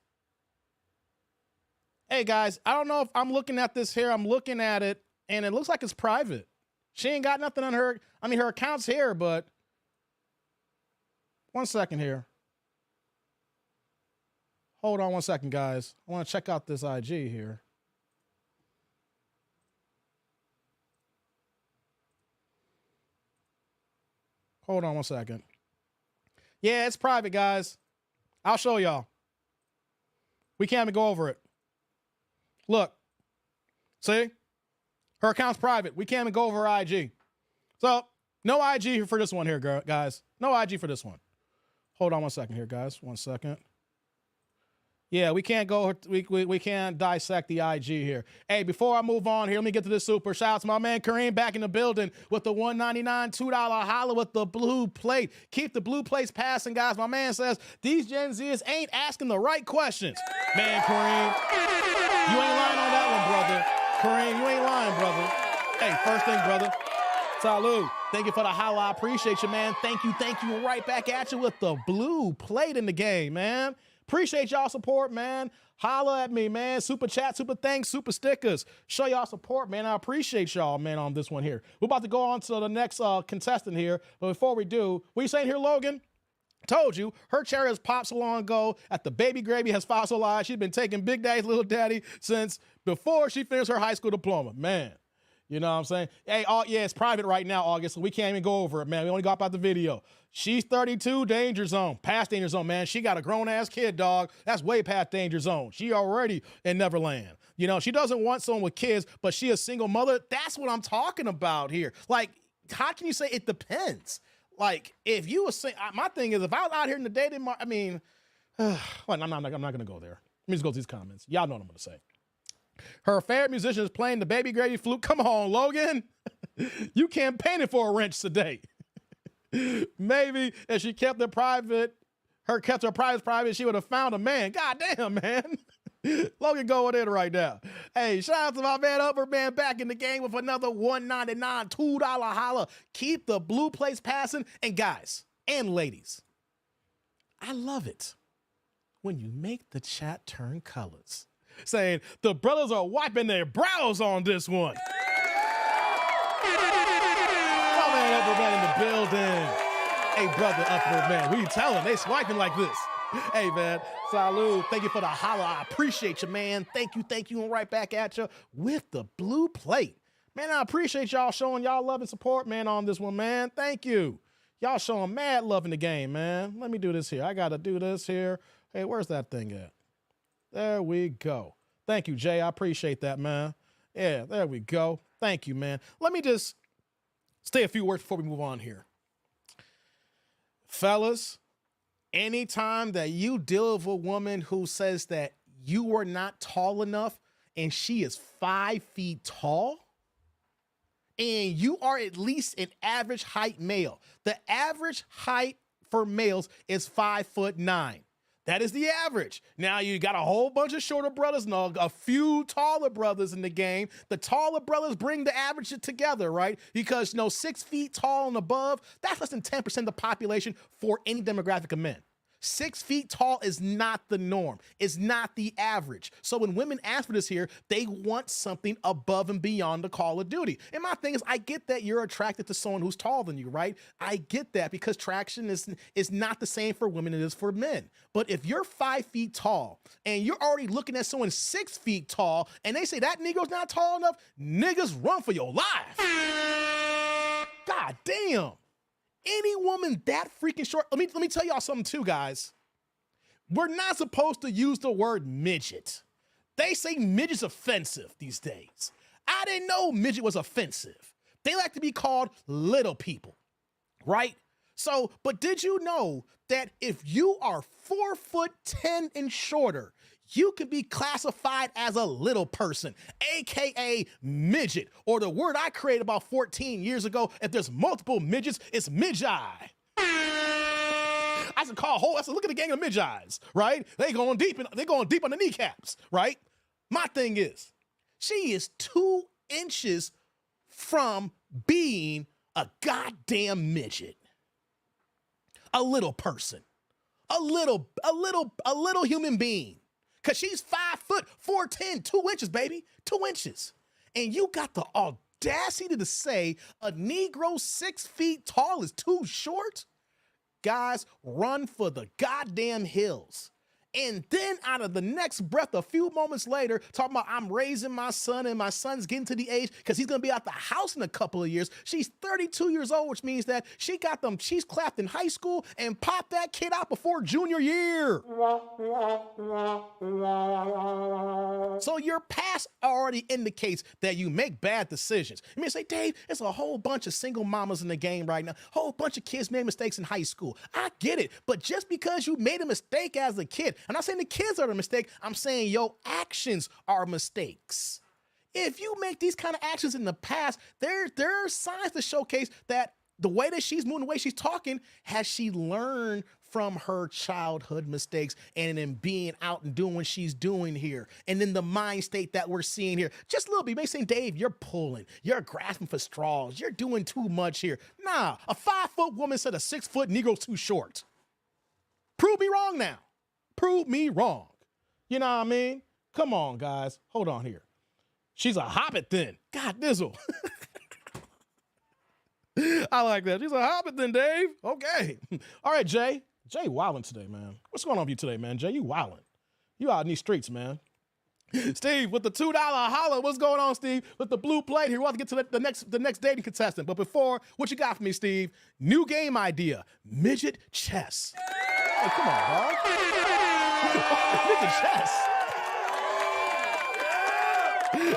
Hey, guys, I don't know if I'm looking at this here. I'm looking at it, and it looks like it's private. She ain't got nothing on her. I mean, her account's here, but one second here. Hold on one second, guys. I want to check out this IG here. Hold on one second. Yeah, it's private, guys. I'll show y'all. We can't even go over it. Look. See? Her account's private. We can't even go over her IG. So, No IG for this one here, guys. No IG for this one. Hold on one second here, guys. 1 second. Yeah, we can't go. We can't dissect the IG here. Hey, before I move on here, let me get to this super. Shout out to my man Kareem back in the building with the $1.99 $2 holla with the blue plate. Keep the blue plates passing, guys. My man says these Gen Zers ain't asking the right questions. Man, Kareem, you ain't lying on that one, brother. Kareem, you ain't lying, brother. Hey, first thing, brother. Salud. Thank you for the holla. I appreciate you, man. Thank you. Right back at you with the blue plate in the game, man. Appreciate y'all support, man. Holla at me, man. Super chat, super thanks, super stickers. Show y'all support, man. I appreciate y'all, man, on this one here. We're about to go on to the next contestant here. But before we do, what you saying here, Logan? Told you, her cherry has popped so long ago at the baby gravy has fossilized. She's been taking Big Daddy's Little Daddy since before she finished her high school diploma. Man. You know what I'm saying? Hey, yeah, it's private right now, August, so we can't even go over it, man. We only got about the video. She's 32, danger zone, past danger zone, man. She got a grown-ass kid, dog. That's way past danger zone. She already in Neverland. You know, she doesn't want someone with kids, but she a single mother. That's what I'm talking about here. Like, how can you say it depends? Like, if you were saying, my thing is, if I was out here in the dating market, I mean, well, I'm not going to go there. Let me just go to these comments. Y'all know what I'm going to say. Her favorite musician is playing the baby gravy flute. Come on, Logan. You campaigning for a wrench today. Maybe if she kept her private, she would have found a man. God damn, man. Logan going in right now. Hey, shout out to my man Upper Man back in the game with another $1.99 $2 holla. Keep the blue plates passing. And guys and ladies, I love it when you make the chat turn colors. Saying the brothers are wiping their brows on this one. My man Upper Man in the building. Hey, brother Upper Man, we tell them they swiping like this. Hey, man, salud. Thank you for the holla. I appreciate you, man. Thank you. And right back at you with the blue plate. Man, I appreciate y'all showing y'all love and support, man, on this one, man. Thank you. Y'all showing mad love in the game, man. Let me do this here. I got to do this here. Hey, where's that thing at? There we go. Thank you, Jay. I appreciate that, man. Yeah, there we go. Thank you, man. Let me just say a few words before we move on here. Fellas, anytime that you deal with a woman who says that you are not tall enough and she is 5 feet tall, and you are at least an average height male. The average height for males is 5'9". That is the average. Now you got a whole bunch of shorter brothers and a few taller brothers in the game. The taller brothers bring the average together, right? Because 6 feet tall and above, that's less than 10% of the population for any demographic of men. 6 feet tall is not the norm. It's not the average. So when women ask for this here, they want something above and beyond the call of duty. And my thing is, I get that you're attracted to someone who's taller than you, right? I get that because traction is not the same for women as it is for men. But if you're 5 feet tall and you're already looking at someone 6 feet tall and they say that Negro's not tall enough, niggas run for your life. God damn. Any woman that freaking short, let me tell y'all something too, guys. We're not supposed to use the word midget. They say midget's offensive these days. I didn't know midget was offensive. They like to be called little people, right? So, but did you know that if you are 4'10" and shorter, you can be classified as a little person, AKA midget, or the word I created about 14 years ago, if there's multiple midgets, it's midgi. I should call a whole, I said, look at the gang of midgis, right? They going deep on the kneecaps, right? My thing is, she is 2 inches from being a goddamn midget. A little person, a little human being. Cause she's 5 foot, 4'10", 2 inches, baby, 2 inches. And you got the audacity to say a Negro 6 feet tall is too short? Guys, run for the goddamn hills And then out of the next breath, a few moments later, talking about I'm raising my son and my son's getting to the age because he's going to be out the house in a couple of years. She's 32 years old, which means that she got them cheese clapped in high school and popped that kid out before junior year. So your past already indicates that you make bad decisions. You may say, Dave, there's a whole bunch of single mamas in the game right now. Whole bunch of kids made mistakes in high school. I get it. But just because you made a mistake as a kid, I'm not saying the kids are the mistake. I'm saying your actions are mistakes. If you make these kind of actions in the past, there are signs to showcase that the way that she's moving, the way she's talking, has she learned from her childhood mistakes and in being out and doing what she's doing here and in the mind state that we're seeing here. Just a little bit. You may say, Dave, you're pulling, you're grasping for straws, you're doing too much here. Nah, a 5-foot woman said a 6-foot Negro's too short. Prove me wrong now. Prove me wrong. You know what I mean? Come on, guys. Hold on here. She's a hobbit then. God dizzle. I like that. She's a hobbit then, Dave. Okay. All right, Jay. Jay wildin' today, man. What's going on with you today, man? Jay, you wildin'. You out in these streets, man. Steve, with the $2 holla, what's going on, Steve? With the blue plate here, we'll have to get to the next dating contestant. But before, what you got for me, Steve? New game idea, midget chess. Hey, come on, dog. Midget chess.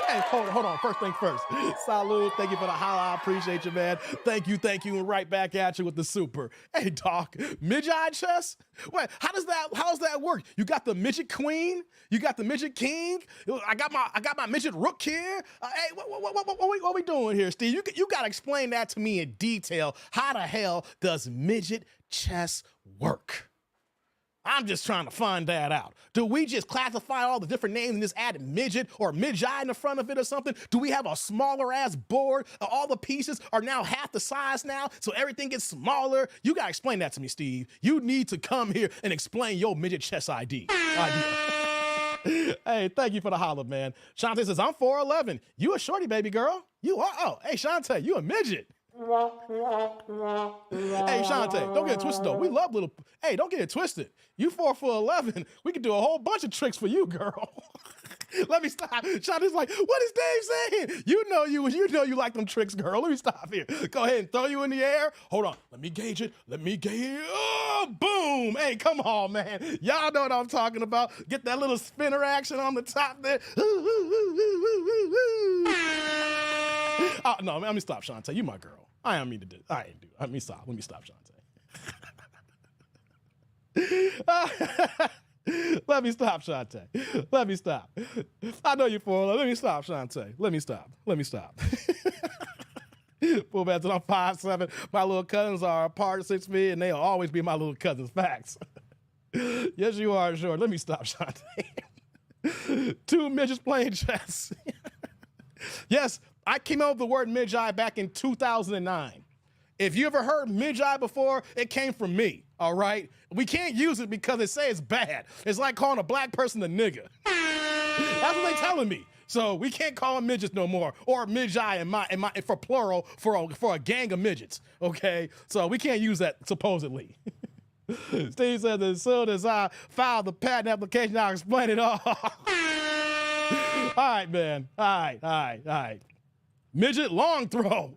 Hey, hold on. First thing first. Salud. Thank you for the holla. I appreciate you, man. Thank you. And right back at you with the super. Hey, Doc, midget chess? Wait, how does that work? You got the midget queen? You got the midget king? I got my midget rook here? Hey, what we doing here, Steve? You got to explain that to me in detail. How the hell does midget chess work? I'm just trying to find that out. Do we just classify all the different names and just add midget or midget in the front of it or something? Do we have a smaller ass board? All the pieces are now half the size now, so everything gets smaller? You gotta explain that to me, Steve. You need to come here and explain your midget chess idea. Hey, thank you for the holla, man. Shantae says, I'm 4'11". You a shorty, baby girl. You are. Oh, hey, Shantae, you a midget. Hey, Shantae, don't get it twisted, though. We love little... Hey, don't get it twisted. You 4'11". We can do a whole bunch of tricks for you, girl. Let me stop. Shantae's like, what is Dave saying? You know you like them tricks, girl. Let me stop here. Go ahead and throw you in the air. Hold on. Let me gauge it. Oh, boom. Hey, come on, man. Y'all know what I'm talking about. Get that little spinner action on the top there. Oh, no, let me stop, Shantae. You my girl. I don't mean to do it. I ain't do it. Let me stop, Shantae. Let me stop, Shantae. Let me stop. I know you're for it. Let me stop, Shantae. Let me stop. Well, man, I'm 5'7". My little cousins are a part of 6 feet, and they'll always be my little cousins. Facts. Yes, you are, sure. Let me stop, Shantae. 2 midgets playing chess. Yes, I came up with the word midget back in 2009. If you ever heard midget before, it came from me, all right? We can't use it because they say it's bad. It's like calling a black person a nigga. That's what they telling me. So we can't call them midgets no more, or midget in my for plural for a gang of midgets, okay? So we can't use that supposedly. Steve says as soon as I file the patent application, I'll explain it all. All right, man. All right. Midget long throw.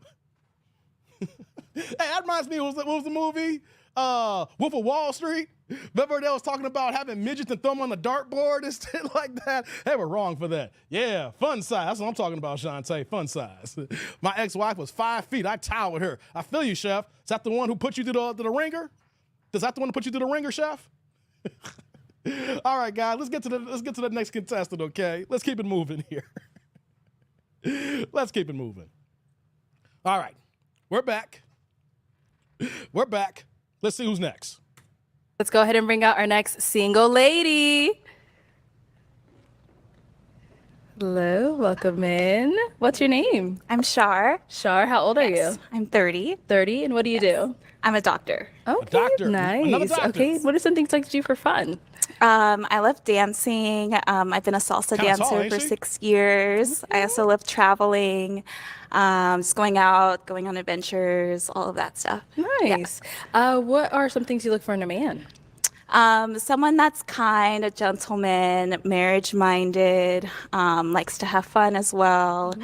Hey, that reminds me, what was the movie? Wolf of Wall Street. Remember they was talking about having midgets and throw them on the dartboard and shit like that? They were wrong for that. Yeah, fun size. That's what I'm talking about, Shantae. Fun size. My ex-wife was 5 feet. I towered her. I feel you, Chef. Is that the one who put you to the ringer? Is that the one who put you to the ringer, Chef? All right, guys, let's get to the next contestant, okay? Let's keep it moving here. Let's keep it moving. All right, we're back. Let's see who's next.
Let's go ahead and bring out our next single lady. Hello, welcome in. What's your name?
I'm Shar.
Shar, how old are you?
I'm 30.
30, and what do you do?
I'm a doctor.
Okay,
doctor. Another
nice.
doctor.
Okay, what are some things like to do for fun?
I love dancing. I've been a salsa
Kinda tall,
dancer
ain't
for
she?
6 years. I also love traveling, just going out, going on adventures, all of that stuff.
Nice. What are some things you look for in a man?
Someone that's kind, a gentleman, marriage-minded, likes to have fun as well,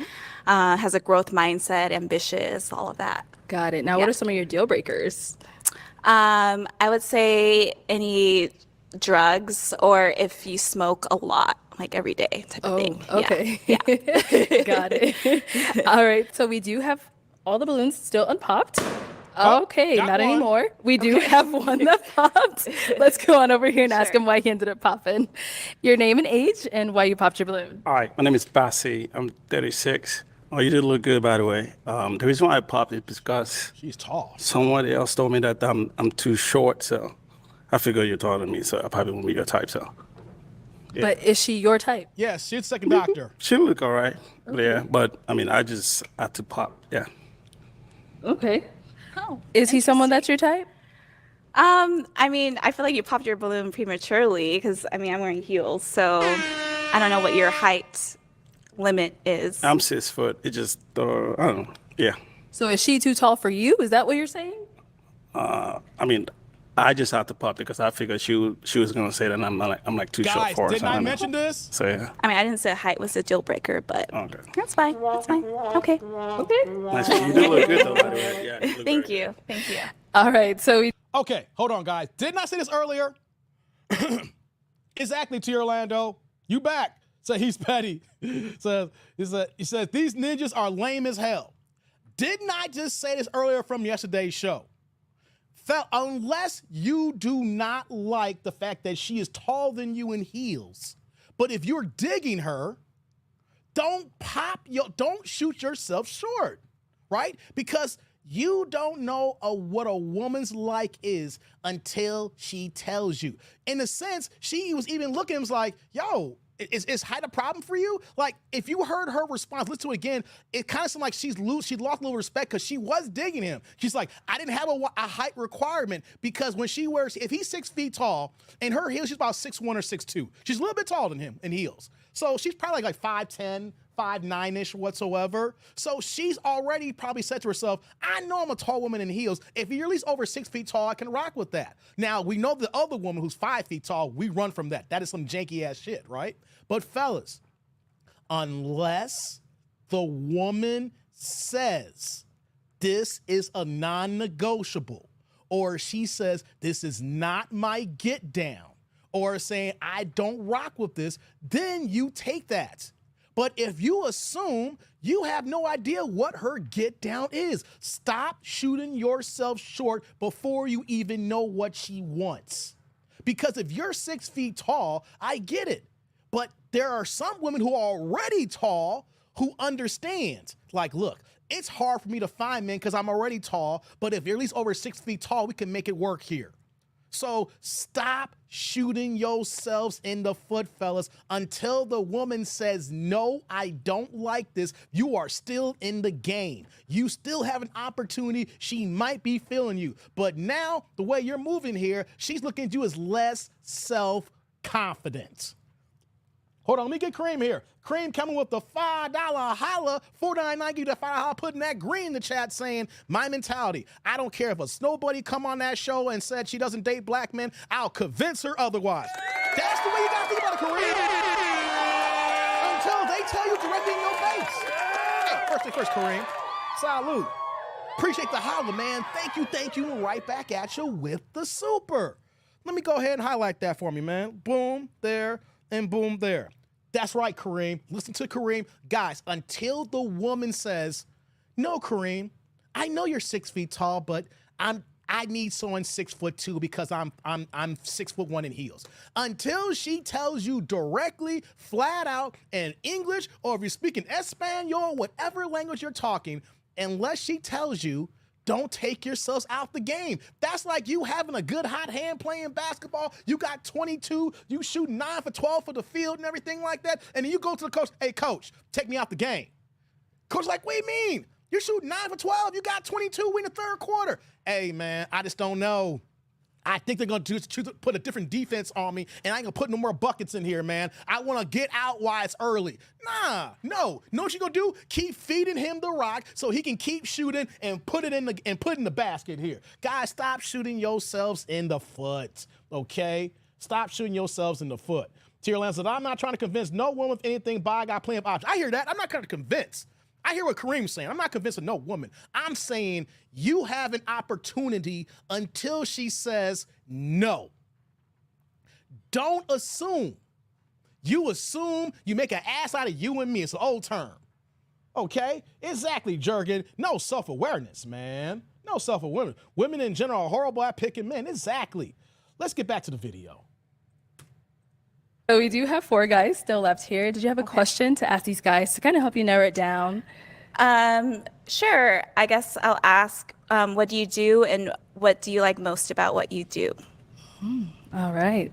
has a growth mindset, ambitious, all of that.
Got it. Now, what are some of your deal breakers?
I would say any drugs or if you smoke a lot, like every day type of thing.
Okay.
Yeah.
Got it. All right. So we do have all the balloons still unpopped. Okay,
got
not
one.
anymore. We do have one that popped. Let's go on over here and ask him why he ended up popping. Your name and age and why you popped your balloon.
All right, my name is Bassi. I'm 36. Oh, you did look good, by the way. The reason why I popped it is because
She's tall.
someone else told me that I'm too short, so I figure you're taller than me, so I probably won't be your type, so.
But is she your type?
Yes, she's second doctor.
She look all right, yeah, but I mean, I just had to pop, yeah.
Okay.
Oh,
Is he someone that's your type?
I mean, I feel like you popped your balloon prematurely because, I mean, I'm wearing heels, so I don't know what your height limit is.
I'm 6 foot. It just, I don't know, yeah.
So is she too tall for you? Is that what you're saying?
I mean, I just had to pop it because I figured she was gonna say that I'm like too short
Guys,
for her.
didn't
so
I
don't know.
mention this?
So yeah.
I mean, I didn't say height was a deal breaker, but
Okay.
that's fine. That's fine. Okay. Okay.
Nice. You do look good though, by the way. Yeah. You look
Thank
great.
you. Thank you.
All right. So we
Okay, hold on, guys. Didn't I say this earlier? Exactly, to Orlando. You back. So he's petty. He says these ninjas are lame as hell. Didn't I just say this earlier from yesterday's show? Unless you do not like the fact that she is taller than you in heels, but if you're digging her, don't shoot yourself short, right? Because you don't know what a woman's like is until she tells you. In a sense, she was even looking at him like, yo, is height a problem for you? Like, if you heard her response, listen to it again, it kind of seemed like she lost a little respect because she was digging him. She's like, I didn't have a height requirement because when she wears, if he's 6 feet tall, in her heels, she's about 6'1" or 6'2". She's a little bit taller than him in heels. So she's probably like 5'10", 5'9"-ish whatsoever. So she's already probably said to herself, I know I'm a tall woman in heels. If you're at least over 6 feet tall, I can rock with that. Now, we know the other woman who's 5 feet tall, we run from that. That is some janky ass shit, right? But fellas, unless the woman says this is a non-negotiable, or she says this is not my get down, or saying I don't rock with this, then you take that. But if you assume you have no idea what her get down is, stop shooting yourself short before you even know what she wants. Because if you're 6 feet tall, I get it. But there are some women who are already tall who understand. Like, look, it's hard for me to find men because I'm already tall, but if you're at least over 6 feet tall, we can make it work here. So stop shooting yourselves in the foot, fellas, until the woman says, no, I don't like this. You are still in the game. You still have an opportunity. She might be feeling you. But now, the way you're moving here, she's looking at you as less self-confident. Hold on, let me get Kareem here. Kareem coming with the $5 holla, $4.99, give you the $5 holla, putting that green in the chat saying, my mentality, I don't care if a snow buddy come on that show and said she doesn't date black men, I'll convince her otherwise. That's the way you gotta think about it, Kareem. Until they tell you directly in your face. Hey, first thing first, Kareem. Salute. Appreciate the holla, man. Thank you. Right back at you with the super. Let me go ahead and highlight that for me, man. Boom, there. And boom, there. That's right, Kareem. Listen to Kareem. Guys, until the woman says, no, Kareem, I know you're 6 feet tall, but I need someone 6'2" because I'm 6'1" in heels. Until she tells you directly, flat out in English, or if you're speaking Espanol, whatever language you're talking, unless she tells you, don't take yourselves out the game. That's like you having a good hot hand playing basketball. You got 22, you shoot 9 for 12 for the field and everything like that. And then you go to the coach, hey, coach, take me out the game. Coach like, what do you mean? You're shooting 9 for 12, you got 22 in the third quarter. Hey, man, I just don't know. I think they're going to put a different defense on me, and I ain't going to put no more buckets in here, man. I want to get out while it's early. Nah, no. Know what you going to do? Keep feeding him the rock so he can keep shooting and put it in the basket here. Guys, stop shooting yourselves in the foot, okay? Stop shooting yourselves in the foot. Tierra Land said, I'm not trying to convince no woman with anything by a guy playing options. I hear that. I'm not trying to convince. I hear what Kareem's saying. I'm not convinced of no woman. I'm saying you have an opportunity until she says no. Don't assume. You assume, you make an ass out of you and me. It's an old term. Okay? Exactly, Jurgen. No self-awareness, man. No self-awareness. Women in general are horrible at picking men. Exactly. Let's get back to the video.
So we do have 4 guys still left here. Did you have a question to ask these guys to kind of help you narrow it down?
Sure. I guess I'll ask, what do you do and what do you like most about what you do?
All right.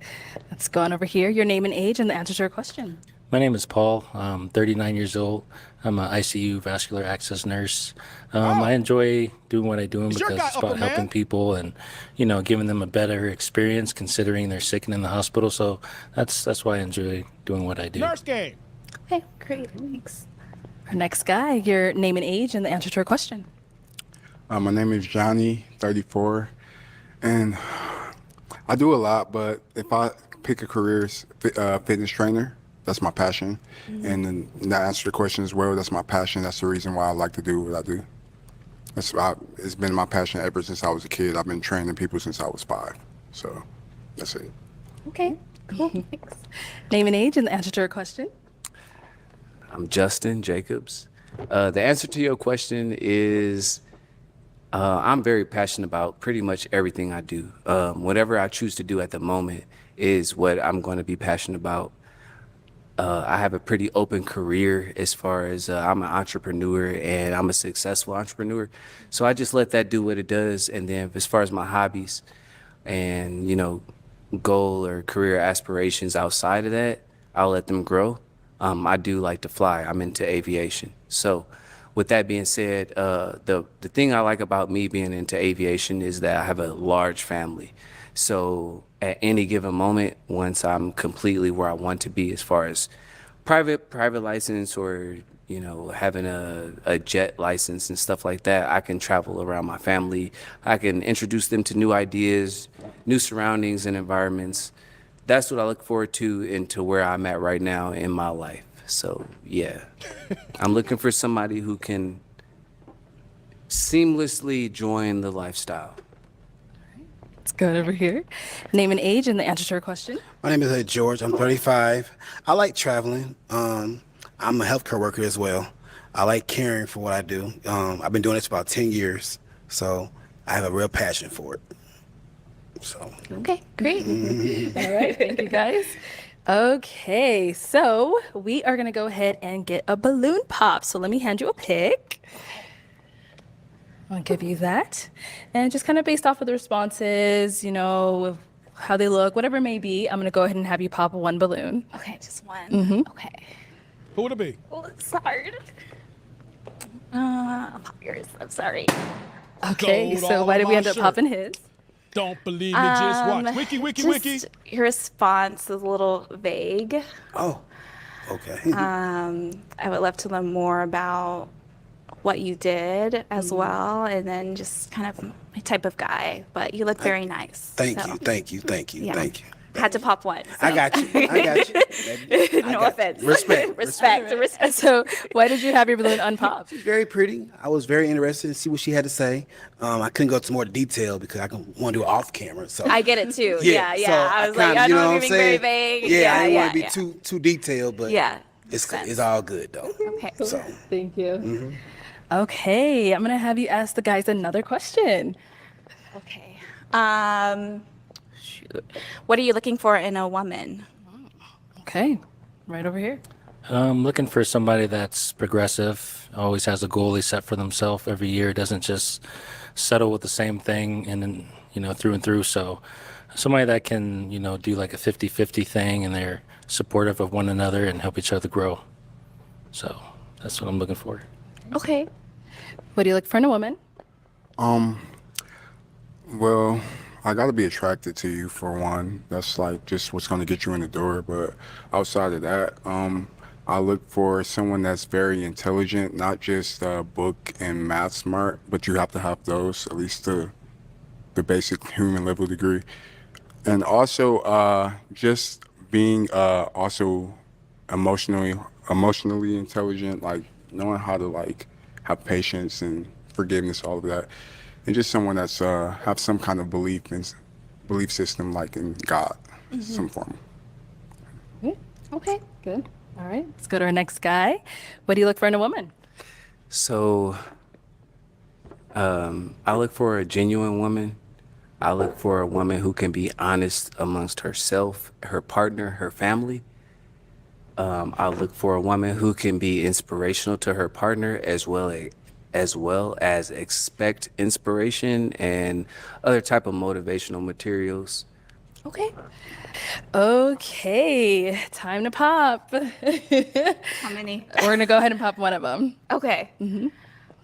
Let's go on over here. Your name and age and the answer to your question.
My name is Paul. I'm 39 years old. I'm an ICU vascular access nurse. I enjoy doing what I do because it's about helping people and, giving them a better experience considering they're sick and in the hospital. So that's why I enjoy doing what I do.
Nurse game.
Okay, great. Thanks.
Our next guy, your name and age and the answer to your question.
My name is Johnny, 34, and I do a lot, but if I pick a career as fitness trainer, that's my passion. And then that answer the question as well, that's my passion. That's the reason why I like to do what I do. It's been my passion ever since I was a kid. I've been training people since I was 5. So that's it.
Okay, cool. Thanks.
Name and age and the answer to your question.
I'm Justin Jacobs. The answer to your question is I'm very passionate about pretty much everything I do. Whatever I choose to do at the moment is what I'm going to be passionate about. I have a pretty open career as far as I'm an entrepreneur and I'm a successful entrepreneur. So I just let that do what it does. And then as far as my hobbies and, goal or career aspirations outside of that, I'll let them grow. I do like to fly. I'm into aviation. So with that being said, the thing I like about me being into aviation is that I have a large family. So at any given moment, once I'm completely where I want to be as far as private license or, having a jet license and stuff like that, I can travel around my family. I can introduce them to new ideas, new surroundings and environments. That's what I look forward to into where I'm at right now in my life. So, yeah, I'm looking for somebody who can seamlessly join the lifestyle.
Let's go over here. Name and age and the answer to your question.
My name is George. I'm 35. I like traveling. I'm a healthcare worker as well. I like caring for what I do. I've been doing this for about 10 years, so I have a real passion for it. So.
Okay, great.
All right, thank you guys. Okay, so we are gonna go ahead and get a balloon pop. So let me hand you a pick. I'll give you that. And just kind of based off of the responses, how they look, whatever it may be, I'm gonna go ahead and have you pop 1 balloon.
Okay, just one. Okay.
Who would it be?
Well, it's hard. I'll pop yours. I'm sorry.
Okay,
Gold
so
all
why
on
did we
my
end up
shirt.
popping his?
Don't believe me, just watch. Wiki.
Your response is a little vague.
Oh, okay.
I would love to learn more about what you did as well, and then just kind of my type of guy. But you look very nice.
Thank
so,
you, thank you, thank you,
yeah.
thank you.
Had to pop one.
I
so.
got you. Baby.
No offense.
Respect.
Respect.
So why did you have your balloon unpopped?
She's very pretty. I was very interested to see what she had to say. I couldn't go into more detail because I want to do it off camera. So
I get it too. Yeah.
so
I was like,
kinda,
I
you
know
what
I'm
I'm
being very
saying?
vague.
Yeah, I didn't want to
yeah.
be too detailed, but
Yeah.
it's all good though.
Okay.
So
Thank you. Okay, I'm gonna have you ask the guys another question.
Okay. Shoot. What are you looking for in a woman?
Okay, right over here.
I'm looking for somebody that's progressive, always has a goal they set for themselves every year, doesn't just settle with the same thing and then, through and through. So somebody that can, do like a 50-50 thing and they're supportive of one another and help each other grow. So that's what I'm looking for.
Okay.
What do you look for in a woman?
Well, I gotta be attracted to you for one. That's like just what's gonna get you in the door. But outside of that, I look for someone that's very intelligent, not just book and math smart, but you have to have those, at least the basic human level degree. And also just being also emotionally intelligent, like knowing how to like have patience and forgiveness, all of that, and just someone that's have some kind of belief system, like in God, some form.
Okay, good. All right, let's go to our next guy. What do you look for in a woman?
So, I look for a genuine woman. I look for a woman who can be honest amongst herself, her partner, her family. I look for a woman who can be inspirational to her partner as well as expect inspiration and other type of motivational materials.
Okay. Okay, time to pop. We're
How many?
gonna go ahead and pop one of them.
Okay.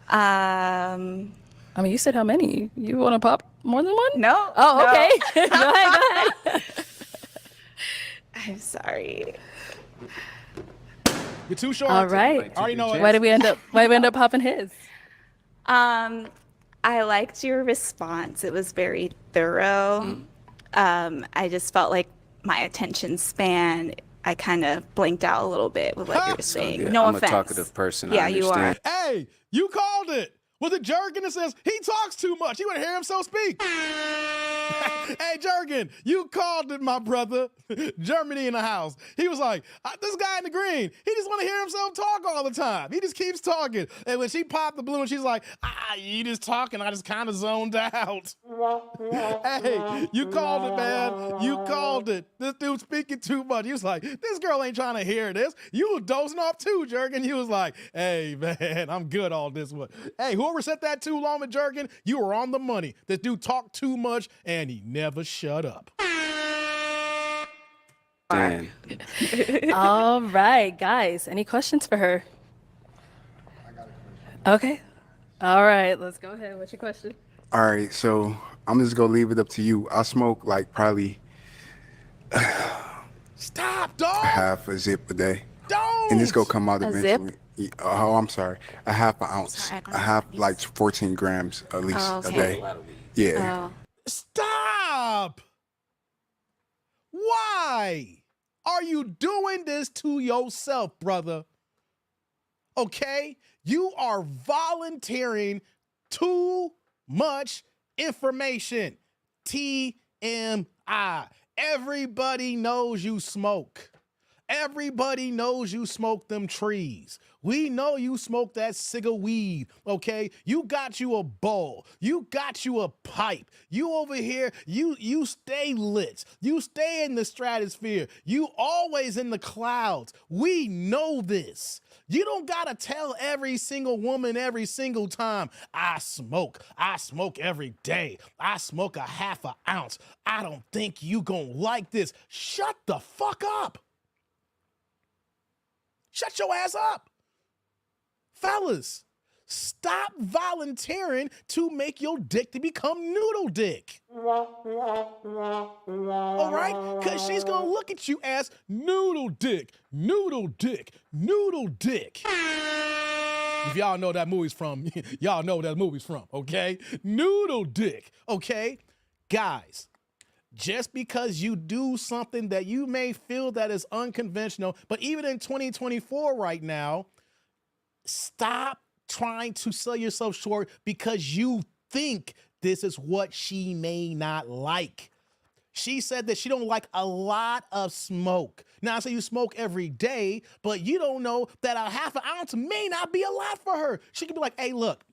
I mean, you said how many? You want to pop more than one?
No.
Oh,
no.
okay. Go ahead.
I'm sorry.
You're too short.
All right.
I already know it.
Why did we end up popping his?
I liked your response. It was very thorough. I just felt like my attention span, I kind of blinked out a little bit with what you were saying.
Yeah,
No
I'm
offense.
a talkative person. I
Yeah, you are.
understand.
Hey, you called it. Was it Jurgen that says he talks too much? You want to hear himself speak? Hey, Jurgen, you called it, my brother. Germany in the house. He was like, this guy in the green, he just want to hear himself talk all the time. He just keeps talking. And when she popped the balloon, she's like, you just talking. I just kind of zoned out. Hey, you called it, man. You called it. This dude speaking too much. He was like, this girl ain't trying to hear this. You was dozing off too, Jurgen. He was like, hey, man, I'm good all this one. Hey, whoever said that too long with Jurgen, you were on the money. This dude talked too much and he never shut up.
Damn.
All right, guys. Any questions for her? Okay. All right, let's go ahead. What's your question?
All right, so I'm just gonna leave it up to you. I smoke like probably
Stop, dog.
half a zip a day,
Don't.
and this gonna come out
A zip?
eventually. Oh, I'm sorry, a half an ounce,
Sorry, I don't
a half like 14 grams at least
Oh,
a
okay.
day. Yeah.
Oh.
Stop. Why are you doing this to yourself, brother? Okay? You are volunteering too much information. TMI. Everybody knows you smoke. Everybody knows you smoke them trees. We know you smoke that cig of weed, okay? You got you a bowl. You got you a pipe. You over here, you stay lit. You stay in the stratosphere. You always in the clouds. We know this. You don't gotta tell every single woman every single time, I smoke every day. I smoke a half an ounce. I don't think you gonna like this. Shut the fuck up. Shut your ass up. Fellas, stop volunteering to make your dick to become noodle dick. All right? Because she's going to look at you as noodle dick, noodle dick, noodle dick. If y'all know that movie's from, y'all know that movie's from, okay? Noodle dick, okay? Guys, just because you do something that you may feel that is unconventional, but even in 2024 right now, stop trying to sell yourself short because you think this is what she may not like. She said that she don't like a lot of smoke. Now, I say you smoke every day, but you don't know that a half an ounce may not be a lot for her. She could be like, hey, look,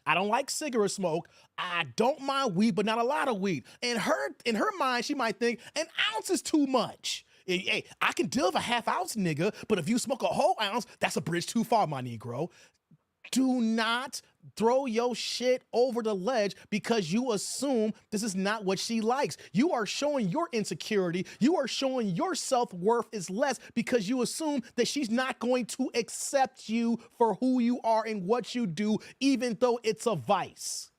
I don't like cigarette smoke. I don't mind weed, but not a lot of weed. In her mind, she might think an ounce is too much. Hey, I can deal with a half ounce, nigga, but if you smoke a whole ounce, that's a bridge too far, my Negro. Do not throw your shit over the ledge because you assume this is not what she likes. You are showing your insecurity. You are showing your self-worth is less because you assume that she's not going to accept you for who you are and what you do, even though it's a vice.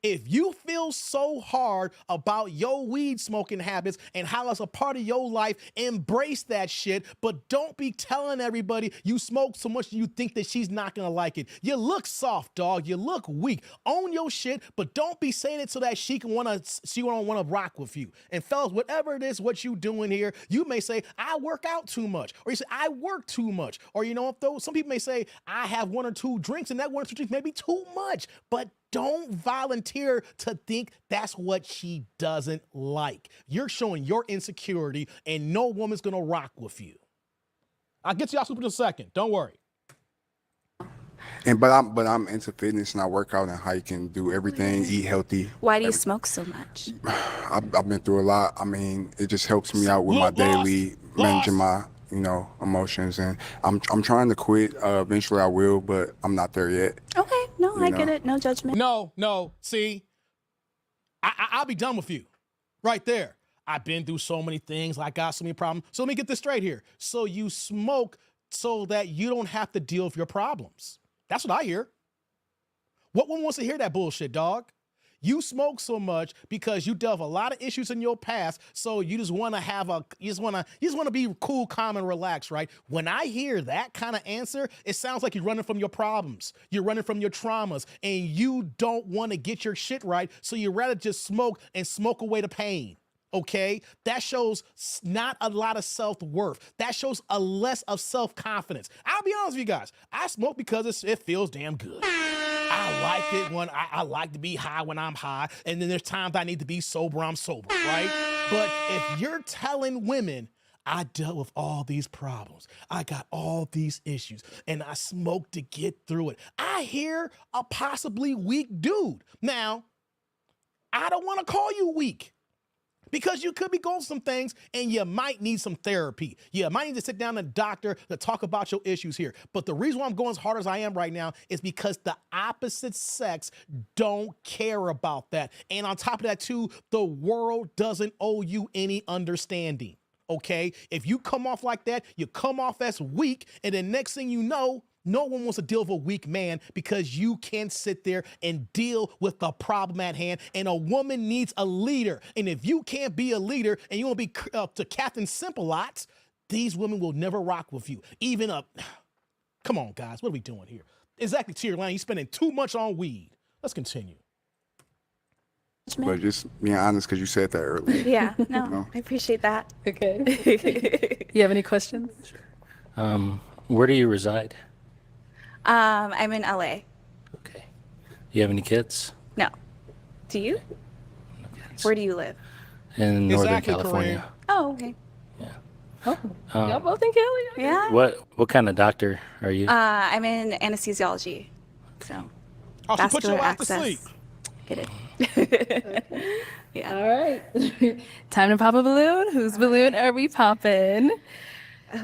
If you feel so hard about your weed smoking habits and how it's a part of your life, embrace that shit, but don't be telling everybody you smoke so much you think that she's not gonna like it. You look soft, dog. You look weak. Own your shit, but don't be saying it so that she don't wanna rock with you. And fellas, whatever it is what you doing here, you may say, I work out too much, or you say, I work too much, or you know, some people may say, I have 1 or 2 drinks, and that 1 or 2 drinks may be too much, but don't volunteer to think that's what she doesn't like. You're showing your insecurity, and no woman's gonna rock with you. I'll get to y'all super in a second. Don't worry.
And but I'm into fitness and I work out and hike and do everything, eat healthy.
Why do you smoke so much?
I've been through a lot. I mean, it just helps me out with my daily managing my emotions, and I'm trying to quit. Eventually I will, but I'm not there yet.
Okay, no, I get it. No judgment.
No. See, I'll be done with you right there. I've been through so many things. I got so many problems. So let me get this straight here. So you smoke so that you don't have to deal with your problems. That's what I hear. What woman wants to hear that bullshit, dog? You smoke so much because you dealt with a lot of issues in your past, so you just want to be cool, calm, and relaxed, right? When I hear that kind of answer, it sounds like you're running from your problems, you're running from your traumas, and you don't want to get your shit right, so you rather just smoke and smoke away the pain. Okay, that shows not a lot of self-worth. That shows a less of self-confidence. I'll be honest with you guys. I smoke because it feels damn good. I like it when I like to be high when I'm high, and then there's times I need to be sober, I'm sober, right? But if you're telling women, I dealt with all these problems, I got all these issues, and I smoke to get through it, I hear a possibly weak dude. Now, I don't want to call you weak, because you could be going through some things and you might need some therapy. You might need to sit down with a doctor to talk about your issues here. But the reason why I'm going as hard as I am right now is because the opposite sex don't care about that. And on top of that too, the world doesn't owe you any understanding, okay? If you come off like that, you come off as weak, and the next thing you know, no one wants to deal with a weak man because you can't sit there and deal with the problem at hand. And a woman needs a leader. And if you can't be a leader and you want to be to Captain Simple-Lots, these women will never rock with you. Even come on, guys, what are we doing here? Exactly, to your line, you're spending too much on weed. Let's continue.
But just being honest, because you said that earlier.
Yeah, no, I appreciate that.
Okay. You have any questions?
Sure. Where do you reside?
I'm in LA.
Okay. You have any kids?
No. Do you?
No kids.
Where do you live?
In Northern
Exactly,
California.
Kareem.
Oh, okay.
Oh, y'all both in Cali? Okay.
Yeah.
What kind of doctor are you?
I'm in anesthesiology. So,
Oh, she put your
vascular
wife to
access.
sleep.
Get it? Yeah.
All right. Time to pop a balloon. Whose balloon are we popping?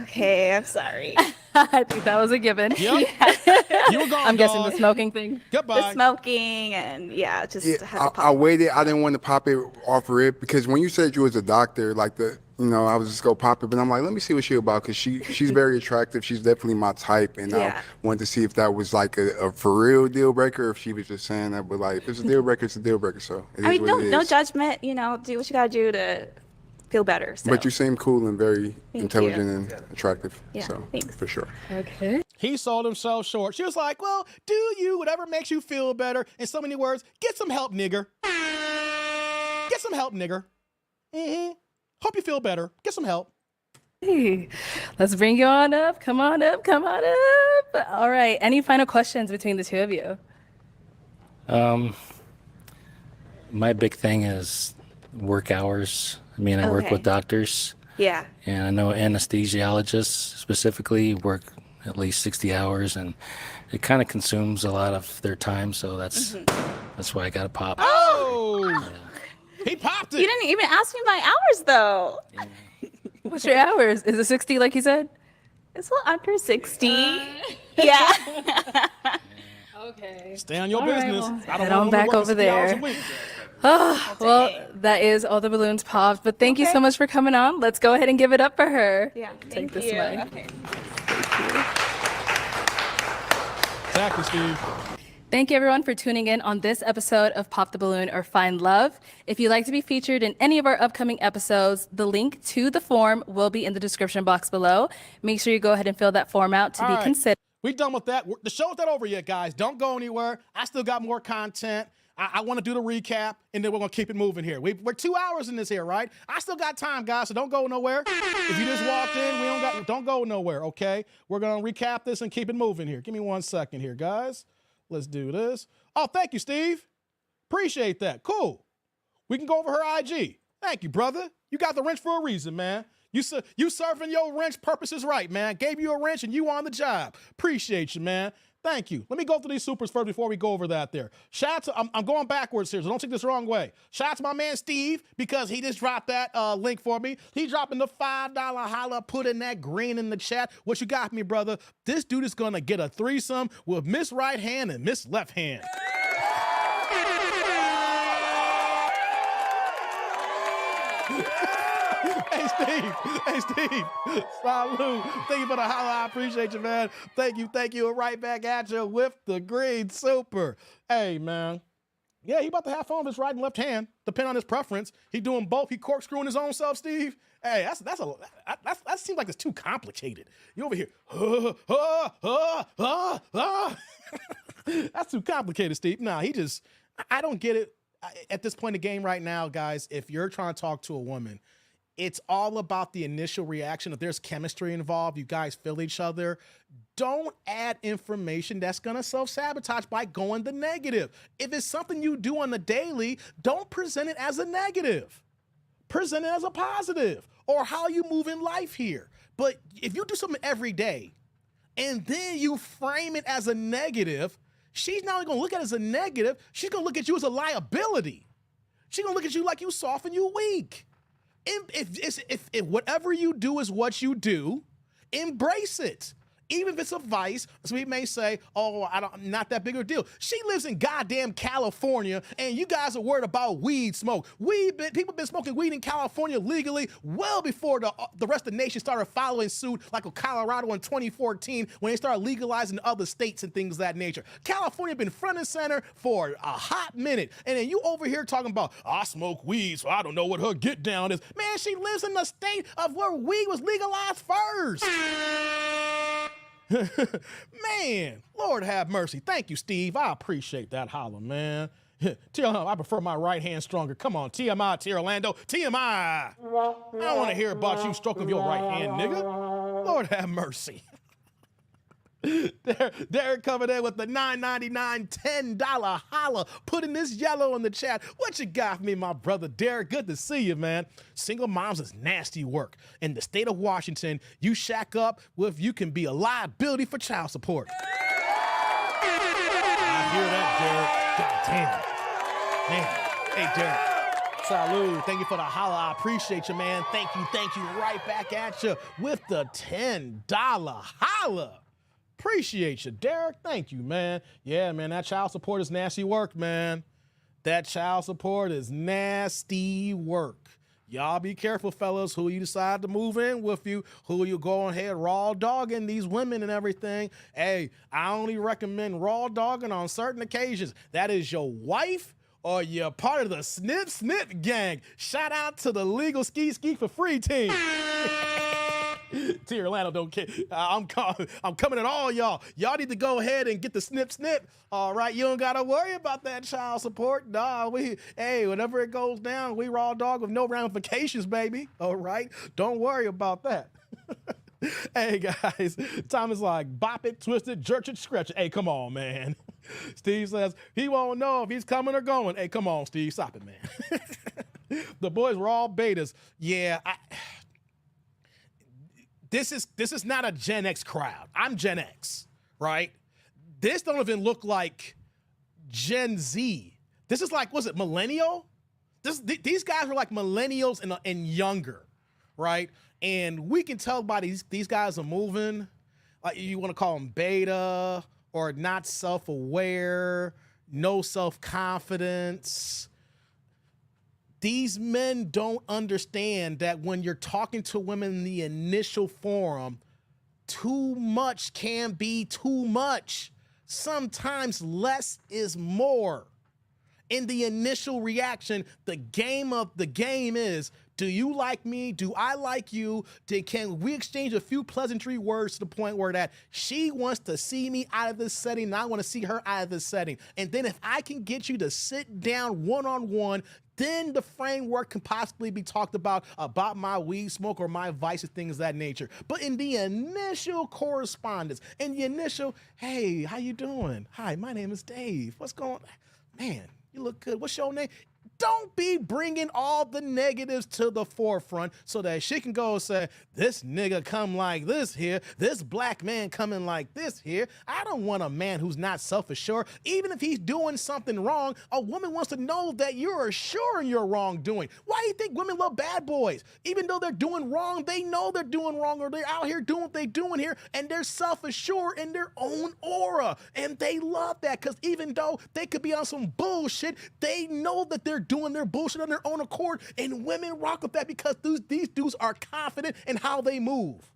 Okay, I'm sorry.
I think that was a given.
Yep. You were gone,
I'm guessing the
dog.
smoking thing.
Goodbye.
The smoking and just
Yeah,
had to pop.
I waited. I didn't want to pop it off rip because when you said you was a doctor, like I was just go pop it, but I'm like, let me see what she about because she's very attractive. She's definitely my type, and
Yeah.
I wanted to see if that was like a for real deal breaker, or if she was just saying that. But like, if it's a deal breaker, it's a deal breaker. So it
I
is
mean,
what it
no
is.
judgment. Do what you gotta do to feel better. So.
But you seem cool and very
Thank
intelligent
you.
and attractive.
Yeah,
so
thanks.
for sure.
Okay.
He sold himself short. She was like, well, do you, whatever makes you feel better. In so many words, get some help, nigger. Get some help, nigger. Hope you feel better. Get some help.
Hey, let's bring you on up. Come on up. Come on up. All right. Any final questions between the two of you?
My big thing is work hours. I mean, I work
Okay.
with doctors,
Yeah.
and I know anesthesiologists specifically work at least 60 hours, and it kind of consumes a lot of their time. So that's why I got to pop.
Oh, he popped
You
it.
didn't even ask me my hours though.
What's your hours? Is it 60 like you said?
It's a little under 60. Yeah.
Okay.
Stay on your
All right,
business.
well,
I don't
head
want
on
women
back
working
over
60 hours a
there.
week.
Well, that is all the balloons popped. But thank you so much for coming on. Let's go ahead and give it up for her.
Yeah.
Take
Thank
this
you.
way.
Okay.
Exactly, Steve.
Thank you, everyone, for tuning in on this episode of Pop the Balloon or Find Love. If you'd like to be featured in any of our upcoming episodes, the link to the form will be in the description box below. Make sure you go ahead and fill that form out to
All
be
right.
considered.
We done with that. The show's not over yet, guys. Don't go anywhere. I still got more content. I want to do the recap, and then we're going to keep it moving here. We're 2 hours in this here, right? I still got time, guys, so don't go nowhere. If you just walked in, don't go nowhere, okay? We're going to recap this and keep it moving here. Give me 1 second here, guys. Let's do this. Oh, thank you, Steve. Appreciate that. Cool. We can go over her IG. Thank you, brother. You got the wrench for a reason, man. You serving your wrench purposes right, man. Gave you a wrench and you on the job. Appreciate you, man. Thank you. Let me go through these supers first before we go over that there. Shout out to, I'm going backwards here, so don't take this the wrong way. Shout out to my man Steve, because he just dropped that link for me. He dropping the $5 holla, putting that green in the chat. What you got me, brother? This dude is going to get a threesome with Miss Right Hand and Miss Left Hand. Hey, Steve. Salute. Thank you for the holla. I appreciate you, man. Thank you. Right back at you with the green super. Hey, man. Yeah, he about to have fun with his right and left hand, depending on his preference. He doing both. He corkscrewing his own self, Steve. Hey, that seems like it's too complicated. You over here, that's too complicated, Steve. Nah, I don't get it. At this point in the game right now, guys, if you're trying to talk to a woman, it's all about the initial reaction. If there's chemistry involved, you guys feel each other. Don't add information that's going to self-sabotage by going the negative. If it's something you do on the daily, don't present it as a negative. Present it as a positive, or how you move in life here. But if you do something every day and then you frame it as a negative, she's not only going to look at it as a negative, she's going to look at you as a liability. She's going to look at you like you soft and you weak. If whatever you do is what you do, embrace it. Even if it's a vice, so we may say, oh, not that big of a deal. She lives in goddamn California, and you guys are worried about weed smoke. People been smoking weed in California legally well before the rest of the nation started following suit, like with Colorado in 2014, when they started legalizing other states and things of that nature. California been front and center for a hot minute, and then you over here talking about, I smoke weed, so I don't know what her get down is. Man, she lives in the state of where weed was legalized first. Man, Lord have mercy. Thank you, Steve. I appreciate that holla, man. I prefer my right hand stronger. Come on, TMI, T. Orlando. TMI. I don't want to hear about you stroking your right hand, nigga. Lord have mercy. Derek coming in with the $9.99 $10 holla, putting this yellow in the chat. What you got for me, my brother Derek? Good to see you, man. Single moms is nasty work. In the state of Washington, you shack up with, you can be a liability for child support. I hear that, Derek. God damn. Man. Hey, Derek. Salud. Thank you for the holla. I appreciate you, man. Thank you. Right back at you with the $10 holla. Appreciate you, Derek. Thank you, man. Yeah, man, that child support is nasty work, man. That child support is nasty work. Y'all be careful, fellas, who you decide to move in with you, who you go ahead raw dogging these women and everything. Hey, I only recommend raw dogging on certain occasions. That is your wife or you're part of the Snip gang. Shout out to the Legal Ski for Free team. T. Orlando don't care. I'm coming at all y'all. Y'all need to go ahead and get the snip. All right, you don't gotta worry about that child support. Nah, whenever it goes down, we raw dog with no ramifications, baby. All right, don't worry about that. Hey guys, Tom is like, bop it, twist it, jerk it, scratch it. Hey, come on, man. Steve says he won't know if he's coming or going. Hey, come on, Steve, stop it, man. The boys were all betas. Yeah, This is not a Gen X crowd. I'm Gen X, right? This don't even look like Gen Z. This is like, was it millennial? These guys are like millennials and younger, right? And we can tell by these guys are moving. Like, you want to call them beta or not self-aware, no self-confidence. These men don't understand that when you're talking to women in the initial forum, too much can be too much. sometimes less is more. In the initial reaction, the game is, do you like me? Do I like you? Can we exchange a few pleasantry words to the point where that she wants to see me out of this setting and I want to see her out of this setting? And then if I can get you to sit down one-on-one, then the framework can possibly be talked about my weed smoke or my vices, things of that nature. But in the initial correspondence, in the initial, hey, how you doing? Hi, my name is Dave. What's going on? Man, you look good. What's your name? Don't be bringing all the negatives to the forefront so that she can go and say, this nigga come like this here, this black man coming like this here. I don't want a man who's not self-assured. Even if he's doing something wrong, a woman wants to know that you're assured your wrongdoing. Why do you think women love bad boys? Even though they're doing wrong, they know they're doing wrong, or they're out here doing what they're doing here, and they're self-assured in their own aura. And they love that, because even though they could be on some bullshit, they know that they're doing their bullshit on their own accord, and women rock with that because these dudes are confident in how they move.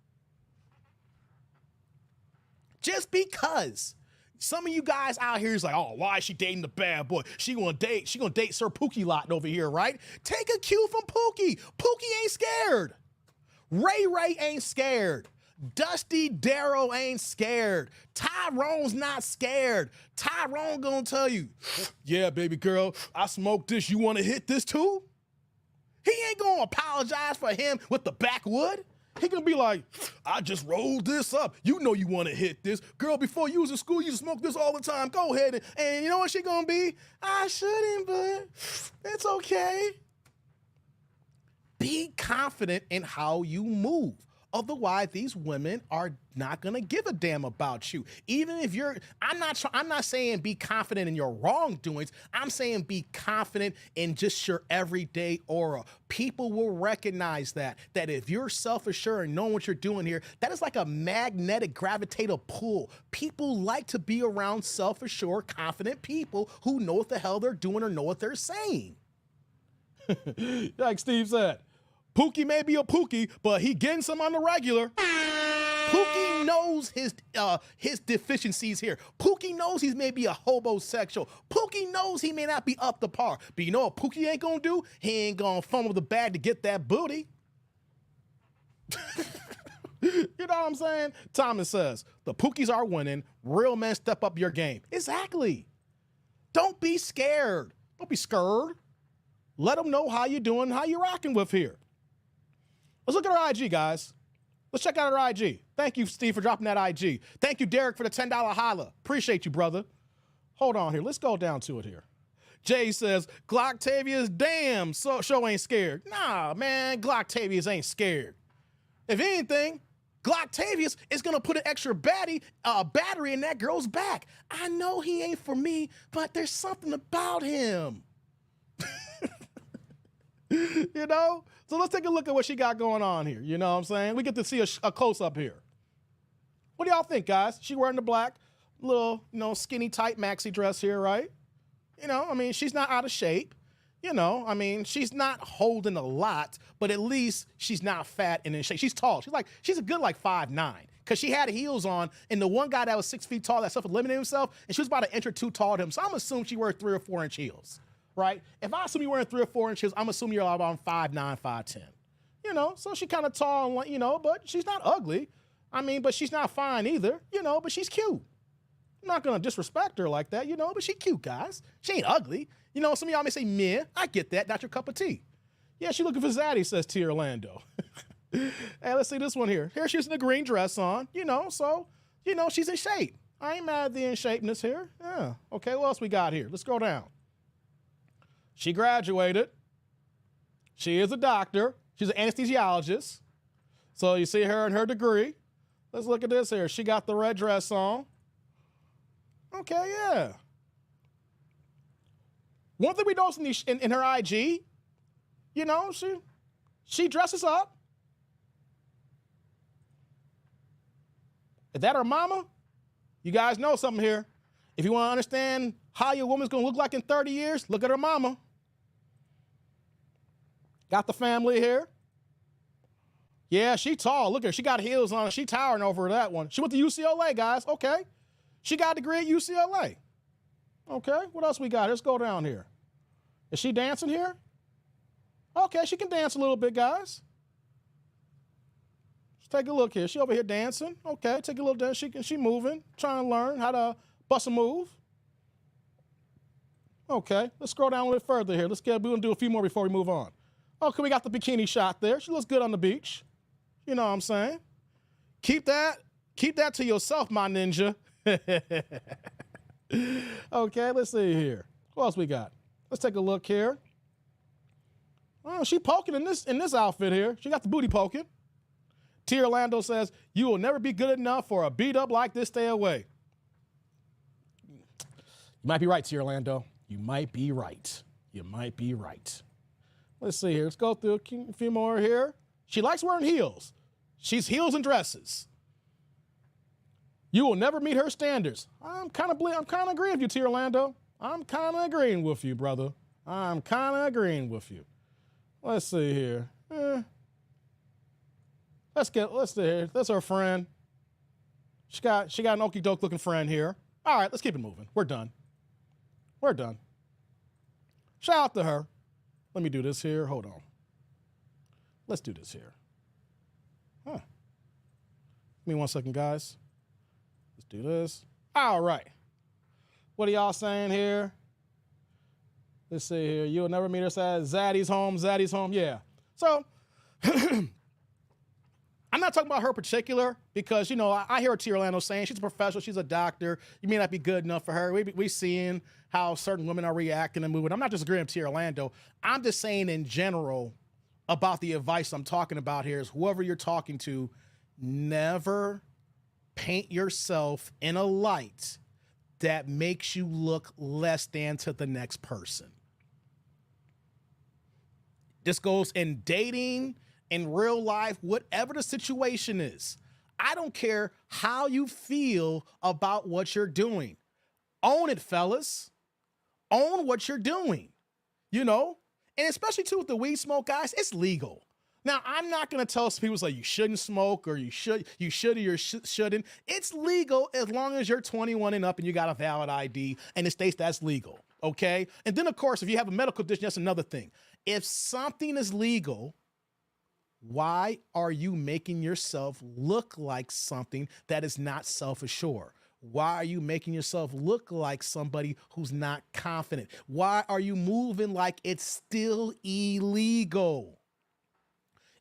Just because some of you guys out here is like, oh, why is she dating the bad boy? She gonna date Sir Pookie Lot over here, right? Take a cue from Pookie. Pookie ain't scared. Ray ain't scared. Dusty Darrow ain't scared. Tyrone's not scared. Tyrone gonna tell you, yeah, baby girl, I smoked this. You wanna hit this too? He ain't gonna apologize for him with the backwood. He gonna be like, I just rolled this up. You know you wanna hit this. Girl, before you was in school, you smoked this all the time. Go ahead. And you know what she gonna be? I shouldn't, but it's okay. Be confident in how you move. Otherwise, these women are not gonna give a damn about you. Even if I'm not saying be confident in your wrongdoings. I'm saying be confident in just your everyday aura. People will recognize that if you're self-assured and knowing what you're doing here, that is like a magnetic gravitational pull. People like to be around self-assured, confident people who know what the hell they're doing or know what they're saying. Like Steve said, Pookie may be a Pookie, but he getting some on the regular. Pookie knows his deficiencies here. Pookie knows he's maybe a homosexual. Pookie knows he may not be up to par. But you know what Pookie ain't gonna do? He ain't gonna fumble the bag to get that booty. You know what I'm saying? Thomas says, the Pookies are winning. Real men step up your game. Exactly. Don't be scared. Don't be scared. Let them know how you doing, how you rocking with here. Let's look at our IG, guys. Let's check out our IG. Thank you, Steve, for dropping that IG. Thank you, Derek, for the $10 holla. Appreciate you, brother. Hold on here. Let's go down to it here. Jay says, Glocktavius, damn, show ain't scared. Nah, man, Glocktavius ain't scared. If anything, Glocktavius is going to put an extra battery in that girl's back. I know he ain't for me, but there's something about him. You know? So let's take a look at what she got going on here. You know what I'm saying? We get to see a close-up here. What do y'all think, guys? She wearing the black, little, skinny, tight maxi dress here, right? I mean, she's not out of shape. I mean, she's not holding a lot, but at least she's not fat and in shape. She's tall. She's a good 5'9", because she had heels on, and the one guy that was 6 feet tall, that self-eliminated himself, and she was about an inch or two taller than him. So I'm assuming she wear 3 or 4 inch heels. Right? If I assume you're wearing 3 or 4 inches, I'm assuming you're about 5'9", 5'10". So she kind of tall, but she's not ugly. I mean, but she's not fine either, but she's cute. I'm not gonna disrespect her like that, but she's cute, guys. She ain't ugly. Some of y'all may say, meh, I get that, not your cup of tea. Yeah, she looking for Zaddy, says T. Orlando. Hey, let's see this one here. Here she's in a green dress on, so, she's in shape. I ain't mad at the in shapeness here. Yeah, okay, what else we got here? Let's go down. She graduated. She is a doctor. She's an anesthesiologist. So you see her and her degree. Let's look at this here. She got the red dress on. Okay, yeah. One thing we noticed in her IG, she dresses up. Is that her mama? You guys know something here. If you want to understand how your woman's going to look like in 30 years, look at her mama. Got the family here. Yeah, she tall. Look at her. She got heels on. She towering over that one. She went to UCLA, guys. Okay. She got a degree at UCLA. Okay, what else we got? Let's go down here. Is she dancing here? Okay, she can dance a little bit, guys. Let's take a look here. She over here dancing. Okay, take a little dance. She moving, trying to learn how to bust a move. Okay, let's scroll down a little further here. We're gonna do a few more before we move on. Okay, we got the bikini shot there. She looks good on the beach. You know what I'm saying? Keep that to yourself, my ninja. Okay, let's see here. What else we got? Let's take a look here. Oh, she poking in this outfit here. She got the booty poking. T. Orlando says, "You will never be good enough for a beat up like this. Stay away." You might be right, T. Orlando. You might be right. You might be right. Let's see here. Let's go through a few more here. She likes wearing heels. She's heels and dresses. You will never meet her standards. I'm kind of agreeing with you, T. Orlando. I'm kind of agreeing with you, brother. I'm kind of agreeing with you. Let's see here. Let's see here. That's her friend. She got an okie doke looking friend here. All right, let's keep it moving. We're done. Shout out to her. Let me do this here. Hold on. Let's do this here. Give me 1 second, guys. Let's do this. All right. What are y'all saying here? Let's see here. You'll never meet us at Zaddy's home. Yeah. So, I'm not talking about her particular because, I hear what T. Orlando saying. She's a professional. She's a doctor. You may not be good enough for her. We seeing how certain women are reacting and moving. I'm not disagreeing with T. Orlando. I'm just saying in general about the advice I'm talking about here is whoever you're talking to, never paint yourself in a light that makes you look less than to the next person. This goes in dating, in real life, whatever the situation is. I don't care how you feel about what you're doing. Own it, fellas. Own what you're doing, And especially too with the weed smoke, guys, it's legal. Now, I'm not going to tell people like you shouldn't smoke or you should or you shouldn't. It's legal as long as you're 21 and up and you got a valid ID and it states that's legal, okay? And then, of course, if you have a medical condition, that's another thing. If something is legal, why are you making yourself look like something that is not self-assured? Why are you making yourself look like somebody who's not confident? Why are you moving like it's still illegal?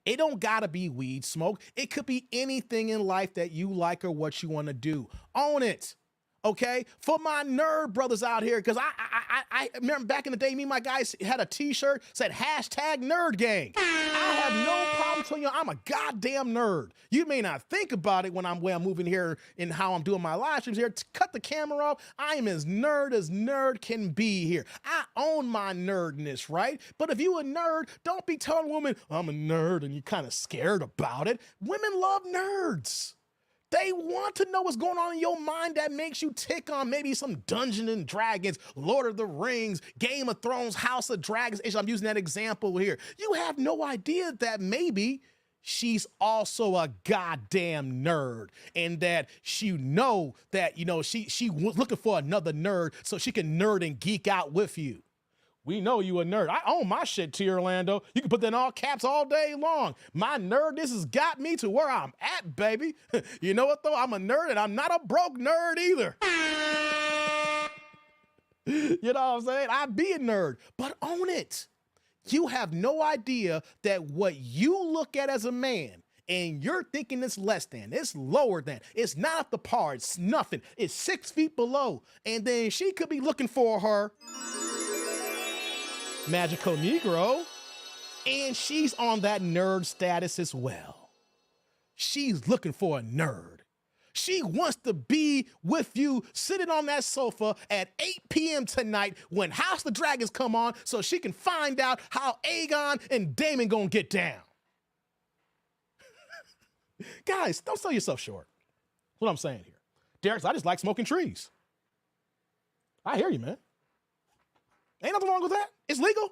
It don't gotta be weed smoke. It could be anything in life that you like or what you want to do. Own it. Okay, for my nerd brothers out here, because I remember back in the day, me and my guys had a t-shirt said #NerdGang. I have no problem telling you I'm a goddamn nerd. You may not think about it when I'm moving here and how I'm doing my live streams here. Cut the camera off. I am as nerd can be here. I own my nerdness, right? But if you a nerd, don't be telling women I'm a nerd and you're kind of scared about it. Women love nerds. They want to know what's going on in your mind that makes you tick on maybe some Dungeons and Dragons, Lord of the Rings, Game of Thrones, House of Dragons. I'm using that example here. You have no idea that maybe she's also a goddamn nerd and that she was looking for another nerd so she can nerd and geek out with you. We know you a nerd. I own my shit, T. Orlando. You can put that in all caps all day long. My nerdness has got me to where I'm at, baby. You know what, though? I'm a nerd, and I'm not a broke nerd either. You know what I'm saying? I be a nerd, but own it. You have no idea that what you look at as a man and you're thinking it's less than, it's lower than, it's not up to par, it's nothing, it's 6 feet below. And then she could be looking for her magical Negro, and she's on that nerd status as well. She's looking for a nerd. She wants to be with you sitting on that sofa at 8 p.m. tonight when House of the Dragons come on so she can find out how Aegon and Daemon gonna get down. Guys, don't sell yourself short. That's what I'm saying here. Derek, I just like smoking trees. I hear you, man. Ain't nothing wrong with that. It's legal.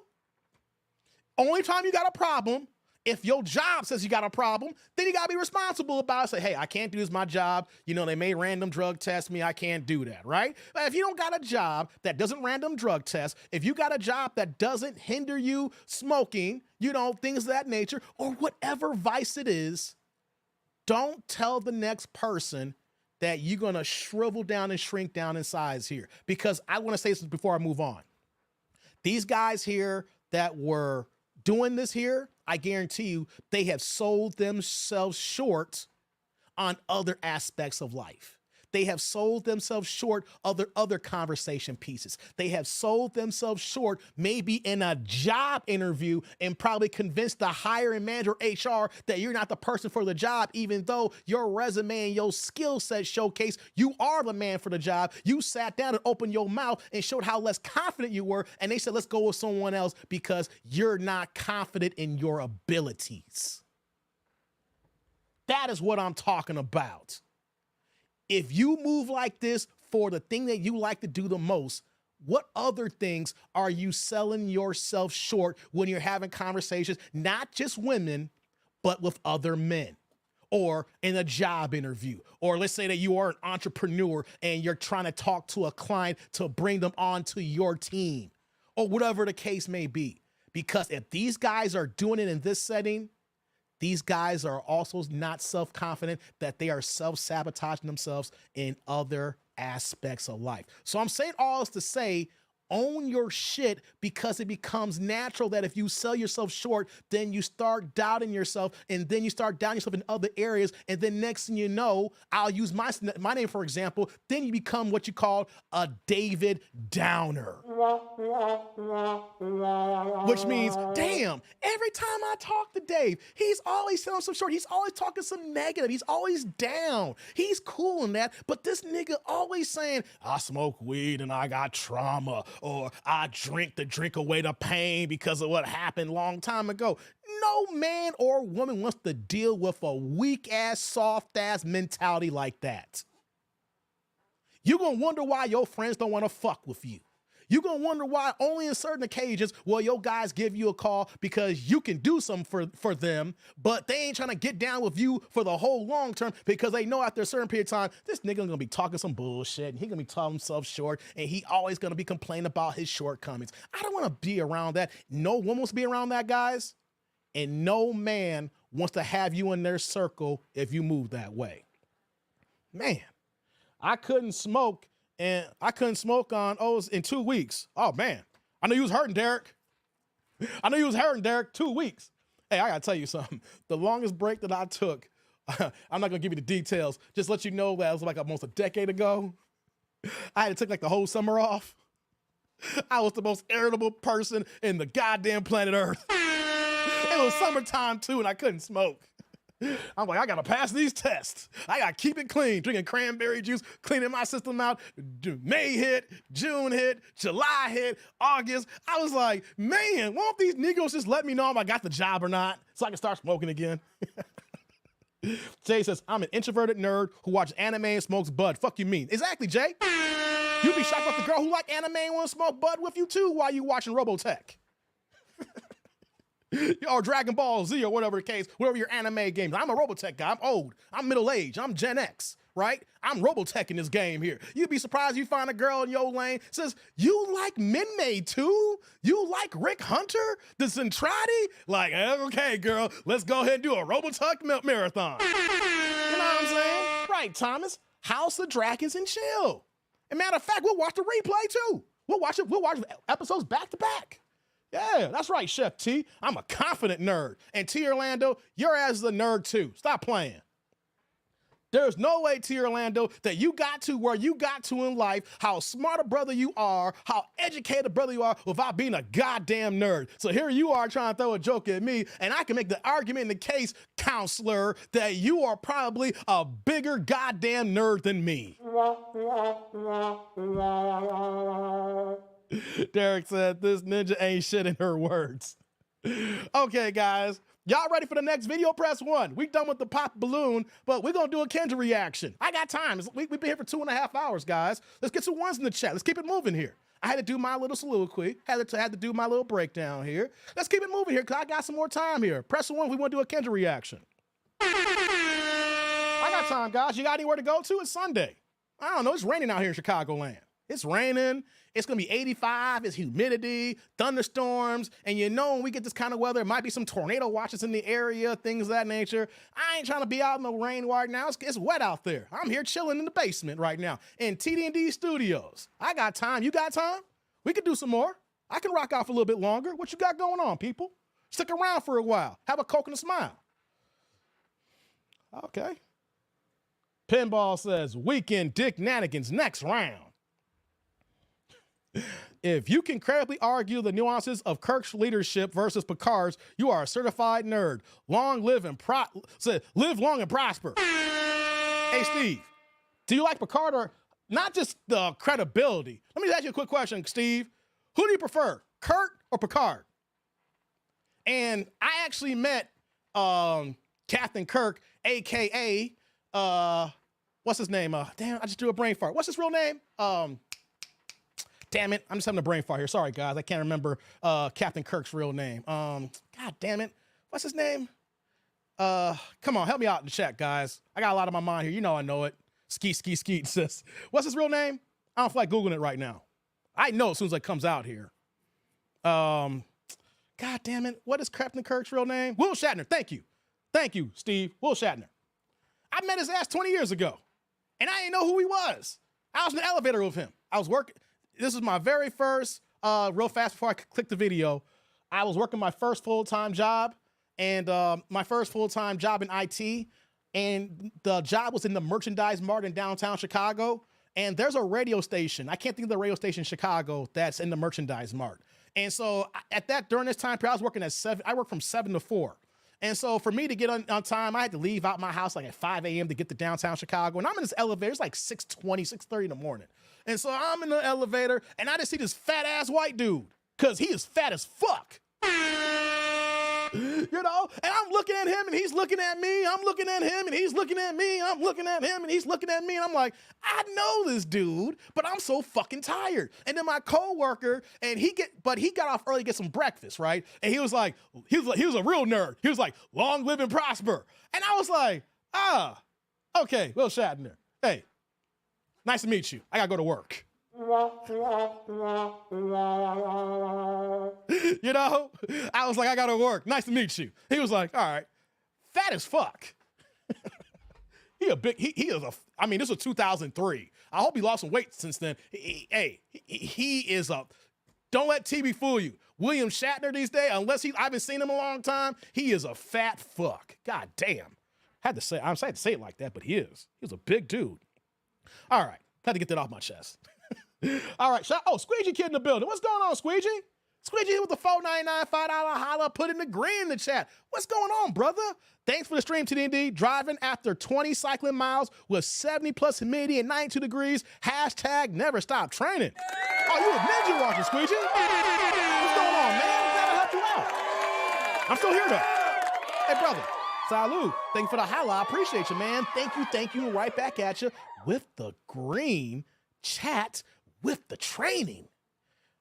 Only time you got a problem If your job says you got a problem, then you got to be responsible about it. Say, hey, I can't do this, my job. You know, they may random drug test me. I can't do that, right? But if you don't got a job that doesn't random drug test, if you got a job that doesn't hinder you smoking, you know, things of that nature, or whatever vice it is, don't tell the next person that you're going to shrivel down and shrink down in size here. Because I want to say this before I move on. These guys here that were doing this here, I guarantee you, they have sold themselves short on other aspects of life. They have sold themselves short other conversation pieces. They have sold themselves short maybe in a job interview and probably convinced the hiring manager HR that you're not the person for the job, even though your resume and your skill set showcase you are the man for the job. You sat down and opened your mouth and showed how less confident you were, and they said, let's go with someone else because you're not confident in your abilities. That is what I'm talking about. If you move like this for the thing that you like to do the most, what other things are you selling yourself short when you're having conversations, not just women, but with other men? Or in a job interview, or let's say that you are an entrepreneur and you're trying to talk to a client to bring them onto your team, or whatever the case may be. Because if these guys are doing it in this setting, these guys are also not self-confident that they are self-sabotaging themselves in other aspects of life. So I'm saying all this to say, own your shit, because it becomes natural that if you sell yourself short, then you start doubting yourself, and then you start doubting yourself in other areas. And then next thing you know, I'll use my name for example, then you become what you call a David Downer. Which means, damn, every time I talk to Dave, he's always selling some short. He's always talking some negative. He's always down. He's cool in that. But this nigga always saying, I smoke weed and I got trauma, or I drink to drink away the pain because of what happened long time ago. No man or woman wants to deal with a weak ass, soft ass mentality like that. You're going to wonder why your friends don't want to fuck with you. You're going to wonder why only in certain occasions will your guys give you a call because you can do something for them, but they ain't trying to get down with you for the whole long term because they know after a certain period of time, this nigga going to be talking some bullshit and he going to be talking himself short and he always going to be complaining about his shortcomings. I don't want to be around that. No woman wants to be around that, guys. And no man wants to have you in their circle if you move that way. Man, I couldn't smoke. And I couldn't smoke on O's in 2 weeks. Oh, man. I know you was hurting, Derek. 2 weeks. Hey, I got to tell you something. The longest break that I took, I'm not going to give you the details. Just let you know that it was like almost a decade ago. I had to take like the whole summer off. I was the most irritable person in the goddamn planet Earth. It was summertime, too, and I couldn't smoke. I'm like, I gotta pass these tests. I gotta keep it clean. Drinking cranberry juice, cleaning my system out. May hit, June hit, July hit, August. I was like, man, won't these Negroes just let me know if I got the job or not so I can start smoking again? Jay says, I'm an introverted nerd who watches anime and smokes bud. Fuck you mean? Exactly, Jay. You'd be shocked about the girl who like anime and want to smoke bud with you too while you watching Robotech. Or Dragon Ball Z or whatever the case, whatever your anime games. I'm a Robotech guy. I'm old. I'm middle-aged. I'm Gen X, right? I'm Robotech in this game here. You'd be surprised you find a girl in your lane says, you like Minmay too? You like Rick Hunter? The Zentradi? Like, okay, girl, let's go ahead and do a Robotech marathon. You know what I'm saying? Right, Thomas. House of Dragons and chill. And matter of fact, we'll watch the replay too. We'll watch episodes back to back. Yeah, that's right, Chef T. I'm a confident nerd. And T. Orlando, your ass is a nerd too. Stop playing. There's no way, T. Orlando, that you got to where you got to in life, how smart a brother you are, how educated a brother you are, without being a goddamn nerd. So here you are trying to throw a joke at me, and I can make the argument in the case, counselor, that you are probably a bigger goddamn nerd than me. Derek said, this ninja ain't shit in her words. Okay, guys. Y'all ready for the next video? Press 1. We done with the pop balloon, but we're going to do a Kendra reaction. I got time. We've been here for 2.5 hours, guys. Let's get some ones in the chat. Let's keep it moving here. I had to do my little soliloquy. Had to do my little breakdown here. Let's keep it moving here because I got some more time here. Press one if we want to do a Kendra reaction. I got time, guys. You got anywhere to go to? It's Sunday. I don't know. It's raining out here in Chicagoland. It's raining. It's going to be 85. It's humidity, thunderstorms. And you know, when we get this kind of weather, it might be some tornado watches in the area, things of that nature. I ain't trying to be out in the rain right now. It's wet out there. I'm here chilling in the basement right now in TD&D Studios. I got time. You got time? We could do some more. I can rock out for a little bit longer. What you got going on, people? Stick around for a while. Have a Coke and a smile. Okay. Pinball says, Weekend Dick Nanigans next round. If you can credibly argue the nuances of Kirk's leadership versus Picard's, you are a certified nerd. Live long and prosper. Hey, Steve, do you like Picard or not just the credibility? Let me ask you a quick question, Steve. Who do you prefer, Kirk or Picard? And I actually met Captain Kirk, a.k.a. What's his name? Damn, I just drew a brain fart. What's his real name? Damn it, I'm just having a brain fart here. Sorry, guys, I can't remember Captain Kirk's real name. God damn it, what's his name? Come on, help me out in the chat, guys. I got a lot on my mind here. You know I know it. Skeet sis. What's his real name? I don't feel like Googling it right now. I know as soon as it comes out here. God damn it, what is Captain Kirk's real name? Will Shatner, thank you. Thank you, Steve. Will Shatner. I met his ass 20 years ago, and I didn't know who he was. I was in the elevator with him. I was working. This was my very first, real fast before I clicked the video, I was working my first full-time job, and my first full-time job in IT, and the job was in the Merchandise Mart in downtown Chicago, and there's a radio station. I can't think of the radio station in Chicago that's in the Merchandise Mart. And so during this time period, I was working I worked from 7 to 4. And so for me to get on time, I had to leave out my house like at 5 a.m. to get to downtown Chicago. And I'm in this elevator. It's like 6:20, 6:30 in the morning. And so I'm in the elevator, and I just see this fat-ass white dude, because he is fat as fuck. You know? And I'm looking at him, and he's looking at me. I'm looking at him, and he's looking at me. I'm looking at him, and he's looking at me. And I'm like, I know this dude, but I'm so fucking tired. And then my coworker, and he got off early to get some breakfast, right? And he was like, he was a real nerd. He was like, long live and prosper. And I was like, okay, Will Shatner. Hey, nice to meet you. I gotta go to work. You know, I was like, I gotta work. Nice to meet you. He was like, all right, fat as fuck. I mean, this was 2003. I hope he lost some weight since then. He is don't let TV fool you. William Shatner these days, I haven't seen him in a long time, he is a fat fuck. God damn. I had to say it like that, but he is. He was a big dude. All right, had to get that off my chest. All right, Squeegee Kid in the building. What's going on, Squeegee? Squeegee with the $4.99, $5 holla, put in the green in the chat. What's going on, brother? Thanks for the stream, TD&D. Driving after 20 cycling miles with 70 plus humidity and 92 degrees. # never stop training. Oh, you a ninja watching, Squeegee? What's going on, man? I'm glad I helped you out. I'm still here, though. Hey, brother. Salud. Thank you for the holla. I appreciate you, man. Thank you. Right back at you with the green chat with the training.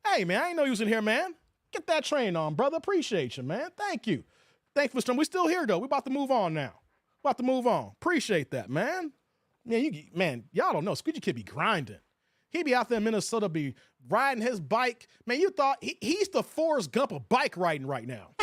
Hey, man, I didn't know you was in here, man. Get that train on, brother. Appreciate you, man. Thank you. Thanks for the stream. We still here, though. We about to move on now. Appreciate that, man. Man, y'all don't know. Squeegee Kid be grinding. He be out there in Minnesota, be riding his bike. Man, you thought he's the Forrest Gump of bike riding right now.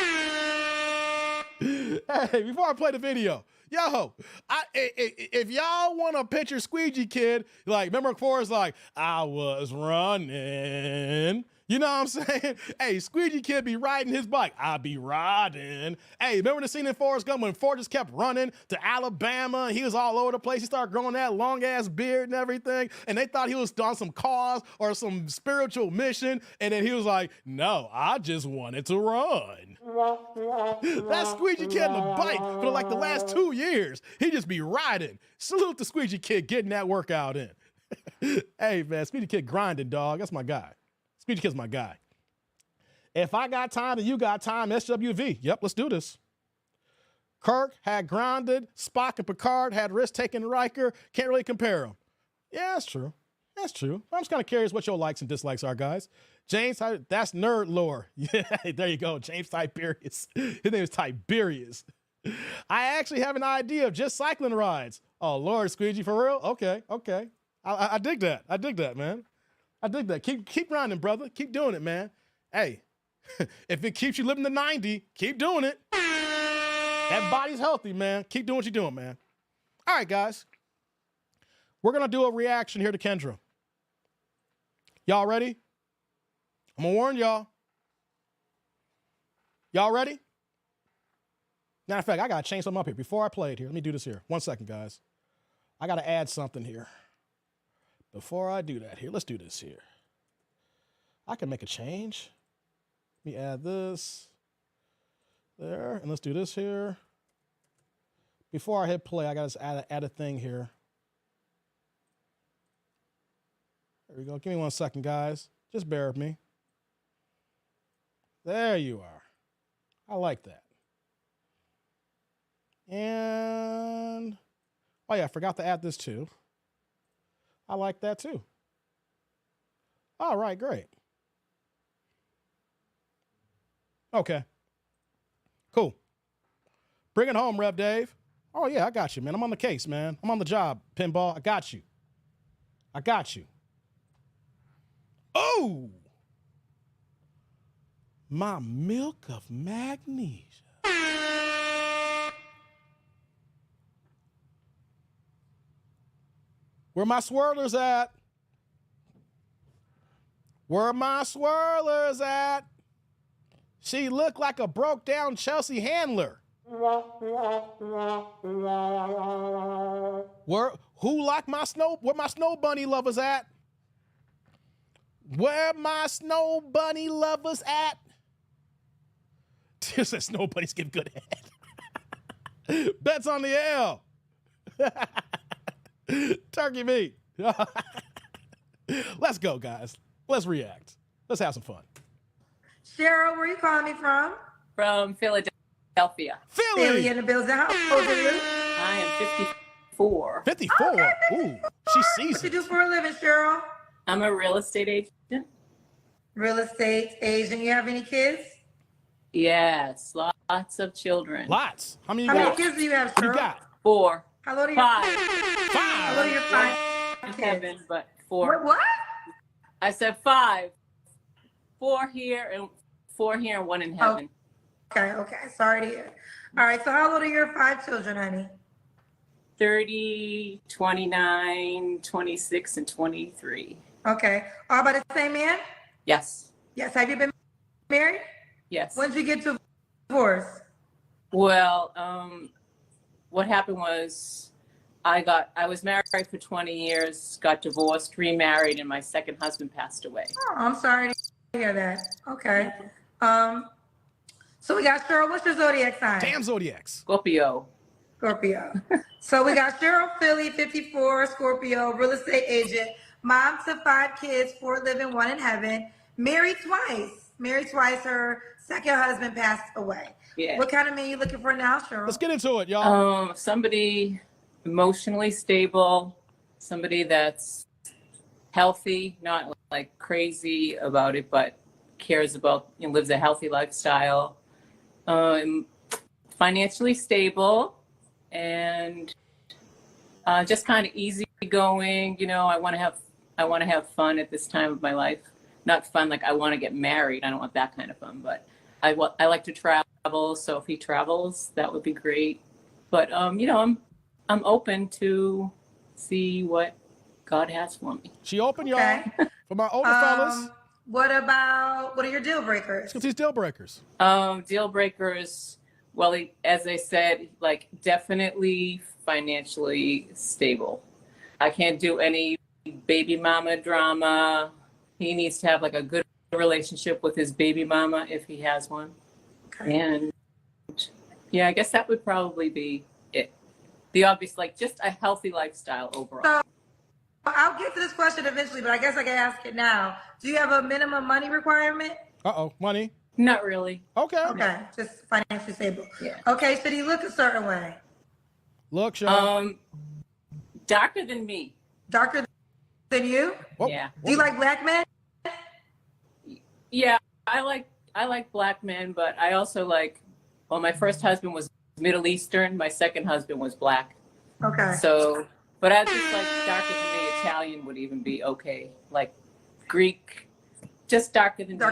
Hey, before I play the video, if y'all want to picture Squeegee Kid, like, remember Forrest, like, I was running. You know what I'm saying? Hey, Squeegee Kid be riding his bike. I be riding. Hey, remember the scene in Forrest Gump when Forrest just kept running to Alabama and he was all over the place? He started growing that long-ass beard and everything, and they thought he was on some cause or some spiritual mission, and then he was like, no, I just wanted to run. That's Squeegee Kid on the bike for like the last 2 years. He just be riding. Salute to Squeegee Kid getting that workout in. Hey, man, Squeegee Kid grinding, dog. That's my guy. Squeegee Kid's my guy. If I got time and you got time, SWV. Yep, let's do this. Kirk had grounded. Spock and Picard had risk-taking Riker. Can't really compare them. Yeah, that's true. That's true. I'm just kind of curious what your likes and dislikes are, guys. James, that's nerd lore. Yeah, there you go. James Tiberius. His name is Tiberius. I actually have an idea of just cycling rides. Oh, Lord, Squeegee, for real? Okay. I dig that. I dig that, man. I dig that. Keep grinding, brother. Keep doing it, man. Hey, if it keeps you living to 90, keep doing it. That body's healthy, man. Keep doing what you're doing, man. All right, guys. We're going to do a reaction here to Kendra. Y'all ready? I'm going to warn y'all. Y'all ready? Matter of fact, I got to change something up here. Before I play it here, let me do this here. 1 second, guys. I got to add something here. Before I do that here, let's do this here. I can make a change. Let me add this there, and let's do this here. Before I hit play, I got to add a thing here. There we go. Give me 1 second, guys. Just bear with me. There you are. I like that. And, oh yeah, I forgot to add this too. I like that too. All right, great. Okay. Cool. Bring it home, Rev Dave. Oh yeah, I got you, man. I'm on the case, man. I'm on the job, Pinball. I got you. I got you. Oh! My milk of magnesia. Where my swirlers at? Where my swirlers at? She looked like a broke down Chelsea Handler. Where my snow bunny lovers at? Where my snow bunny lovers at? Just said snow bunnies give good head. Bets on the L. Turkey meat. Let's go, guys. Let's react. Let's have some fun.
Cheryl, where are you calling me from?
From Philadelphia.
Philly in the building. How old are you?
I am 54.
54?
Okay,
Ooh, she sees
What you
it.
do for a living, Cheryl?
I'm a real estate agent.
Real estate agent. You have any kids?
Yes, lots of children.
Lots. How many you
How many
got?
kids do you have,
What you
Cheryl?
got?
4.
How old are you?
5.
How old are your 5 kids?
7, but 4.
What?
I said 5. 4 here and 4 here and 1 in heaven.
Okay. Sorry to hear. All right, so how old are your 5 children, honey?
30, 29, 26, and 23.
Okay. All by the same man?
Yes.
Yes. Have you been married?
Yes.
When did you get divorced?
Well, what happened was I was married for 20 years, got divorced, remarried, and my second husband passed away.
Oh, I'm sorry to hear that. Okay. So we got Cheryl. What's your zodiac sign?
Damn Zodiacs.
Scorpio.
So we got Cheryl Philly, 54, Scorpio, real estate agent, mom to 5 kids, 4 living, 1 in heaven, married twice. Her second husband passed away.
Yeah.
What kind of man you looking for now, Cheryl?
Let's get into it, y'all.
Somebody emotionally stable, somebody that's healthy, not like crazy about it, but cares about, lives a healthy lifestyle. Financially stable and just kind of easygoing. I want to have fun at this time of my life. Not fun like I want to get married. I don't want that kind of fun, but I like to travel. So if he travels, that would be great. But I'm open to see what God has for me.
She open, y'all.
Okay.
For my older fellas.
What are your deal breakers?
Let's get these deal breakers.
Deal breakers. Well, as I said, like definitely financially stable. I can't do any baby mama drama. He needs to have like a good relationship with his baby mama if he has one.
Okay.
And yeah, I guess that would probably be it. The obvious, like just a healthy lifestyle overall.
So I'll get to this question eventually, but I guess I can ask it now. Do you have a minimum money requirement?
Money.
Not really.
Okay.
Okay, just financially stable.
Yeah.
Okay, should he look a certain way?
Look, y'all.
Darker than me.
Darker than you?
Yeah.
Do you like black men?
Yeah, I like black men, but I also like, well, my first husband was Middle Eastern. My second husband was black.
Okay.
So, but I just like darker than me. Italian would even be okay. Like Greek, just darker than me.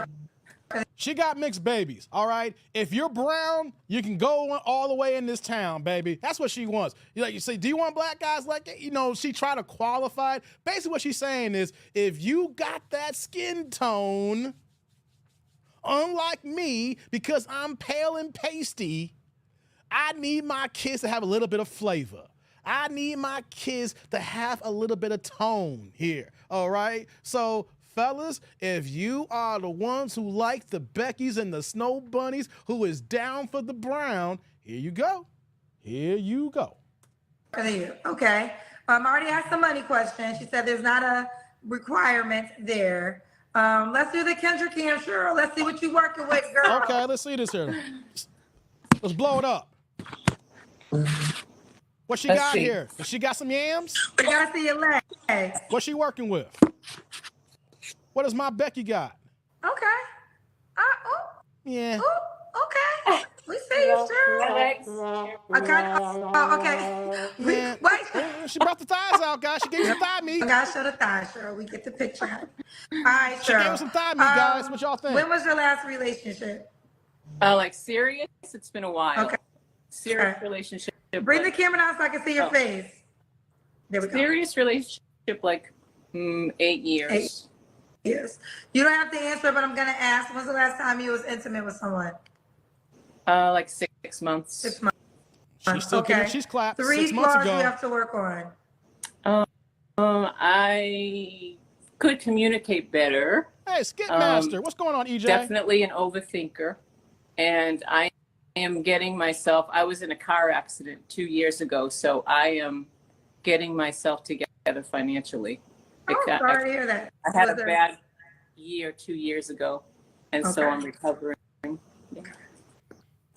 She got mixed babies, all right? If you're brown, you can go all the way in this town, baby. That's what she wants. You say, do you want black guys like that? You know, she try to qualify it. Basically what she's saying is, if you got that skin tone, unlike me, because I'm pale and pasty, I need my kids to have a little bit of flavor. I need my kids to have a little bit of tone here, all right? So, fellas, if you are the ones who like the Beckys and the Snow Bunnies, who is down for the brown, here you go. Here you go.
Okay. I already asked the money question. She said there's not a requirement there. Let's do the Kendrick and Cheryl. Let's see what you working with, girl.
Okay, let's see this here. Let's blow it up. What she got here? Does she got some yams?
We gotta see your legs.
What she working with? What does my Becky got?
Okay.
Yeah.
Okay. We see you, Cheryl. Okay.
Man,
Wait.
she brought the thighs out, guys. She gave you some thigh meat.
I gotta show the thighs, Cheryl. We get the picture. All right, Cheryl.
She gave us some thigh meat, guys. What y'all think?
When was your last relationship?
Like serious? It's been a while.
Okay.
Serious relationship.
Bring the camera down so I can see your face. There we go.
Serious relationship, like 8 years.
8 years. You don't have to answer, but I'm gonna ask. When's the last time you was intimate with someone?
Like 6 months.
6 months.
She's still
Okay.
she's clapped
3
6 months
flaws
ago.
you have to work on.
I could communicate better.
Hey, Skip Master, what's going on, EJ?
Definitely an overthinker. And I am getting myself, I was in a car accident 2 years ago, so I am getting myself together financially.
Sorry to hear that.
I had a bad year 2 years ago, and so I'm recovering.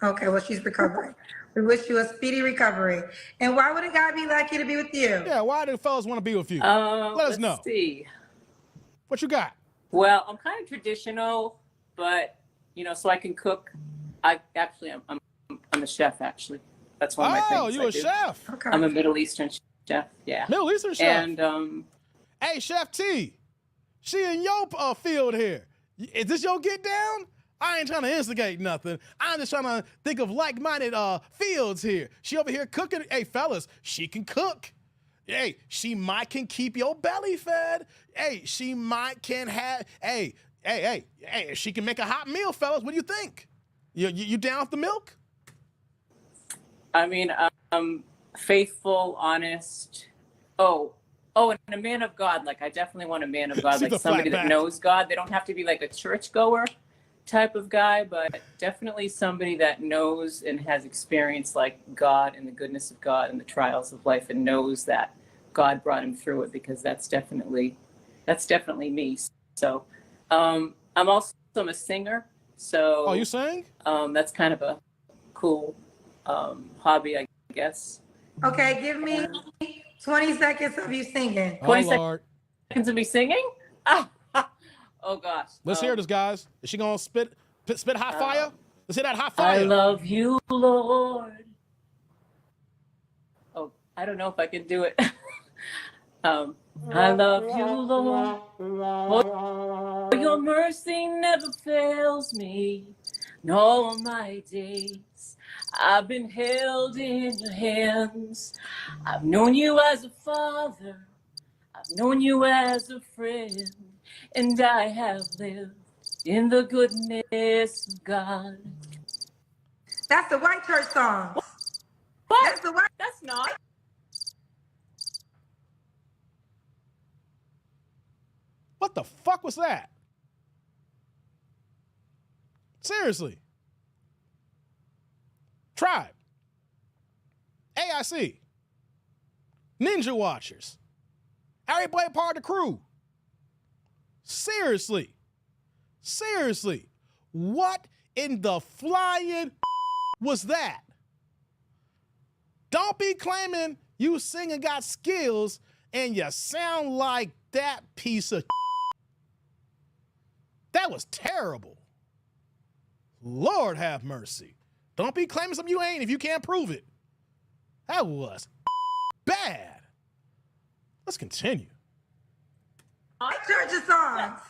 Okay, well, she's recovering. We wish you a speedy recovery. And why would a guy be lucky to be with you?
Yeah, why do fellas want to be with you? Let us know.
Let's see.
What you got?
Well, I'm kind of traditional, but so I can cook. I'm a chef actually. That's one of my things.
Oh, you a chef?
Okay.
I'm a Middle Eastern chef. Yeah.
Middle Eastern chef.
And
hey, Chef T, she in your field here. Is this your get down? I ain't trying to instigate nothing. I'm just trying to think of like-minded fields here. She over here cooking. Hey, fellas, she can cook. Hey, she might can keep your belly fed. Hey, she might can have. Hey, she can make a hot meal, fellas. What do you think? You down with the milk?
I mean, faithful, honest. Oh, and a man of God. Like I definitely want a man of God, like somebody that knows God. They don't have to be like a churchgoer type of guy, but definitely somebody that knows and has experienced like God and the goodness of God and the trials of life, and knows that God brought him through it, because that's definitely me. So I'm a singer. So
you sing?
That's kind of a cool hobby, I guess.
Okay, give me 20 seconds of you singing.
20 seconds of me singing? Oh gosh.
Let's hear this, guys. Is she gonna spit hot fire? Let's hear that hot fire.
I love you, Lord. Oh, I don't know if I can do it. I love you, Lord. Oh, your mercy never fails me. In all my days, I've been held in your hands. I've known you as a father. I've known you as a friend. And I have lived in the goodness of God.
That's the white church song.
What?
That's the white.
That's not.
What the fuck was that? Seriously. Tribe. AIC. Ninja Watchers. Everybody part of the crew. Seriously. What in the flying was that? Don't be claiming you sing and got skills and you sound like That piece of that was terrible. Lord have mercy. Don't be claiming something you ain't if you can't prove it. That was bad. Let's continue.
Church of songs.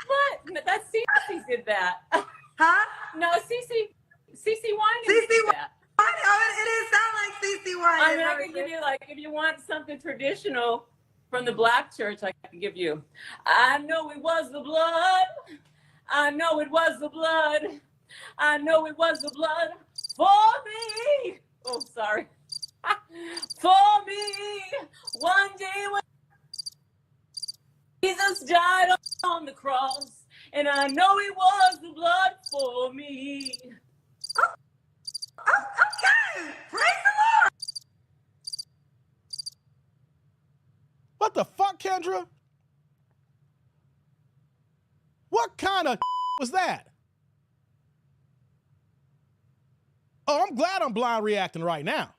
What? That's Cece did that.
Huh?
No, Cece Wine
CeCe
did that.
Oh, it is sound like CeCe Wine.
I mean, I can give you, like, if you want something traditional from the black church, I can give you. I know it was the blood. I know it was the blood. I know it was the blood for me. Oh, sorry. For me. One day when Jesus died on the cross, and I know it was the blood for me.
Okay. Praise the Lord.
What the fuck, Kendra? What kind of was that? Oh, I'm glad I'm blind reacting right now.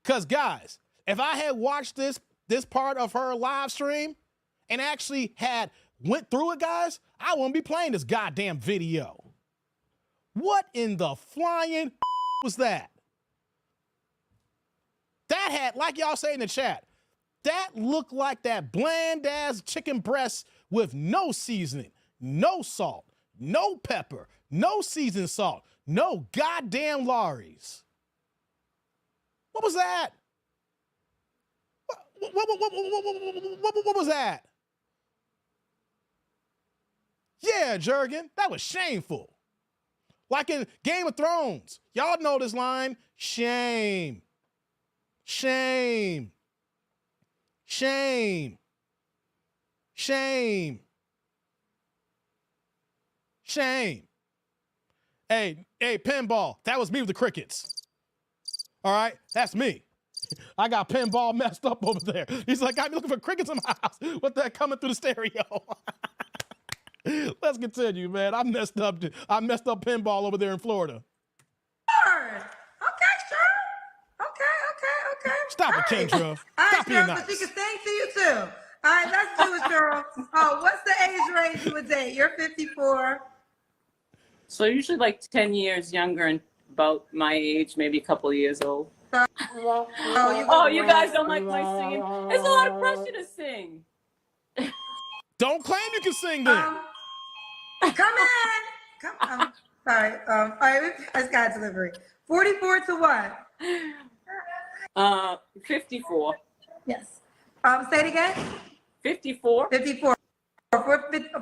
Because, guys, if I had watched this part of her live stream and actually had went through it, guys, I wouldn't be playing this goddamn video. What in the flying was that? That had, like y'all say in the chat, that looked like that bland-ass chicken breast with no seasoning, no salt, no pepper, no seasoned salt, no goddamn Lawry's. What was that? What was that? Yeah, Jurgen, that was shameful. Like in Game of Thrones, y'all know this line, shame, shame, shame, shame, shame. Hey, Pinball, that was me with the crickets. All right, that's me. I got Pinball messed up over there. He's like, I'm looking for crickets in my house. What the heck coming through the stereo? Let's continue, man. I messed up Pinball over there in Florida.
Okay, sure. Okay.
Stop it, Kendra.
All
Stop
right,
being
Cheryl,
nice.
but she can sing to you too. All right, let's do it, Cheryl. Oh, what's the age range you would date? You're 54.
So usually like 10 years younger and about my age, maybe a couple of years old. Oh, you guys don't like my singing? It's a lot of pressure to sing.
Don't claim you can sing then.
Come in. Sorry. All right, I just got a delivery. 44 to what?
54.
Yes. Say it again.
54.
54.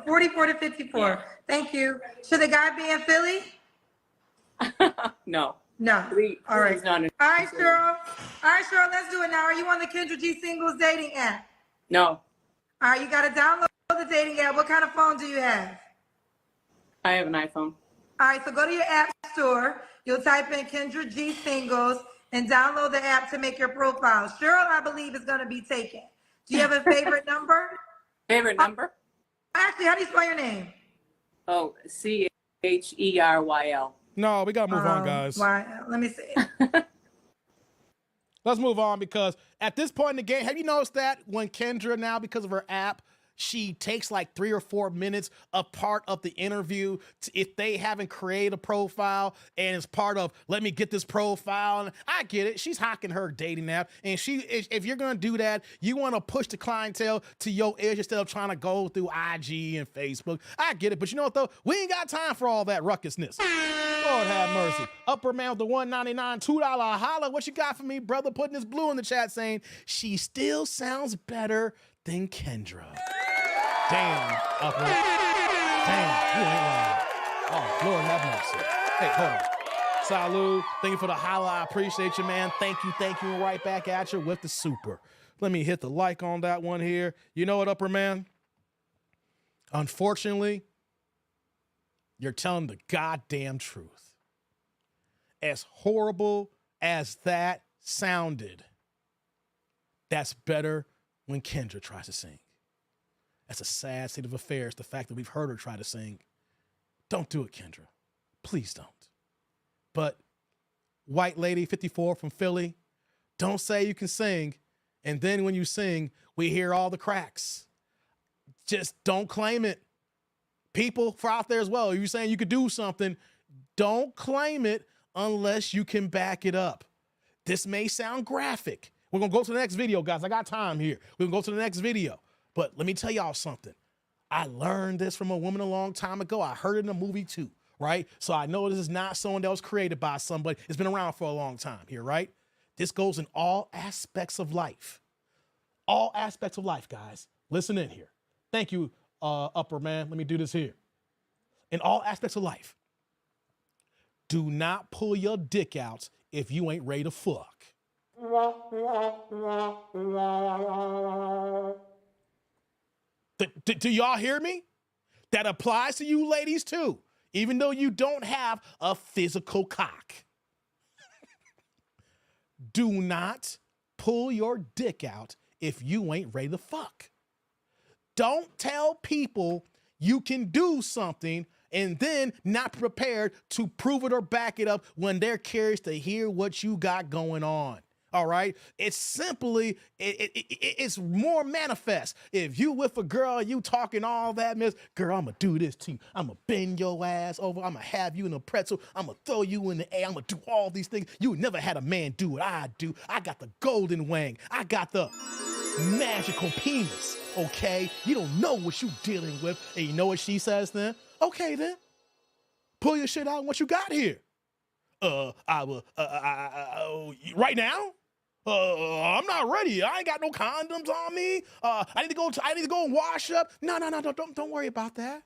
44 to 54.
Yeah.
Thank you. Should the guy be in Philly?
No.
No. All right.
He's not in-
All right, Cheryl. Let's do it now. Are you on the Kendra G Singles dating app?
No.
All right, you got to download the dating app. What kind of phone do you have?
I have an iPhone.
All right, so go to your app store. You'll type in Kendra G Singles and download the app to make your profile. Cheryl, I believe, is going to be taken. Do you have a favorite number?
Favorite number?
Actually, how do you spell your name?
Oh, CHERYL.
No, we gotta move on, guys.
Let me see.
Let's move on because at this point in the game, have you noticed that when Kendra now, because of her app, she takes like 3 or 4 minutes a part of the interview if they haven't created a profile and it's part of let me get this profile. And I get it. She's hacking her dating app. And if you're gonna do that, you want to push the clientele to your edge instead of trying to go through IG and Facebook. I get it, but you know what though? We ain't got time for all that ruckusness. Lord have mercy. Upper man with the $1.99, $2 holla. What you got for me, brother? Putting this blue in the chat saying she still sounds better than Kendra. Damn, Upper. Damn, you ain't lying. Oh, Lord have mercy. Hey, hold on. Salud. Thank you for the holla. I appreciate you, man. Thank you. And right back at you with the super. Let me hit the like on that one here. You know what, Upper man? Unfortunately, you're telling the goddamn truth. As horrible as that sounded, that's better when Kendra tries to sing. That's a sad state of affairs, the fact that we've heard her try to sing. Don't do it, Kendra. Please don't. But white lady 54 from Philly, don't say you can sing And then when you sing, we hear all the cracks. Just don't claim it. People for out there as well, you're saying you could do something, don't claim it unless you can back it up. This may sound graphic. We're going to go to the next video, guys. I got time here. We're going to go to the next video. But let me tell y'all something. I learned this from a woman a long time ago. I heard it in a movie too, right? So I know this is not someone that was created by somebody. It's been around for a long time here, right? This goes in all aspects of life. All aspects of life, guys. Listen in here. Thank you, Upper Man. Let me do this here. In all aspects of life, do not pull your dick out if you ain't ready to fuck. Do y'all hear me? That applies to you ladies too, even though you don't have a physical cock. Do not pull your dick out if you ain't ready to fuck. Don't tell people you can do something and then not prepared to prove it or back it up when they're curious to hear what you got going on. All right. It's simply, it's more manifest. If you with a girl, you talking all that mess, girl, I'm going to do this to you. I'm going to bend your ass over. I'm going to have you in a pretzel. I'm going to throw you in the air. I'm going to do all these things. You never had a man do what I do. I got the golden wang. I got the magical penis. Okay. You don't know what you dealing with. And you know what she says then? Okay, then pull your shit out and what you got here. I will, right now? I'm not ready. I ain't got no condoms on me. I need to go and wash up. No, don't worry about that.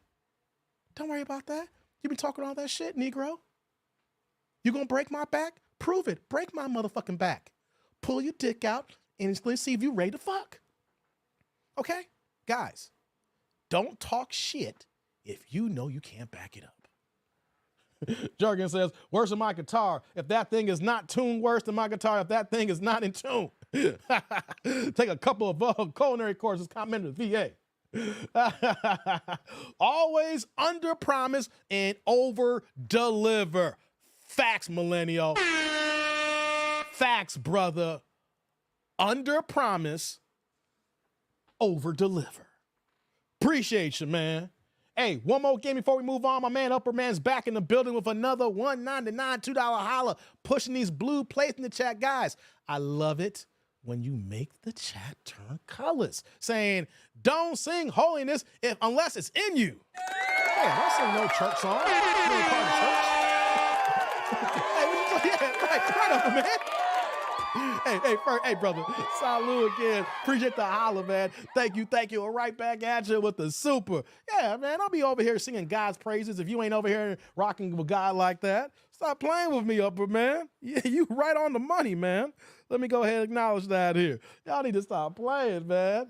Don't worry about that. You been talking all that shit, Negro. You gonna break my back? Prove it. Break my motherfucking back. Pull your dick out and let's see if you ready to fuck. Okay? Guys, don't talk shit if you know you can't back it up. Jargon says, worse than my guitar. If that thing is not tuned, worse than my guitar. If that thing is not in tune. Take a couple of culinary courses, comment in the VA. Always under promise and over deliver. Facts, millennial. Facts, brother. Under promise, over deliver. Appreciate you, man. Hey, one more game before we move on. My man Upper Man's back in the building with another $1.99 $2 holla, pushing these blue plates in the chat. Guys, I love it when you make the chat turn colors, saying, don't sing holiness unless it's in you. Hey, don't sing no church song. You ain't part of church. Right, Upper Man. Hey, brother. Salud again. Appreciate the holla, man. Thank you. Right back at you with the super. Yeah, man, I'll be over here singing God's praises if you ain't over here rocking with God like that. Stop playing with me, Upper Man. Yeah, you right on the money, man. Let me go ahead and acknowledge that here. Y'all need to stop playing, man.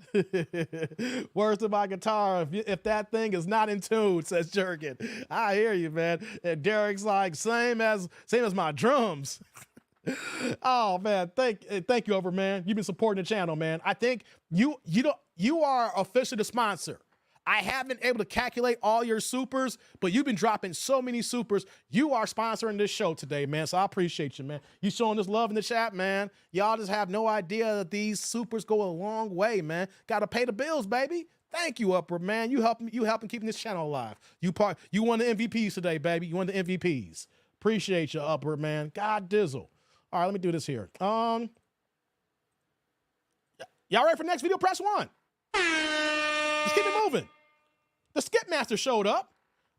Worse than my guitar if that thing is not in tune, says Jerkin. I hear you, man. And Derek's like, same as my drums. Oh man, thank you, Upper Man. You've been supporting the channel, man. I think you are officially the sponsor. I haven't been able to calculate all your supers, but you've been dropping so many supers. You are sponsoring this show today, man. So I appreciate you, man. You showing this love in the chat, man. Y'all just have no idea that these supers go a long way, man. Got to pay the bills, baby. Thank you, Upper Man. You helping keeping this channel alive. You won the MVPs today, baby. You won the MVPs. Appreciate you, Upper Man. God dizzle. All right, let me do this here. Y'all ready for the next video? Press 1. Let's keep it moving. The Skip Master showed up.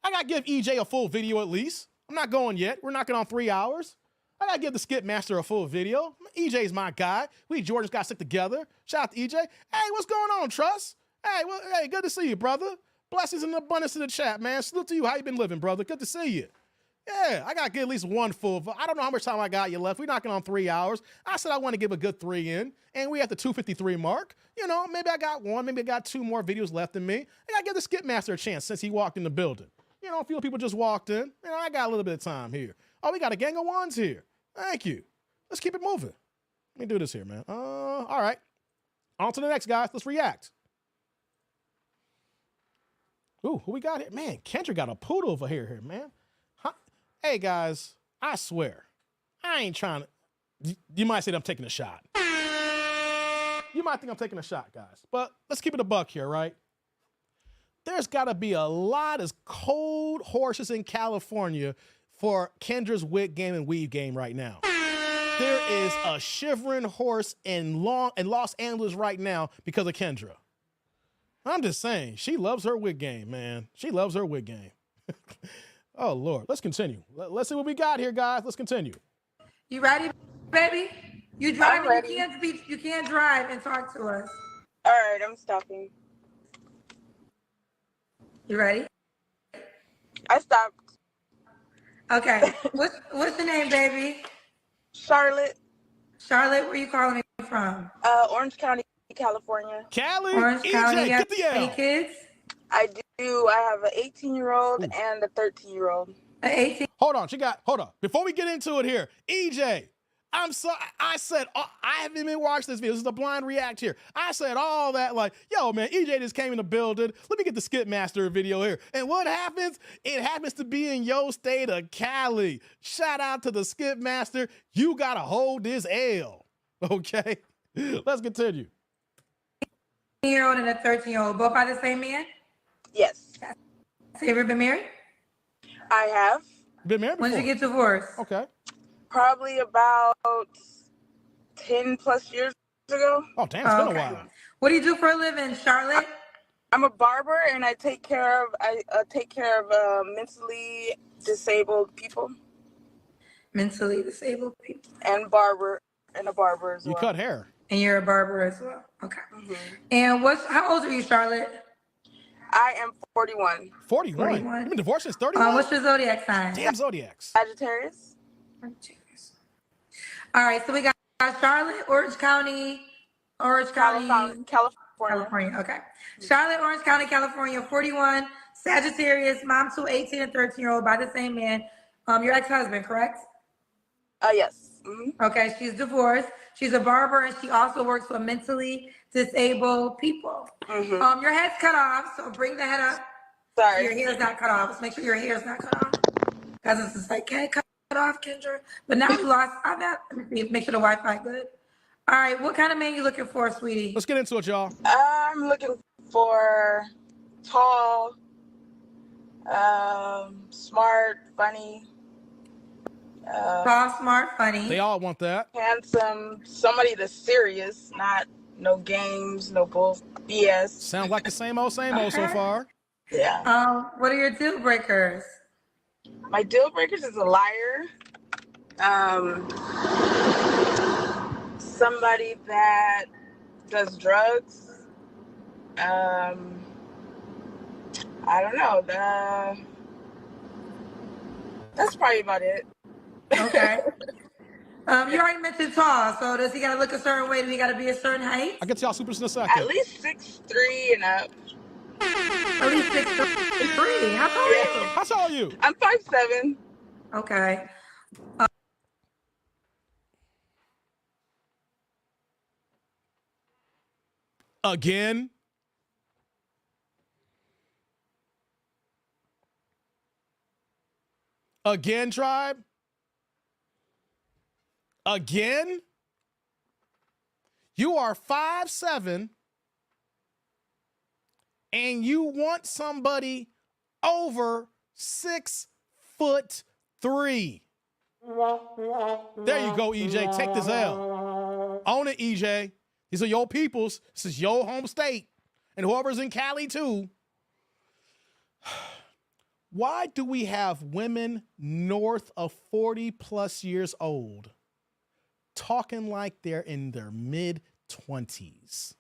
I got to give EJ a full video at least. I'm not going yet. We're knocking on 3 hours. I got to give the Skip Master a full video. EJ's my guy. We Georgians got to stick together. Shout out to EJ. Hey, what's going on, Truss? Hey, good to see you, brother. Blessings and abundance in the chat, man. Salute to you. How you been living, brother? Good to see you. Yeah, I got to get at least one full. I don't know how much time I got you left. We're knocking on 3 hours. I said I want to give a good 3 in, and we at the 2:53 mark. You know, maybe I got one, maybe I got 2 more videos left in me. I got to give the Skip Master a chance since he walked in the building. You know, a few people just walked in. You know, I got a little bit of time here. Oh, we got a gang of ones here. Thank you. Let's keep it moving. Let me do this here, man. All right. On to the next, guys. Let's react. Ooh, who we got here? Man, Kendrick got a poodle over here, man. Hey guys, I swear, I ain't trying to. You might say that I'm taking a shot. you might think I'm taking a shot, guys, but let's keep it a buck here, right? There's got to be a lot of cold horses in California for Kendra's wig game and weave game right now. There is a shivering horse in Los Angeles right now because of Kendra. I'm just saying, she loves her wig game, man. She loves her wig game. Oh, Lord. Let's continue. Let's see what we got here, guys. Let's continue.
You ready, baby? You driving? You can't drive and talk to us.
All right, I'm stopping.
You ready?
I stopped.
Okay. What's the name, baby?
Charlotte.
Charlotte, where you calling me from?
Orange County, California.
Cali,
Orange
EJ,
County. You
get
got
the L.
any kids?
I do. I have an 18-year-old and a 13-year-old.
An 18.
Hold on. Before we get into it here, EJ, I haven't even watched this video. This is the blind react here. I said all that like, yo, man, EJ just came in the building. Let me get the Skip Master video here. And what happens? It happens to be in your state of Cali. Shout out to the Skip Master. You got to hold this L. Okay? Let's continue.
18-year-old and a 13-year-old, both by the same man?
Yes.
Have you ever been married?
I have.
Been married before?
When did you get divorced?
Okay.
Probably about 10 plus years ago.
Oh, damn, it's been a while.
What do you do for a living, Charlotte?
I'm a barber, and I take care of mentally disabled people.
Mentally disabled people.
And a barber as well.
You cut hair.
And you're a barber as well. Okay. And how old are you, Charlotte?
I am 41.
41? You've been divorced since 31?
What's your zodiac sign?
Damn zodiacs.
Sagittarius.
All right, so we got Charlotte, Orange County, California. Okay. Charlotte, Orange County, California, 41, Sagittarius, mom to 18 and 13-year-old by the same man. Your ex-husband, correct?
Yes.
Okay, she's divorced. She's a barber, and she also works with mentally disabled people. Your head's cut off, so bring the head up.
Sorry.
Your hair's not cut off. Let's make sure your hair's not cut off. Because it's just like, can't cut off, Kendra. But now you lost. Make sure the Wi-Fi good. All right, what kind of man you looking for, sweetie?
Let's get into it, y'all.
I'm looking for tall, smart, funny.
Tall, smart, funny.
They all want that.
Handsome, somebody that's serious, not no games, no bull BS.
Sounds like the same old so far.
Yeah.
What are your deal breakers?
My deal breakers is a liar. Somebody that does drugs. I don't know. That's probably about it.
Okay. You already mentioned tall, so does he gotta look a certain way? Do he gotta be a certain height?
I get y'all super in a second.
At least 6'3" and up.
At least 6'3". How tall are you?
How tall are you?
I'm 5'7".
Okay.
Again? Again, tribe? Again? You are 5'7", and you want somebody over 6'3". There you go, EJ. Take this L. Own it, EJ. These are your peoples. This is your home state. And whoever's in Cali, too. Why do we have women north of 40 plus years old talking like they're in their mid-20s?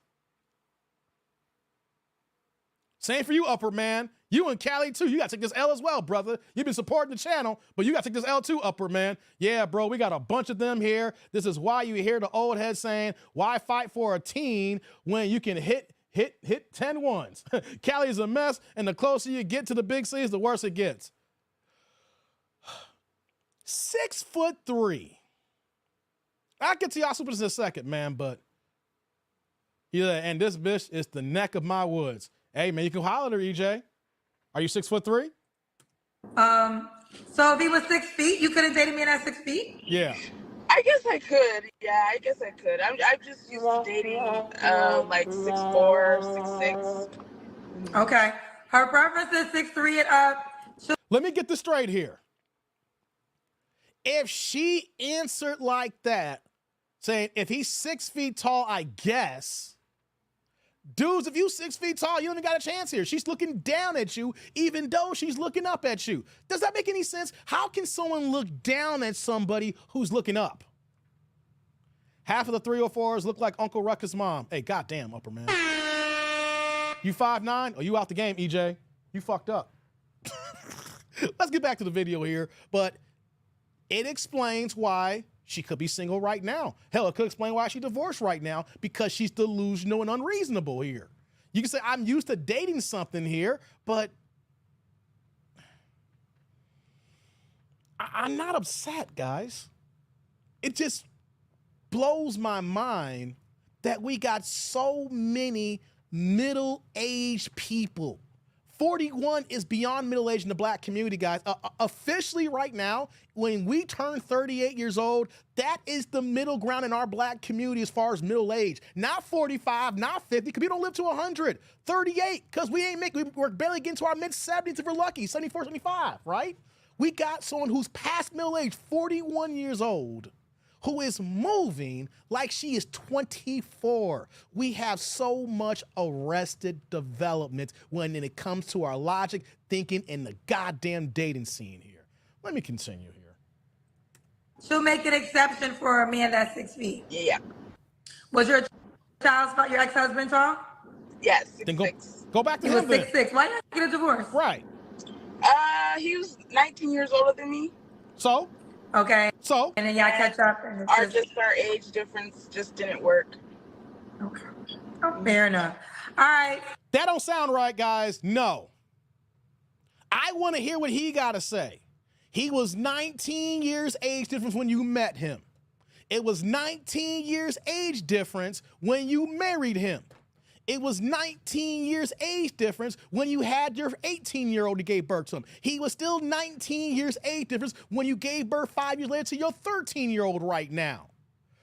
Same for you, Upper Man. You in Cali, too. You got to take this L as well, brother. You've been supporting the channel, but you got to take this L too, Upper Man. Yeah, bro, we got a bunch of them here. This is why you hear the old head saying, why fight for a teen when you can hit 10 ones? Cali is a mess, and the closer you get to the big cities, the worse it gets. 6'3". I'll get to y'all super in a second, man, but yeah, and this bitch is the neck of my woods. Hey, man, you can holler at her, EJ. Are you 6'3"?
So if he was 6 feet, you couldn't date a man at 6 feet?
Yeah.
I I guess I could. Yeah, I guess I could. I'm just used to dating like 6'4", 6'6".
Okay. Her preference is 6'3" and up.
Let me get this straight here. If she answered like that, saying if he's 6 feet tall, I guess. Dudes, if you 6 feet tall, you don't even got a chance here. She's looking down at you, even though she's looking up at you. Does that make any sense? How can someone look down at somebody who's looking up? Half of the 304s look like Uncle Ruckus' mom. Hey, goddamn, Upper Man. You 5'9"? Or you out the game, EJ? You fucked up. Let's get back to the video here. But it explains why she could be single right now. Hell, it could explain why she's divorced right now, because she's delusional and unreasonable here. You can say, I'm used to dating something here, but I'm not upset, guys. It just blows my mind that we got so many middle-aged people. 41 is beyond middle age in the black community, guys. Officially right now, when we turn 38 years old, that is the middle ground in our black community as far as middle age. Not 45, not 50, because we don't live to 100. 38, because we're barely getting to our mid-70s if we're lucky, 74, 75, right? We got someone who's past middle age, 41 years old, who is moving like she is 24. We have so much arrested development when it comes to our logic, thinking, and the goddamn dating scene here. Let me continue here.
She'll make an exception for a man that's 6 feet.
Yeah.
Was your your ex-husband tall?
Yes.
Then go back to
He
him
was
then.
6'6". Why did you get a divorce?
Right.
He was 19 years older than me.
So?
Okay.
So?
And then y'all catch up. And
Our age difference just didn't work.
Okay. Oh, fair enough. All right.
That don't sound right, guys. No. I want to hear what he got to say. He was 19 years age difference when you met him. It was 19 years age difference when you married him. It was 19 years age difference when you had your 18-year-old that gave birth to him. He was still 19 years age difference when you gave birth 5 years later to your 13-year-old right now.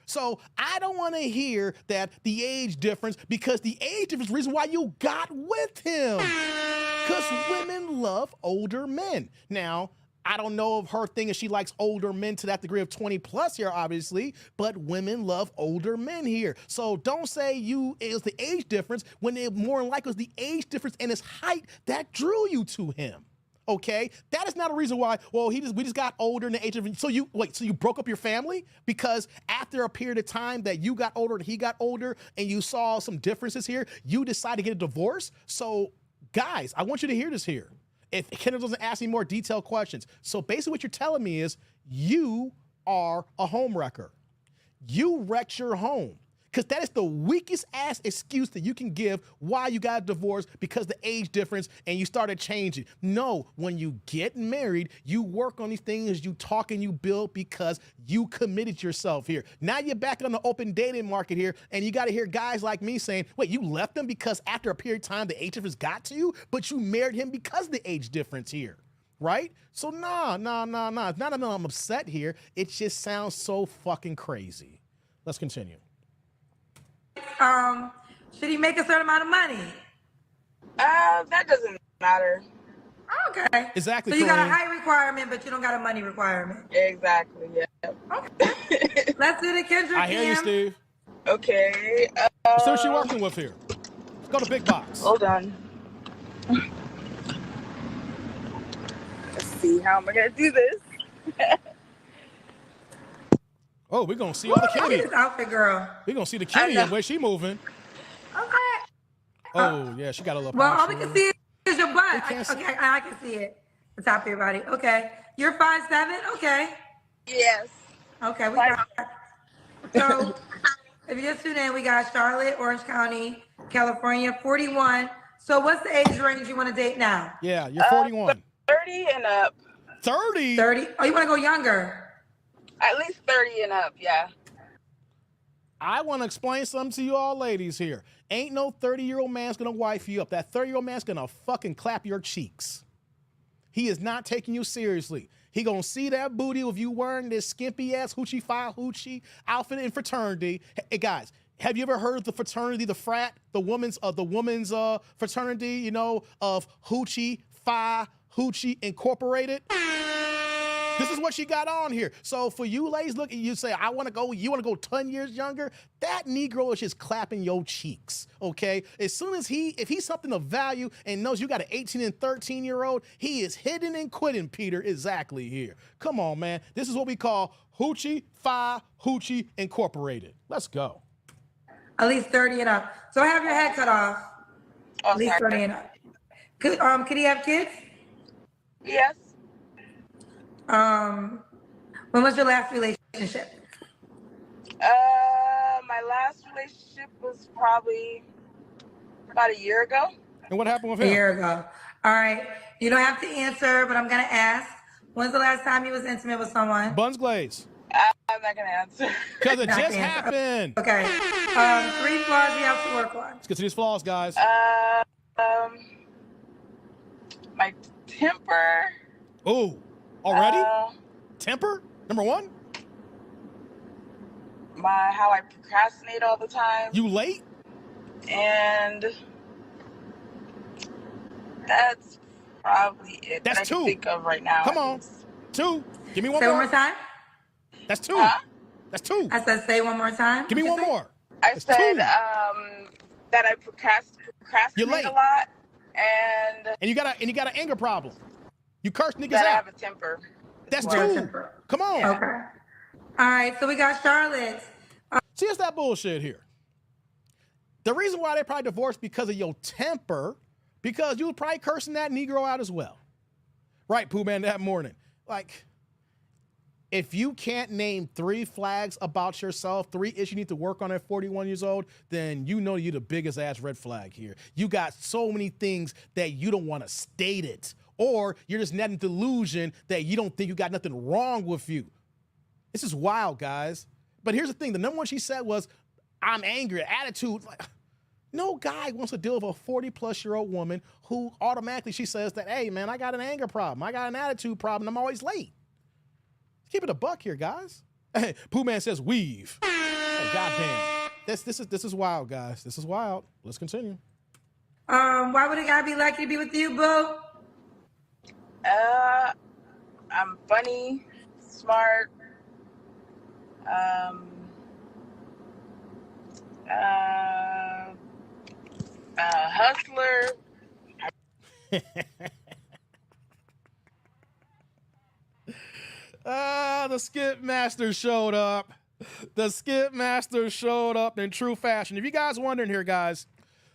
So I don't want to hear that the age difference, because the age difference is the reason why you got with him. Because women love older men. Now, I don't know of her thing if she likes older men to that degree of 20 plus here, obviously, but women love older men here. So don't say it was the age difference when it more than likely was the age difference and his height that drew you to him. Okay, that is not a reason why. Well, we just got older in the age difference. So you broke up your family because after a period of time that you got older and he got older and you saw some differences here, you decided to get a divorce. So guys, I want you to hear this here. If Kendall doesn't ask me more detailed questions. So basically what you're telling me is you are a home wrecker. You wrecked your home. Because that is the weakest ass excuse that you can give why you got a divorce, because the age difference and you started changing. No, when you get married, you work on these things, you talk and you build because you committed yourself here. Now you're back on the open dating market here, and you got to hear guys like me saying, wait, you left him because after a period of time the age difference got to you, but you married him because of the age difference here. Right? So nah. It's not that I'm upset here. It just sounds so fucking crazy. Let's continue.
Should he make a certain amount of money?
That doesn't matter.
Okay.
Exactly.
So you got a
Kareem.
height requirement, but you don't got a money requirement.
Exactly. Yeah.
Okay. Let's do the Kendrick.
I hear you,
Cam.
Steve.
Okay.
So who's she working with here? Let's go to Big Box.
Hold on. Let's see how am I gonna do this.
Oh, we're gonna see all the
Look at
kitty.
this outfit, girl.
We're gonna see the kitty and where she moving.
Okay.
Oh yeah, she got a little.
Well, all
posture.
we can see is your butt.
can't see-
Okay, I can see it. The top of your body. Okay. You're 5'7". Okay.
Yes.
Okay. We got. So, if you just tuned in, we got Charlotte, Orange County, California, 41. So, what's the age range you want to date now?
Yeah, you're 41.
30 and up.
30?
30. Oh, you want to go younger?
At least 30 and up. Yeah.
I want to explain something to you all ladies here. Ain't no 30-year-old man's gonna wife you up. That 30-year-old man's gonna fucking clap your cheeks. He is not taking you seriously. He gonna see that booty if you wearing this skimpy ass hoochie fi hoochie outfit in fraternity. Hey guys, have you ever heard of the fraternity, the frat, the women's fraternity, you know, of Hoochie Phi Hoochie Incorporated? This is what she got on here. So for you ladies, look, you say, I want to go, you want to go 10 years younger? That Negro is just clapping your cheeks, okay? As soon as if he's something of value and knows you got an 18 and 13-year-old, he is hitting and quitting, Peter, exactly here. Come on, man. This is what we call Hoochie Phi Hoochie Incorporated. Let's go.
At least 30 and up. So have your head cut off. At least 30 and up. Could he have kids?
Yes.
When was your last relationship?
My last relationship was probably about a year ago.
And what happened with him?
A year ago. All right. You don't have to answer, but I'm gonna ask. When's the last time you was intimate with someone?
Buns Glaze.
I'm not gonna answer.
Because it just happened.
Okay. 3 flaws you have to work on.
Let's get to these flaws, guys.
My temper.
Ooh, already? Temper? Number 1?
How I procrastinate all the time.
You late?
And that's probably it.
That's
that I can
2.
think of right now.
Come on. 2. Give me one
Say
more.
one more time.
That's 2. That's 2.
I said say one more time.
Give me one more.
I
That's
said
2.
that I procrastinate a lot, and
you got an anger problem. You curse niggas
that I
out.
have a temper.
That's
well.
2.
Temper.
Come on.
Okay. All right. So we got Charlotte.
See, it's that bullshit here. The reason why they probably divorced because of your temper, because you was probably cursing that Negro out as well. Right, Pooh Man, that morning. Like, if you can't name 3 flags about yourself, 3 issues you need to work on at 41 years old, then you know you're the biggest ass red flag here. You got so many things that you don't want to state it, or you're just net in delusion that you don't think you got nothing wrong with you. This is wild, guys. But here's the thing. The number one she said was, I'm angry, attitude. Like, no guy wants to deal with a 40-plus-year-old woman who automatically she says that, hey, man, I got an anger problem. I got an attitude problem. I'm always late. Keep it a buck here, guys. Hey, Pooh Man says weave. Hey, goddamn. This is wild, guys. This is wild. Let's continue.
Why would a guy be lucky to be with you, boo?
I'm funny, smart, hustler.
The Skip Master showed up. The Skip Master showed up in true fashion. If you guys wondering here, guys,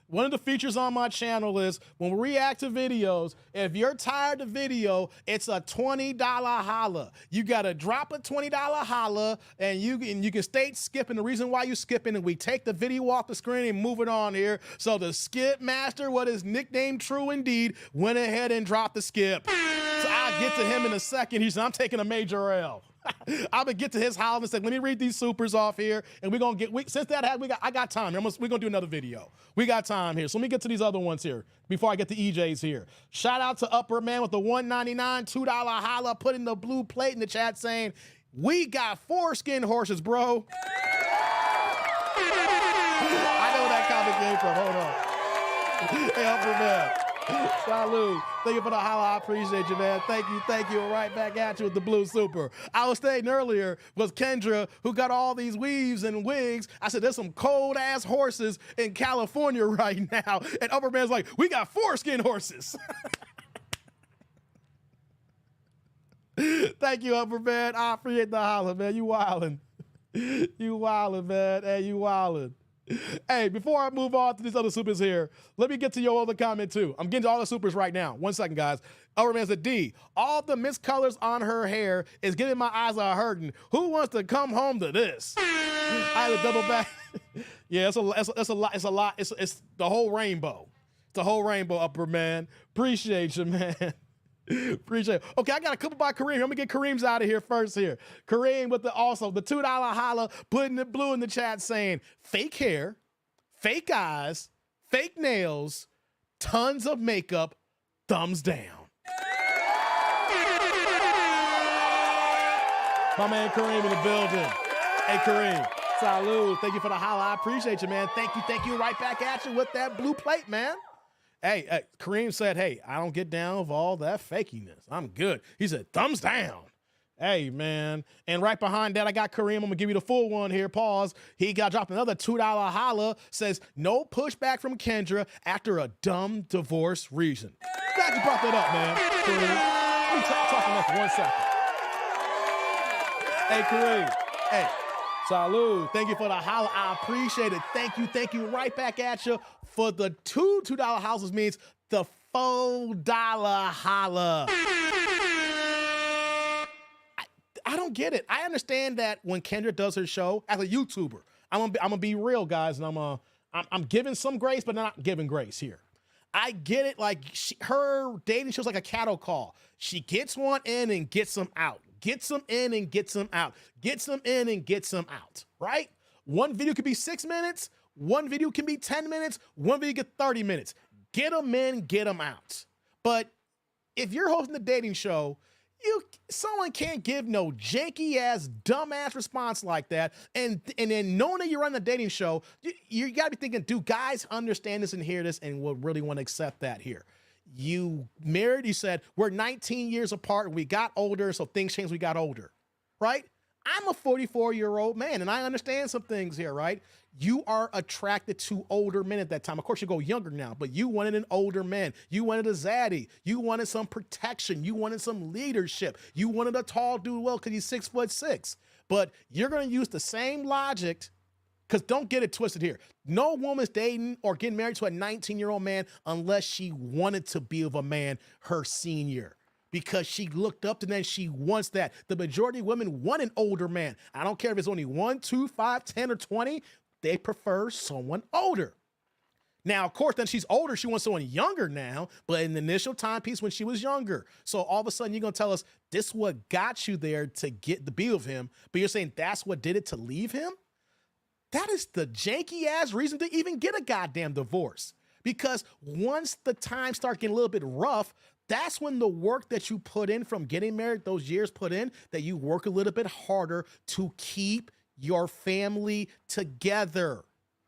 one of the features on my channel is when we react to videos, if you're tired of video, it's a $20 holla. You got to drop a $20 holla, and you can state skip, and the reason why you skipping, and we take the video off the screen and move it on here. So the Skip Master, what is nicknamed True Indeed, went ahead and dropped the skip. So I'll get to him in a second. He said, I'm taking a major L. I'm gonna get to his house and say, let me read these supers off here, and we're gonna I got time. We're gonna do another video. We got time here. So let me get to these other ones here before I get to EJ's here. Shout out to Upper Man with the $1.99, $2 holla, putting the blue plate in the chat saying, we got foreskin horses, bro. I know where that comment came from. Hold on. Hey, Upper Man. Salud. Thank you for the holla. I appreciate you, man. Thank you. Right back at you with the blue super. I was stating earlier was Kendra, who got all these weaves and wigs. I said, there's some cold ass horses in California right now. And Upper Man's like, we got foreskin horses. Thank you, Upper Man. I appreciate the holla, man. You wildin'. You wildin', man. Hey, you wildin'. Hey, before I move on to these other supers here, let me get to your other comment too. I'm getting to all the supers right now. 1 second, guys. Upper Man said, D, all the missed colors on her hair is giving my eyes a hurting. Who wants to come home to this? I had to double back. Yeah, it's a lot. It's the whole rainbow. It's the whole rainbow, Upper Man. Appreciate you, man. Appreciate it. Okay, I got a couple by Kareem. I'm gonna get Kareem's out of here first here. Kareem with the $2 holla, putting the blue in the chat saying fake hair, fake eyes, fake nails, tons of makeup, thumbs down. My man Kareem in the building. Hey, Kareem. Salud. Thank you for the holla. I appreciate you, man. Thank you. Right back at you with that blue plate, man. Hey, Kareem said, hey, I don't get down with all that fakiness. I'm good. He said, thumbs down. Hey, man. And right behind that, I got Kareem. I'm going to give you the full one here. Pause. He got dropped another $2 holla. Says, no pushback from Kendra after a dumb divorce reason. Glad you brought that up, man. Kareem. Let me talk enough for 1 second. Hey, Kareem. Hey, salud. Thank you for the holla. I appreciate it. Thank you. Right back at you for the $2 houses means the $4 holla. I don't get it. I understand that when Kendra does her show as a YouTuber, I'm gonna be real, guys, and I'm giving some grace, but not giving grace here. I get it. Like her dating show's like a cattle call. She gets one in and gets them out. Gets them in and gets them out. Gets them in and gets them out. Right? One video could be 6 minutes. One video can be 10 minutes. One video get 30 minutes. Get them in, get them out. But if you're hosting a dating show, someone can't give no janky ass, dumbass response like that. And then knowing that you're on a dating show, you gotta be thinking, do guys understand this and hear this and will really want to accept that here? You married, you said, we're 19 years apart, we got older, so things changed, we got older, right? I'm a 44-year-old man, and I understand some things here, right? You are attracted to older men at that time. Of course, you go younger now, but you wanted an older man. You wanted a zaddy. You wanted some protection. You wanted some leadership. You wanted a tall dude, well, because he's 6'6". But you're going to use the same logic, because don't get it twisted here. No woman's dating or getting married to a 19-year-old man unless she wanted to be with a man her senior. Because she looked up to them, she wants that. The majority of women want an older man. I don't care if it's only 1, 2, 5, 10, or 20. They prefer someone older. Now, of course, then she's older. She wants someone younger now, but in the initial timepiece when she was younger. So all of a sudden, you're going to tell us this is what got you there to get the be with him, but you're saying that's what did it to leave him? That is the janky-ass reason to even get a goddamn divorce. Because once the times start getting a little bit rough, that's when the work that you put in from getting married, those years put in, that you work a little bit harder to keep your family together.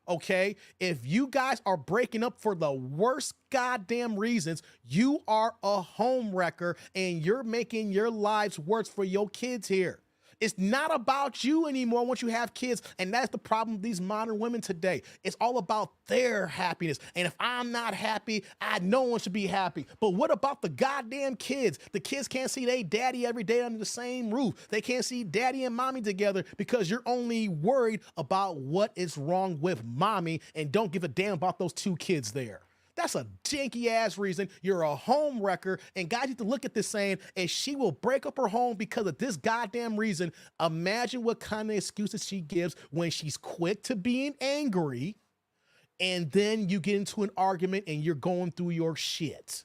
Okay? If you guys are breaking up for the worst goddamn reasons, you are a home wrecker and you're making your lives worse for your kids here. It's not about you anymore once you have kids. And that's the problem with these modern women today. It's all about their happiness. And if I'm not happy, no one should be happy. But what about the goddamn kids? The kids can't see their daddy every day under the same roof. They can't see daddy and mommy together because you're only worried about what is wrong with mommy and don't give a damn about those two kids there. That's a janky ass reason. You're a home wrecker. And guys need to look at this saying, and she will break up her home because of this goddamn reason. Imagine what kind of excuses she gives when she's quick to being angry. And then you get into an argument and you're going through your shit.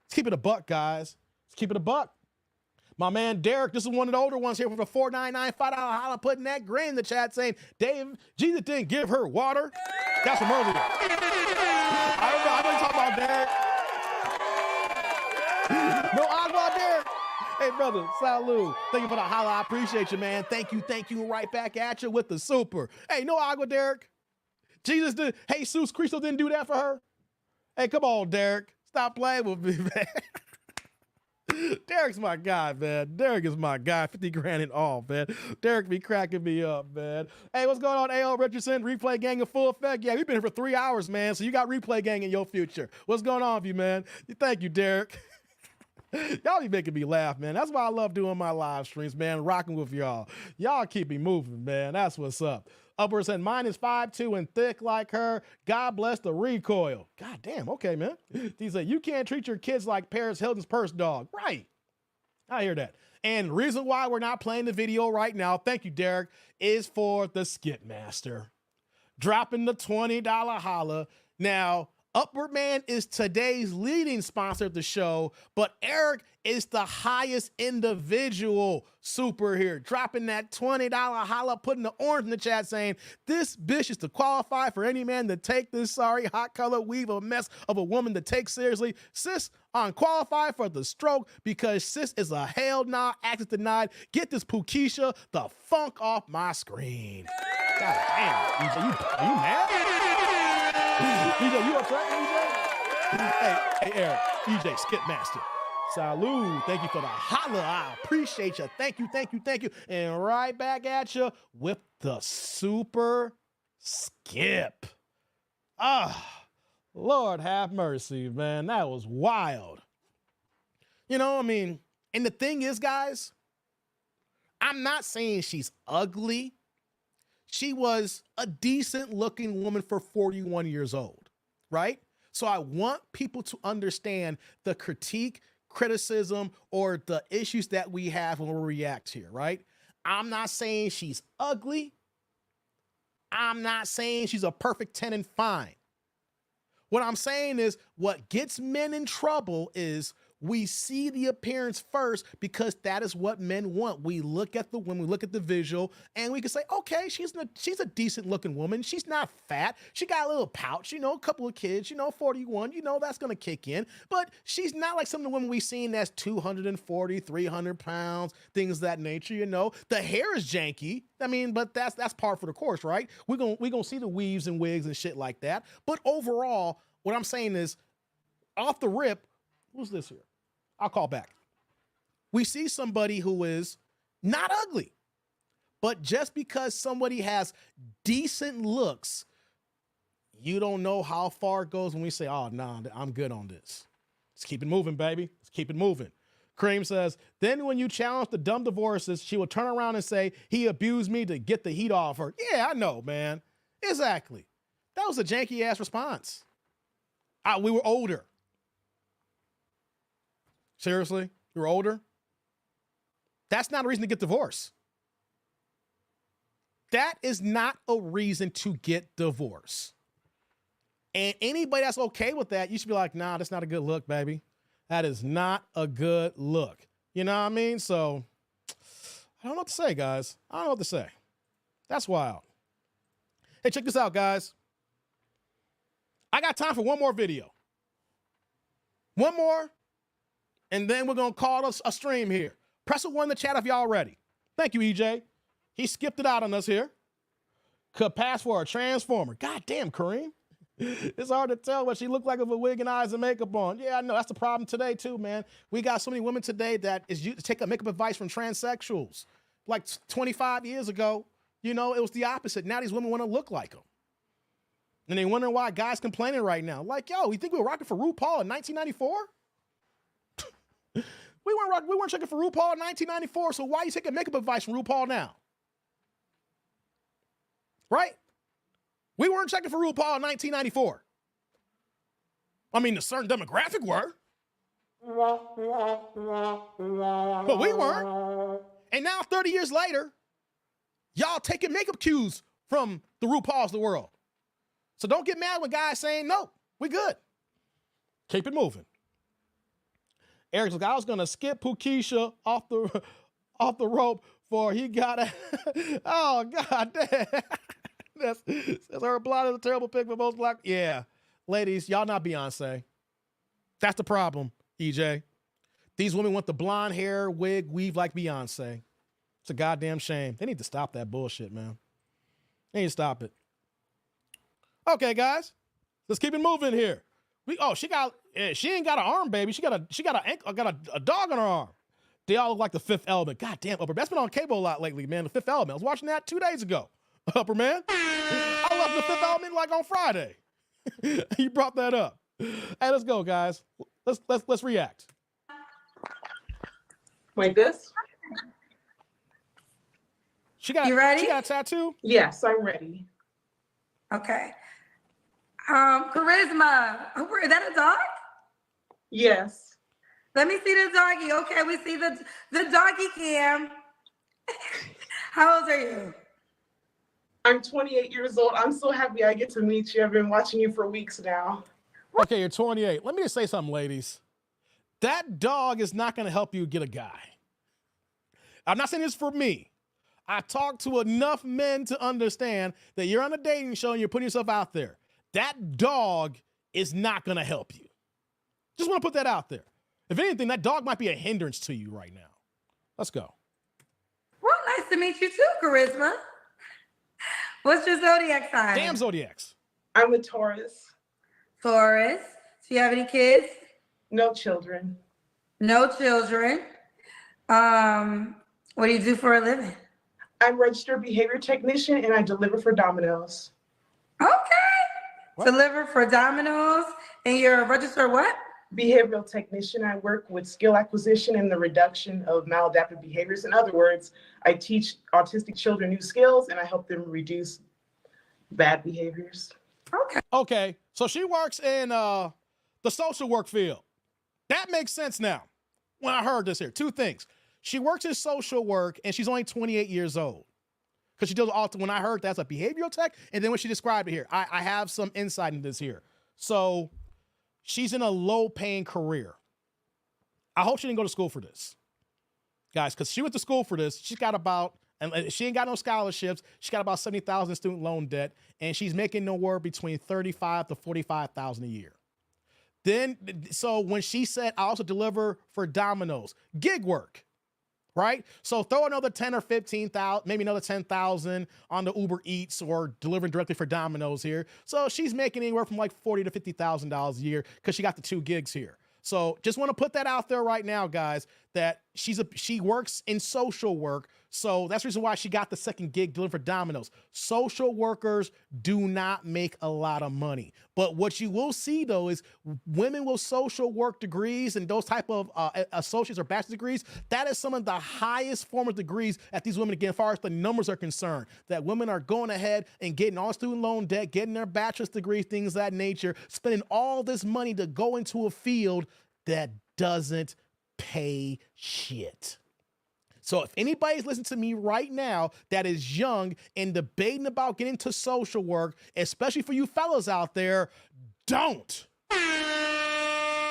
Let's keep it a buck, guys. Let's keep it a buck. My man Derek, this is one of the older ones here with a $4.99 $5 holla, putting that grin in the chat saying, Dave, Jesus didn't give her water. That's from earlier. I don't know. I know you talking about Derek. No agua, Derek. Hey, brother, salud. Thank you for the holla. I appreciate you, man. Thank you. Right back at you with the super. Hey, no agua, Derek. Jesus did. Jesus Cristo didn't do that for her. Hey, come on, Derek. Stop playing with me, man. Derek's my guy, man. Derek is my guy. 50 grand in all, man. Derek be cracking me up, man. Hey, what's going on, A.O. Richardson? Replay gang in full effect. Yeah, we've been here for 3 hours, man. So you got replay gang in your future. What's going on with you, man? Thank you, Derek. Y'all be making me laugh, man. That's why I love doing my live streams, man. Rocking with y'all. Y'all keep me moving, man. That's what's up. Upwards and mine is 5'2" and thick like her. God bless the recoil. God damn. Okay, man. He said, you can't treat your kids like Paris Hilton's purse dog. Right. I hear that. And the reason why we're not playing the video right now, thank you, Derek, is for the Skip Master. Dropping the $20 holla. Now, Upward Man is today's leading sponsor of the show, but Eric is the highest individual super here, dropping that $20 holla, putting the orange in the chat saying, this bitch is to qualify for any man to take this sorry hot color weave of a mess of a woman to take seriously. Sis unqualified for the stroke because sis is a hell nah, access denied. Get this Pukisha the funk off my screen. God damn, EJ, are you mad? EJ, you upset, EJ? Hey, Eric, EJ, Skip Master. Salud. Thank you for the holla. I appreciate you. Thank you. And right back at you with the super skip. Lord have mercy, man. That was wild. You know, I mean, and the thing is, guys, I'm not saying she's ugly. She was a decent looking woman for 41 years old, right? So I want people to understand the critique, criticism, or the issues that we have when we react here, right? I'm not saying she's ugly. I'm not saying she's a perfect 10 and fine. What I'm saying is what gets men in trouble is we see the appearance first because that is what men want. We look at the women, we look at the visual, and we can say, okay, she's a decent looking woman. She's not fat. She got a little pouch, you know, a couple of kids, you know, 41, you know, that's going to kick in. But she's not like some of the women we've seen that's 240, 300 pounds, things of that nature, you know. The hair is janky. I mean, but that's par for the course, right? We're gonna see the weaves and wigs and shit like that. But overall, what I'm saying is, off the rip, who's this here? I'll call back. We see somebody who is not ugly, but just because somebody has decent looks, you don't know how far it goes when we say, oh, nah, I'm good on this. Let's keep it moving, baby. Let's keep it moving. Cream says, then when you challenge the dumb divorces, she will turn around and say, he abused me to get the heat off her. Yeah, I know, man. Exactly. That was a janky ass response. We were older. Seriously? You were older? That's not a reason to get divorced. That is not a reason to get divorced. And anybody that's okay with that, you should be like, nah, that's not a good look, baby. That is not a good look. You know what I mean? So, I don't know what to say, guys. I don't know what to say. That's wild. Hey, check this out, guys. I got time for one more video. One more, and then we're going to call us a stream here. Press a 1 in the chat if y'all ready. Thank you, EJ. He skipped it out on us here. Could pass for a transformer. God damn, Kareem. It's hard to tell what she looked like with a wig and eyes and makeup on. Yeah, I know. That's the problem today, too, man. We got so many women today that take up makeup advice from transsexuals. Like 25 years ago, you know, it was the opposite. Now these women want to look like them. And they wonder why guys complaining right now. Like, yo, you think we were rocking for RuPaul in 1994? we weren't checking for RuPaul in 1994, so why are you taking makeup advice from RuPaul now? Right? We weren't checking for RuPaul in 1994. I mean, a certain demographic were. But we weren't. And now, 30 years later, y'all taking makeup cues from the RuPauls of the world. So don't get mad when guys saying, no, we good. Keep it moving. Eric's like, I was going to skip Pukisha off the rope for he got a, oh, God damn. That's her blonde is a terrible pick for most black. Yeah. Ladies, y'all not Beyonce. That's the problem, EJ. These women want the blonde hair, wig, weave like Beyonce. It's a goddamn shame. They need to stop that bullshit, man. They need to stop it. Okay, guys, let's keep it moving here. She ain't got an arm, baby. She got a dog on her arm. They all look like The Fifth Element. God damn, Upper. That's been on cable a lot lately, man. The Fifth Element. I was watching that 2 days ago. Upper man. I love The Fifth Element like on Friday. You brought that up. Hey, let's go, guys. Let's react.
Like this?
You ready?
She got a tattoo?
Yes, I'm ready.
Okay. Charisma. Is that a dog?
Yes.
Let me see the doggy. Okay, we see the doggy cam. How old are you?
I'm 28 years old. I'm so happy I get to meet you. I've been watching you for weeks now.
Okay, you're 28. Let me just say something, ladies. That dog is not going to help you get a guy. I'm not saying this for me. I talked to enough men to understand that you're on a dating show and you're putting yourself out there. That dog is not going to help you. Just want to put that out there. If anything, that dog might be a hindrance to you right now. Let's go.
Well, nice to meet you too, Charisma. What's your zodiac sign?
Damn zodiacs.
I'm a Taurus.
Taurus. Do you have any kids?
No children.
No children. What do you do for a living?
I'm registered behavior technician and I deliver for Domino's.
Okay.
What?
Deliver for Domino's, and you're a registered what?
Behavioral technician. I work with skill acquisition and the reduction of maladaptive behaviors. In other words, I teach autistic children new skills and I help them reduce bad behaviors.
Okay.
Okay, so she works in the social work field. That makes sense now when I heard this here. Two things. She works in social work and she's only 28 years old. Because she does all, when I heard that's a behavioral tech, and then when she described it here, I have some insight into this here. So she's in a low-paying career. I hope she didn't go to school for this. Guys, because she went to school for this, she's got about, and she ain't got no scholarships, she got about $70,000 in student loan debt, and she's making nowhere between $35,000 to $45,000 a year. Then, so when she said, I also deliver for Domino's, gig work. Right? So throw another 10 or 15,000, maybe another 10,000 on the Uber Eats or delivering directly for Domino's here. So she's making anywhere from like $40,000 to $50,000 a year because she got the 2 gigs here. So just want to put that out there right now, guys, that she works in social work. So that's the reason why she got the 2nd gig delivering for Domino's. Social workers do not make a lot of money. But what you will see, though, is women with social work degrees and those type of associates or bachelor's degrees, that is some of the highest form of degrees that these women get as far as the numbers are concerned. That women are going ahead and getting all student loan debt, getting their bachelor's degrees, things of that nature, spending all this money to go into a field that doesn't pay shit. So if anybody's listening to me right now that is young and debating about getting into social work, especially for you fellas out there, don't.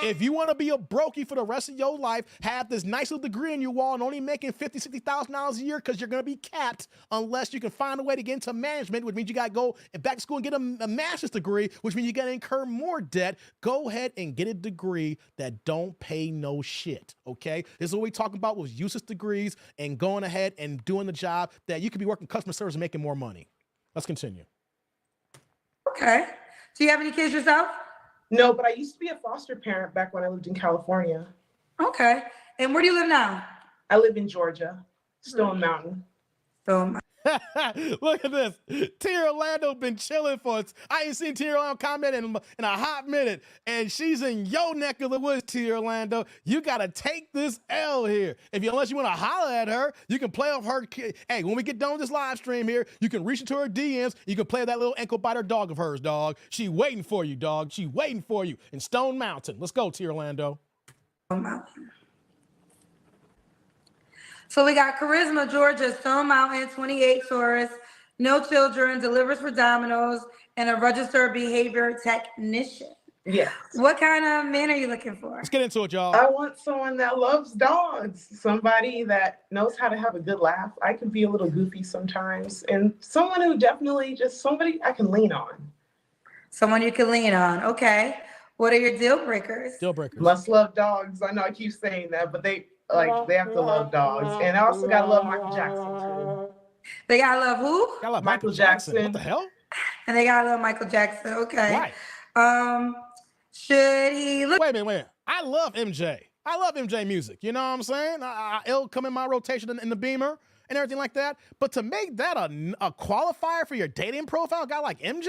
If you want to be a brokey for the rest of your life, have this nice little degree in your wall and only making $50,000, $60,000 a year because you're going to be capped unless you can find a way to get into management, which means you got to go back to school and get a master's degree, which means you got to incur more debt. Go ahead and get a degree that don't pay no shit, okay? This is what we talking about with useless degrees and going ahead and doing the job that you could be working customer service and making more money. Let's continue.
Okay. Do you have any kids yourself?
No, but I used to be a foster parent back when I lived in California.
Okay. And where do you live now?
I live in Georgia, Stone Mountain.
Stone
Look at this. Tia Orlando been chilling for us. I ain't seen Tia Orlando comment in a hot minute, and she's in your neck of the woods, Tia Orlando. You got to take this L here. Unless you want to holler at her, you can play off her. Hey, when we get done with this live stream here, you can reach into her DMs. You can play that little ankle biter dog of hers, dog. She waiting for you, dog. She waiting for you in Stone Mountain. Let's go, Tia Orlando.
Stone Mountain. So we got Charisma, Georgia, Stone Mountain, 28 Taurus, no children, delivers for Domino's, and a registered behavior technician.
Yes.
What kind of man are you looking for?
Let's get into it, y'all.
I want someone that loves dogs, somebody that knows how to have a good laugh. I can be a little goofy sometimes, and someone who definitely just somebody I can lean on.
Someone you can lean on. Okay. What are your deal breakers?
Deal breakers.
Must love dogs. I know I keep saying that, but they have to love dogs. And I also gotta love Michael Jackson too.
They gotta love who?
Gotta love
Michael Jackson.
What the hell?
And they gotta love Michael Jackson. Okay.
Why?
Should he look?
Wait a minute. I love MJ. I love MJ music. You know what I'm saying? It'll come in my rotation in the Beamer and everything like that. But to make that a qualifier for your dating profile, a guy like MJ?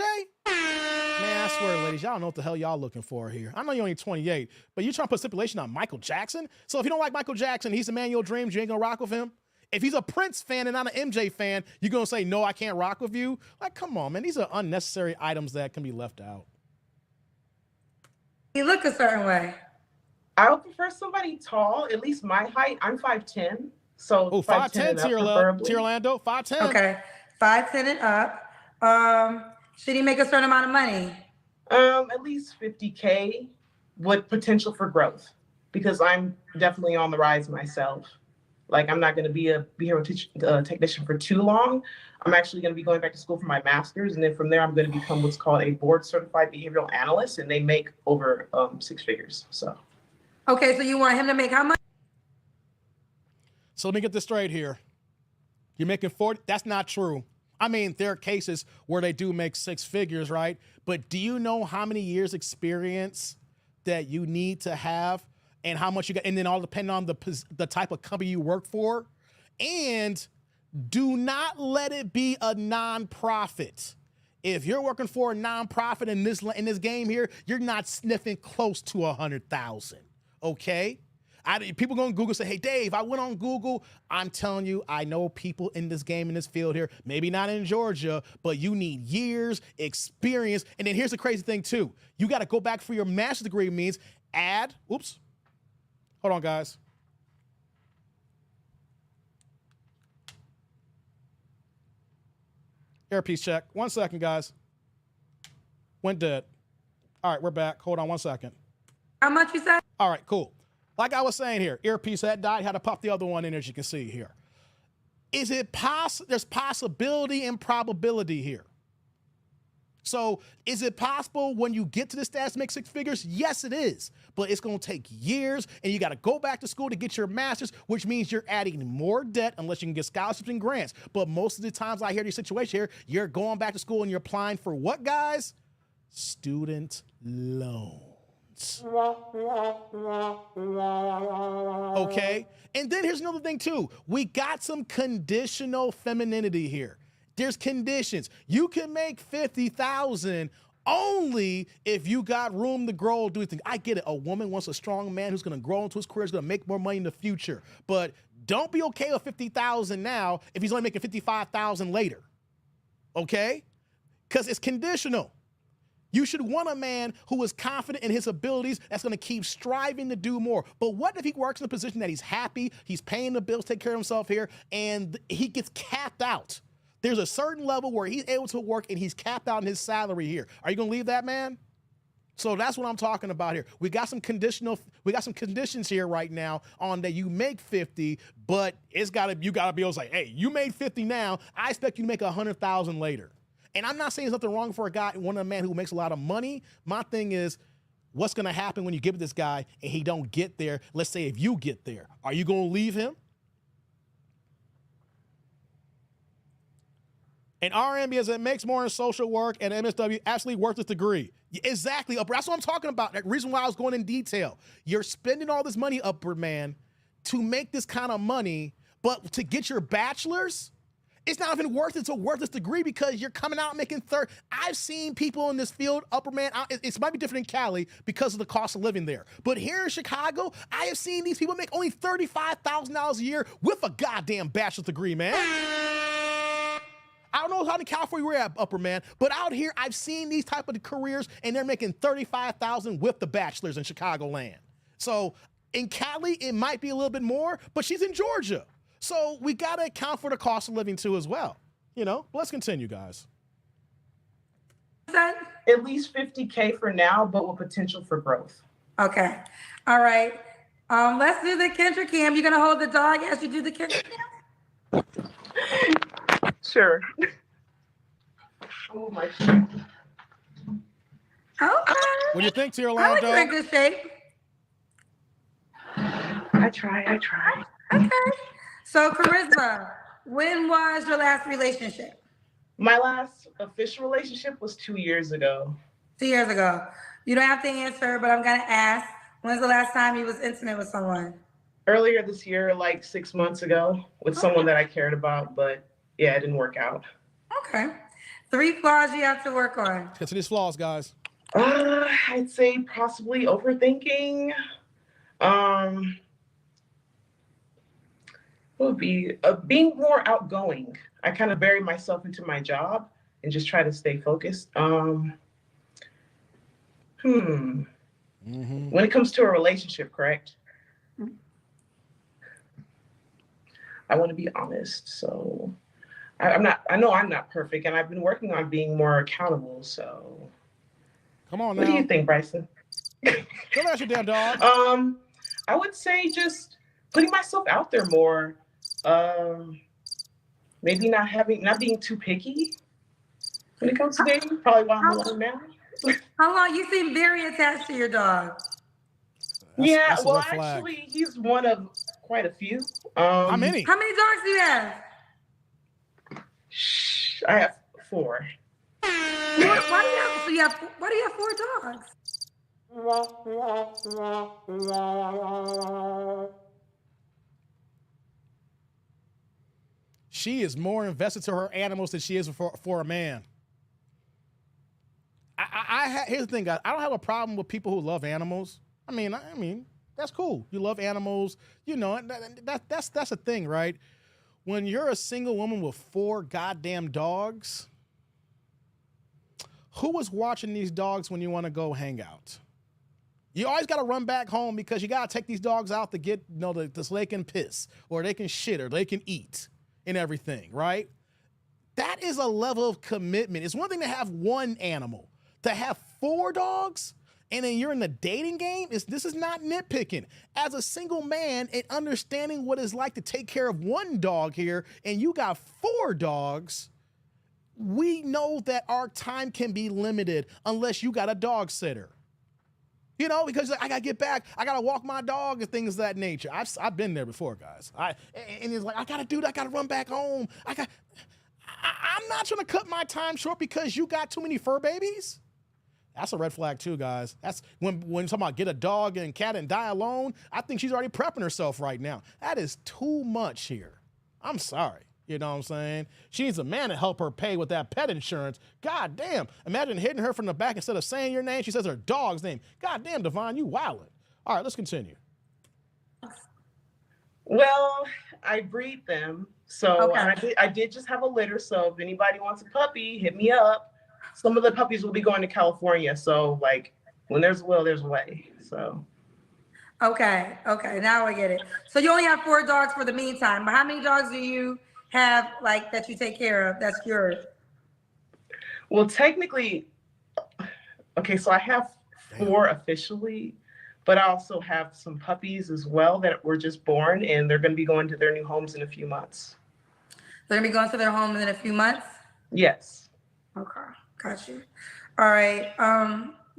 Man, I swear, ladies, y'all don't know what the hell y'all looking for here. I know you're only 28, but you're trying to put stipulation on Michael Jackson? So if you don't like Michael Jackson, he's the man of your dreams, you ain't gonna rock with him? If he's a Prince fan and not an MJ fan, you're gonna say, no, I can't rock with you? Like, come on, man. These are unnecessary items that can be left out.
He look a certain way.
I would prefer somebody tall, at least my height. I'm 5'10". So
5'10", Tia Orlando, 5'10".
Okay. 5'10" and up. Should he make a certain amount of money?
At least 50K with potential for growth because I'm definitely on the rise myself. Like, I'm not going to be a behavioral technician for too long. I'm actually going to be going back to school for my master's. And then from there, I'm going to become what's called a board certified behavioral analyst. And they make over 6 figures. So.
Okay, so you want him to make how much?
So let me get this straight here. You're making 40. That's not true. I mean, there are cases where they do make 6 figures, right? But do you know how many years experience that you need to have and how much you got? And then all depending on the type of company you work for. And do not let it be a nonprofit. If you're working for a nonprofit in this game here, you're not sniffing close to 100,000. Okay? People go on Google and say, hey, Dave, I went on Google. I'm telling you, I know people in this game, in this field here, maybe not in Georgia, but you need years, experience. And then here's the crazy thing, too. You got to go back for your master's degree means oops. Hold on, guys. Earpiece check. 1 second, guys. Went dead. All right, we're back. Hold on 1 second.
How much you said?
All right, cool. Like I was saying here, earpiece had died, had to pop the other one in, as you can see here. Is it there's possibility and probability here. So is it possible when you get to the stats to make 6 figures? Yes, it is. But it's going to take years, and you got to go back to school to get your master's, which means you're adding more debt unless you can get scholarships and grants. But most of the times I hear these situations here, you're going back to school and you're applying for what, guys? Student loans. Okay? And then here's another thing, too. We got some conditional femininity here. There's conditions. You can make $50,000 only if you got room to grow, do things. I get it. A woman wants a strong man who's going to grow into his career, who's going to make more money in the future. But don't be okay with $50,000 now if he's only making $55,000 later. Okay? Because it's conditional. You should want a man who is confident in his abilities, that's going to keep striving to do more. But what if he works in a position that he's happy, he's paying the bills, take care of himself here, and he gets capped out? There's a certain level where he's able to work and he's capped out in his salary here. Are you going to leave that man? So that's what I'm talking about here. We got some conditions here right now on that you make 50, but you got to be able to say, hey, you made 50 now. I expect you to make 100,000 later. And I'm not saying there's nothing wrong for a man who makes a lot of money. My thing is, what's going to happen when you give it this guy and he don't get there? Let's say if you get there, are you going to leave him? And RN, because it makes more in social work and MSW, absolutely worth this degree. Exactly. That's what I'm talking about. The reason why I was going in detail. You're spending all this money, Upward Man, to make this kind of money, but to get your bachelor's, it's not even worth it to worth this degree because you're coming out making I've seen people in this field, Upper Man, it might be different in Cali because of the cost of living there. But here in Chicago, I have seen these people make only $35,000 a year with a goddamn bachelor's degree, man. I don't know how in California we're at, Upper Man, but out here, I've seen these type of careers, and they're making $35,000 with the bachelor's in Chicagoland. So in Cali, it might be a little bit more, but she's in Georgia. So we got to account for the cost of living too as well. Let's continue, guys.
At least 50K for now, but with potential for growth.
Okay. All right. Let's do the Kendra Cam. You're going to hold the dog as you do the Kendra Cam?
Sure. Oh, my.
Okay.
What do you think, Tia
I
Orlando?
like you're in good shape.
I try.
Okay. So, Charisma, when was your last relationship?
My last official relationship was 2 years ago.
2 years ago. You don't have to answer, but I'm going to ask, when's the last time you was intimate with someone?
Earlier this year, like 6 months ago, with someone that I cared about, but yeah, it didn't work out.
Okay. 3 flaws you have to work on.
Get to these flaws, guys.
I'd say possibly overthinking. Would be being more outgoing. I kind of bury myself into my job and just try to stay focused. When it comes to a relationship, correct? I want to be honest. So I know I'm not perfect, and I've been working on being more accountable. So
Come on now.
What do you think, Bryson?
Don't ask your damn dog.
I would say just putting myself out there more. Maybe not being too picky when it comes to dating. Probably why I'm alone now.
How long? You seem very attached to your dog.
That's a
well,
red flag.
actually, he's one of quite a few.
How many?
How many dogs do you have?
I have 4.
Why do you have 4 dogs?
She is more invested to her animals than she is for a man. Here's the thing, guys. I don't have a problem with people who love animals. I mean, that's cool. You love animals. You know, that's a thing, right? When you're a single woman with 4 goddamn dogs, who is watching these dogs when you want to go hang out? You always got to run back home because you got to take these dogs out to get, so they can piss or they can shit or they can eat and everything, right? That is a level of commitment. It's one thing to have one animal. To have 4 dogs and then you're in the dating game, this is not nitpicking. As a single man and understanding what it's like to take care of one dog here and you got 4 dogs, we know that our time can be limited unless you got a dog sitter. You know, because I gotta get back, I gotta walk my dog and things of that nature. I've been there before, guys. And it's like I gotta run back home. I'm not trying to cut my time short because you got too many fur babies. That's a red flag too, guys. That's when you're talking about get a dog and cat and die alone. I think she's already prepping herself right now. That is too much here. I'm sorry. You know what I'm saying? She needs a man to help her pay with that pet insurance. God damn. Imagine hitting her from the back instead of saying your name. She says her dog's name. God damn, Devon, you wildin'. All right, let's continue.
Well, I breed them. So
Okay.
I did just have a litter. So if anybody wants a puppy, hit me up. Some of the puppies will be going to California. So like when there's a will, there's a way. So.
Okay, now I get it. So you only have 4 dogs for the meantime, but how many dogs do you have like that you take care of that's yours?
Well, technically, okay, so I have 4 officially, but I also have some puppies as well that were just born and they're going to be going to their new homes in a few months.
They're gonna be going to their home in a few months?
Yes.
Okay, got you. All right,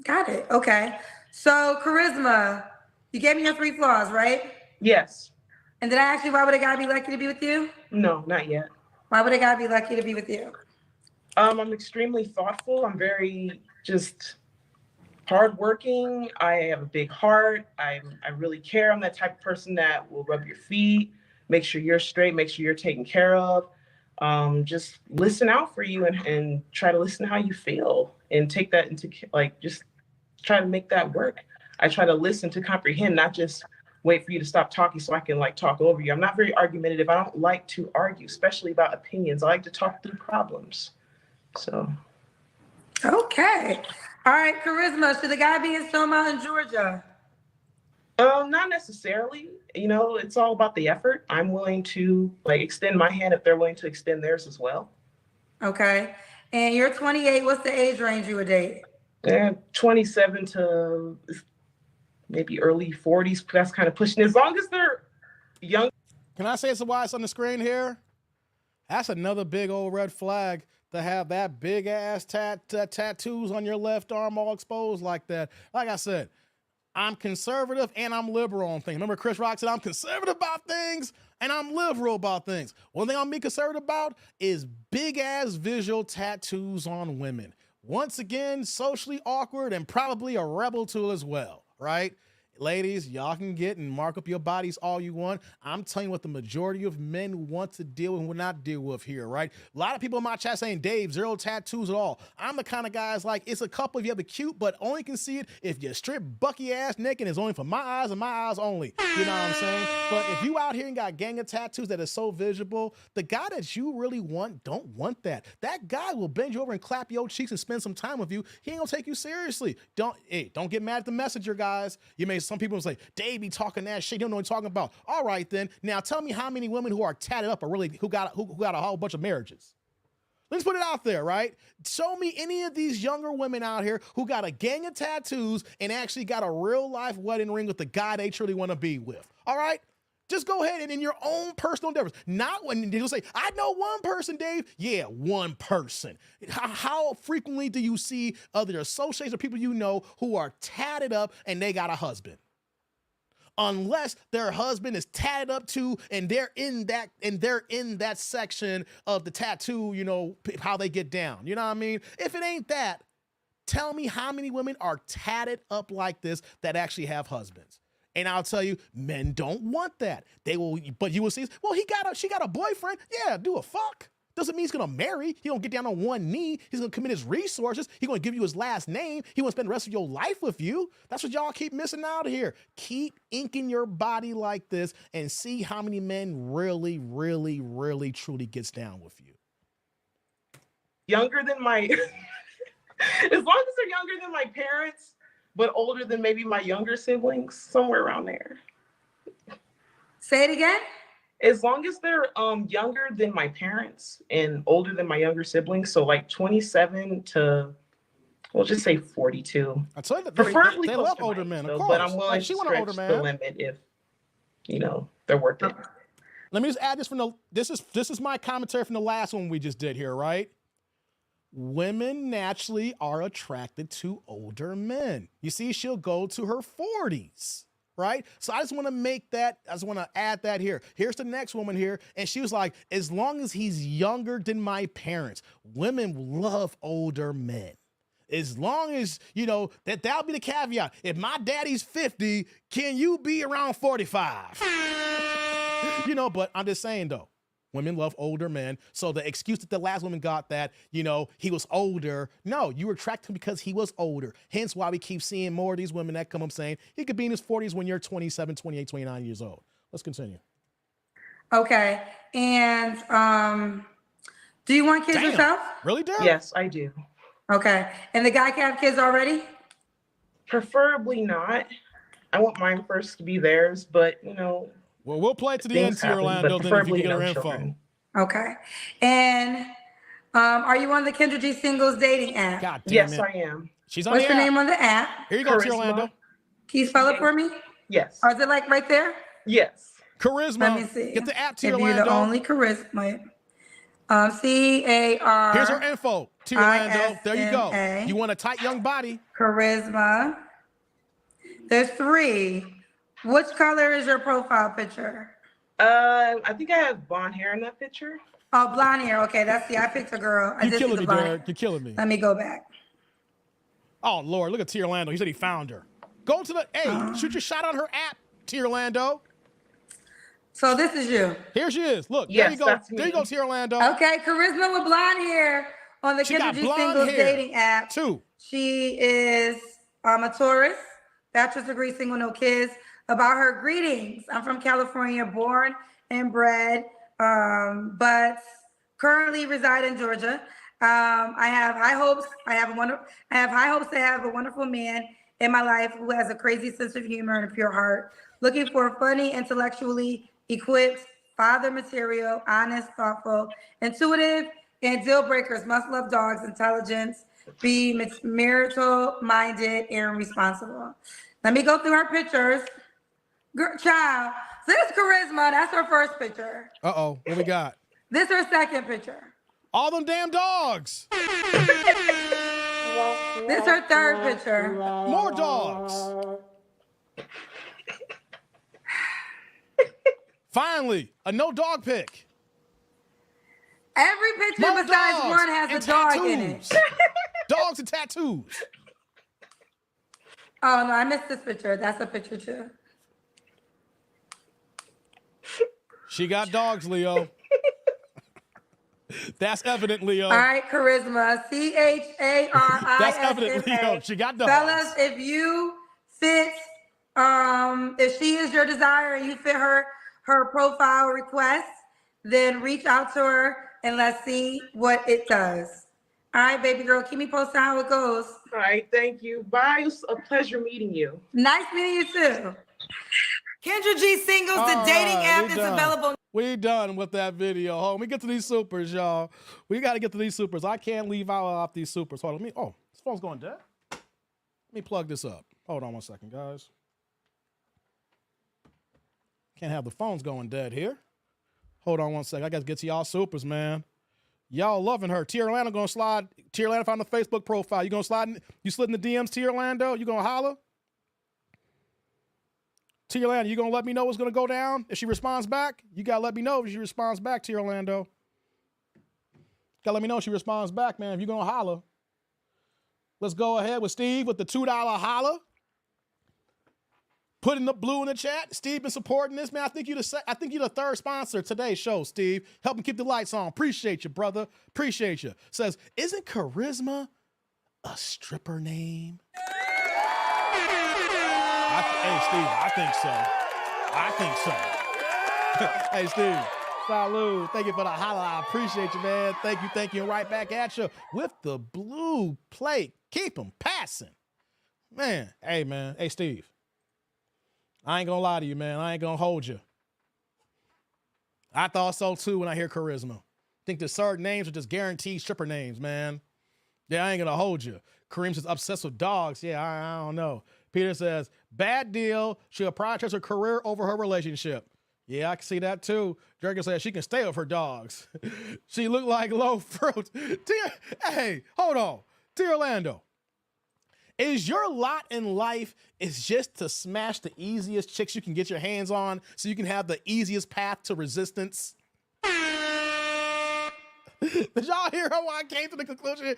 got it, okay. So Charisma, you gave me your 3 flaws, right?
Yes.
And did I ask you why would a guy be lucky to be with you?
No, not yet.
Why would a guy be lucky to be with you?
I'm extremely thoughtful. I'm very just hardworking. I have a big heart. I really care. I'm that type of person that will rub your feet, make sure you're straight, make sure you're taken care of. Just listen out for you and try to listen to how you feel and take that into just try to make that work. I try to listen to comprehend, not just wait for you to stop talking so I can talk over you. I'm not very argumentative. I don't like to argue, especially about opinions. I like to talk through problems. So.
Okay. All right, Charisma, should the guy be in Stone Mountain, Georgia?
Not necessarily. You know, it's all about the effort. I'm willing to extend my hand if they're willing to extend theirs as well.
Okay. And you're 28. What's the age range you would date?
27 to maybe early 40s. That's kind of pushing. As long as they're young.
Can I say why it's on the screen here? That's another big old red flag to have that big ass tattoos on your left arm all exposed like that. Like I said, I'm conservative and I'm liberal on things. Remember Chris Rock said I'm conservative about things and I'm liberal about things. One thing I'm being conservative about is big ass visual tattoos on women. Once again, socially awkward and probably a rebel tool as well, right? Ladies, y'all can get and mark up your bodies all you want. I'm telling you what the majority of men want to deal with and will not deal with here, right? A lot of people in my chat saying, Dave, 0 tattoos at all. I'm the kind of guy that's like, it's a couple if you have a cute, but only can see it if you strip bucky ass naked. It's only for my eyes and my eyes only. You know what I'm saying? But if you out here and got gang of tattoos that is so visible, the guy that you really want don't want that. That guy will bend you over and clap your cheeks and spend some time with you. He ain't gonna take you seriously. Don't get mad at the messenger, guys. Some people say, Dave be talking that shit. You don't know what he's talking about. All right, then. Now tell me how many women who are tatted up are really who got a whole bunch of marriages. Let's put it out there, right? Show me any of these younger women out here who got a gang of tattoos and actually got a real life wedding ring with the guy they truly want to be with. All right? Just go ahead and in your own personal endeavors. Not when you'll say, I know one person, Dave. Yeah, one person. How frequently do you see other associates or people you know who are tatted up and they got a husband? Unless their husband is tatted up too, and they're in that section of the tattoo, you know, how they get down. You know what I mean? If it ain't that, tell me how many women are tatted up like this that actually have husbands. And I'll tell you, men don't want that. They will, but you will see, well, she got a boyfriend. Yeah, do a fuck. Doesn't mean he's gonna marry. He don't get down on one knee. He's gonna commit his resources. He's gonna give you his last name. He wants to spend the rest of your life with you. That's what y'all keep missing out here. Keep inking your body like this and see how many men really, really, really, truly gets down with you.
Younger than my, as long as they're younger than my parents, but older than maybe my younger siblings, somewhere around there.
Say it again.
As long as they're younger than my parents and older than my younger siblings, so like 27 to, we'll just say 42.
I tell you that
Preferably
they
close
love
to
older
my
men,
age,
of
though,
course.
but I'm willing
Like,
to
she want an
stretch
older
the
man.
limit if, you know, they're worth it.
Let me just add this this is my commentary from the last one we just did here, right? Women naturally are attracted to older men. You see, she'll go to her 40s, right? So I just want to add that here. Here's the next woman here. And she was like, as long as he's younger than my parents, women love older men. As long as, you know, that'll be the caveat. If my daddy's 50, can you be around 45? You know, but I'm just saying though, women love older men. So the excuse that the last woman got that, you know, he was older. No, you were attracted to him because he was older. Hence why we keep seeing more of these women that come up saying he could be in his 40s when you're 27, 28, 29 years old. Let's continue.
Okay. And do you want kids yourself?
Really, Darryl?
Yes, I do.
Okay. And the guy can have kids already?
Preferably not. I want mine first to be theirs, but you know.
Well, we'll play it to the end, to Orlando, then if you can get her info.
Children.
Okay. And are you on the Kendra G Singles dating app?
God damn
Yes,
it.
I am.
She's on
What's
the
your
app.
name on the app?
Here you go,
Charisma.
Orlando.
Can you spell it for me?
Yes.
Or is it like right there?
Yes.
Charisma.
Let me see.
Get the app to
If you're
Orlando.
the only charisma. CAR.
Here's her info to Orlando. There you go.
ISMA.
You want a tight young body.
Charisma. There's 3. Which color is your profile picture?
I think I have blonde hair in that picture.
Oh, blonde hair. Okay, I picked a girl. I
You're
did see
killing
the
me,
blonde.
Derek. You're killing me.
Let me go back.
Oh, Lord, look at T. Orlando. He said he found her. Go to shoot your shot on her app, T. Orlando.
So this is you.
Here she is. Look,
Yes,
there you go.
that's
There you
me.
go, T. Orlando.
Okay, charisma with blonde hair on the
She got
Kendra G
blonde
Singles
hair,
dating app.
too.
She is a Taurus, bachelor's degree, single, no kids. About her greetings, I'm from California, born and bred, but currently reside in Georgia. I have high hopes. I have high hopes to have a wonderful man in my life who has a crazy sense of humor and a pure heart. Looking for a funny, intellectually equipped, father material, honest, thoughtful, intuitive, and deal breakers. Must love dogs, intelligence, be marital minded and responsible. Let me go through her pictures. Child, this is Charisma. That's her first picture.
Uh-oh, what we got?
This is her second picture.
All them damn dogs.
This is her third picture.
More dogs. Finally, a no dog pic.
Every picture
More
besides
dogs
one has
and
a dog in it.
tattoos. Dogs and tattoos.
Oh, no, I missed this picture. That's a picture too.
She got dogs, Leo. That's evident, Leo.
All right, Charisma. CHARISMA.
That's evident, Leo. She got dogs.
Fellas, if you fit, if she is your desire and you fit her profile request, then reach out to her and let's see what it does. All right, baby girl, keep me posted how it goes.
All right, thank you. Bye. It was a pleasure meeting you.
Nice meeting you too.
Kendra G Singles, the dating app is available.
We done with that video. Hold on, we get to these supers, y'all. We got to get to these supers. I can't leave out off these supers. Hold on, oh, this phone's going dead. Let me plug this up. Hold on one second, guys. Can't have the phones going dead here. Hold on one second. I got to get to y'all supers, man. Y'all loving her. T. Orlando gonna slide. T. Orlando found the Facebook profile. You gonna slide? You slid in the DMs, T. Orlando? You gonna holler? T. Orlando, you gonna let me know what's gonna go down if she responds back? You gotta let me know if she responds back, T. Orlando. Gotta let me know if she responds back, man. If you gonna holler. Let's go ahead with Steve with the $2 holler. Putting the blue in the chat. Steve been supporting this, man. I think you're the third sponsor of today's show, Steve. Helping keep the lights on. Appreciate you, brother. Appreciate you. Says, isn't charisma a stripper name? Hey, Steve, I think so. Hey, Steve, salud. Thank you for the holla. I appreciate you, man. Thank you. Right back at you with the blue plate. Keep them passing. Man, hey, man. Hey, Steve. I ain't gonna lie to you, man. I ain't gonna hold you. I thought so too when I hear charisma. Think that certain names are just guaranteed stripper names, man. Yeah, I ain't gonna hold you. Kareem says obsessed with dogs. Yeah, I don't know. Peter says bad deal. She'll prioritize her career over her relationship. Yeah, I can see that too. Dragon says she can stay with her dogs. She look like low fruit. Hey, hold on. T. Orlando. Is your lot in life is just to smash the easiest chicks you can get your hands on so you can have the easiest path to resistance? Did y'all hear how I came to the conclusion?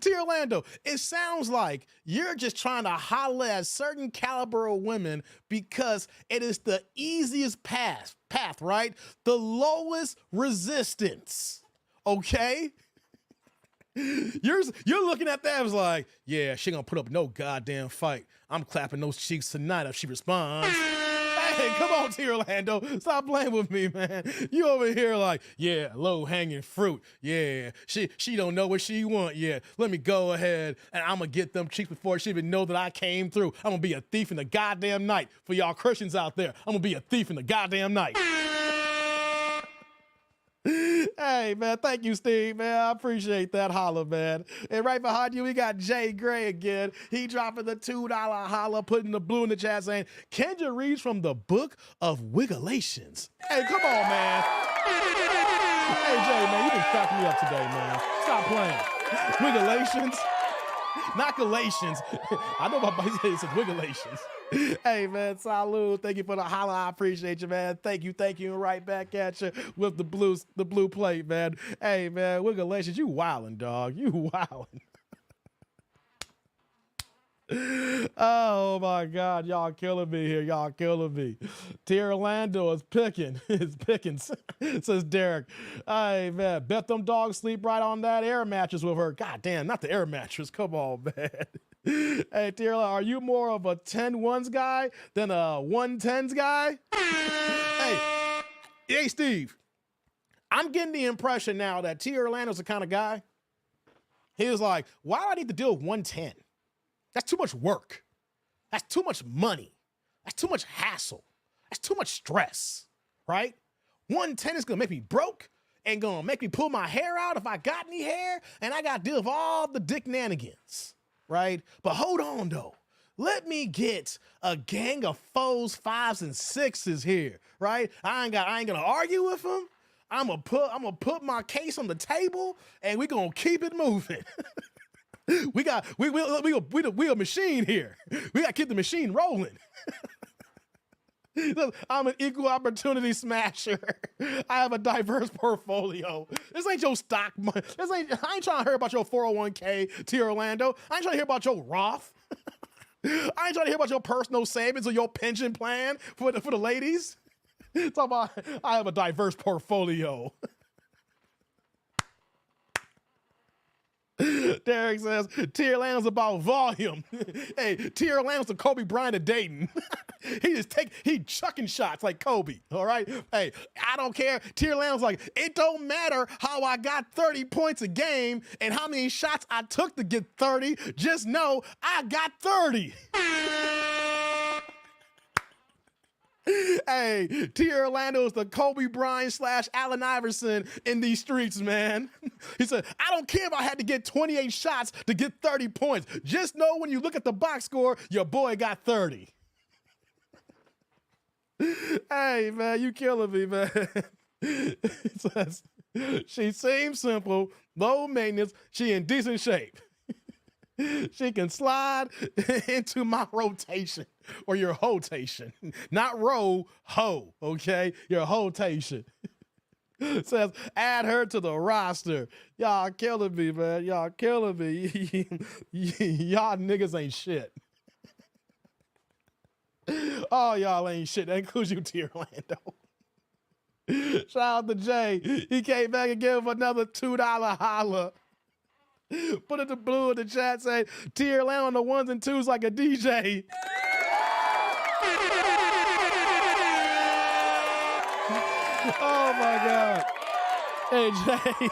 T. Orlando, it sounds like you're just trying to holler at certain caliber of women because it is the easiest path, right? The lowest resistance, okay? You're looking at that as like, yeah, she gonna put up no goddamn fight. I'm clapping those cheeks tonight if she responds. Hey, come on, T. Orlando. Stop playing with me, man. You over here like, yeah, low-hanging fruit. Yeah, she don't know what she want yet. Let me go ahead and I'm gonna get them cheeks before she even know that I came through. I'm gonna be a thief in the goddamn night. For y'all Christians out there, I'm gonna be a thief in the goddamn night. Hey, man, thank you, Steve, man. I appreciate that holla, man. And right behind you, we got Jay Gray again. He dropping the $2 holla, putting the blue in the chat saying, Kendra reads from the book of Wiggalations. Hey, come on, man. Hey, Jay, man, you been cracking me up today, man. Stop playing. Wiggalations? Not Galatians. I know my buddy says Wiggalations. Hey, man, salud. Thank you for the holla. I appreciate you, man. Thank you. And right back at you with the blue plate, man. Hey, man, Wiggalations, you wildin', dog. You wildin'. Oh my God, y'all killing me here. Y'all killing me. T. Orlando is picking. It's pickings, says Derek. Hey man, bet them dogs sleep right on that air mattress with her. God damn, not the air mattress. Come on, man. Hey, T. Orlando, are you more of a 10-1s guy than a 1-10s guy? Hey, Steve. I'm getting the impression now that T. Orlando's the kind of guy. He was like, why do I need to deal with 110? That's too much work. That's too much money. That's too much hassle. That's too much stress, right? 110 is gonna make me broke and gonna make me pull my hair out if I got any hair, and I gotta deal with all the dick nanigans, right? But hold on though. Let me get a gang of 4s, 5s, and 6s here, right? I ain't gonna argue with them. I'm gonna put my case on the table and we gonna keep it moving. We a machine here. We gotta keep the machine rolling. I'm an equal opportunity smasher. I have a diverse portfolio. This ain't your stock money. I ain't trying to hear about your 401k, T. Orlando. I ain't trying to hear about your Roth. I ain't trying to hear about your personal savings or your pension plan for the ladies. Talk about I have a diverse portfolio. Derek says, T. Orlando's about volume. Hey, T. Orlando's the Kobe Bryant of Dayton. He chucking shots like Kobe, all right? Hey, I don't care. T. Orlando's like, it don't matter how I got 30 points a game and how many shots I took to get 30. Just know I got 30. Hey, T. Orlando is the Kobe Bryant / Allen Iverson in these streets, man. He said, I don't care if I had to get 28 shots to get 30 points. Just know when you look at the box score, your boy got 30. Hey, man, you killing me, man. It says, she seems simple, low maintenance, she in decent shape. She can slide into my rotation or your hotation. Not row, ho, okay? Your hotation. Says, add her to the roster. Y'all killing me, man. Y'all killing me. Y'all niggas ain't shit. Oh, y'all ain't shit. That includes you, T. Orlando. Shout out to Jay. He came back and gave him another $2 holla. Put it to Blue in the chat saying, T. Orlando on the ones and twos like a DJ. Oh my God. Hey, Jay.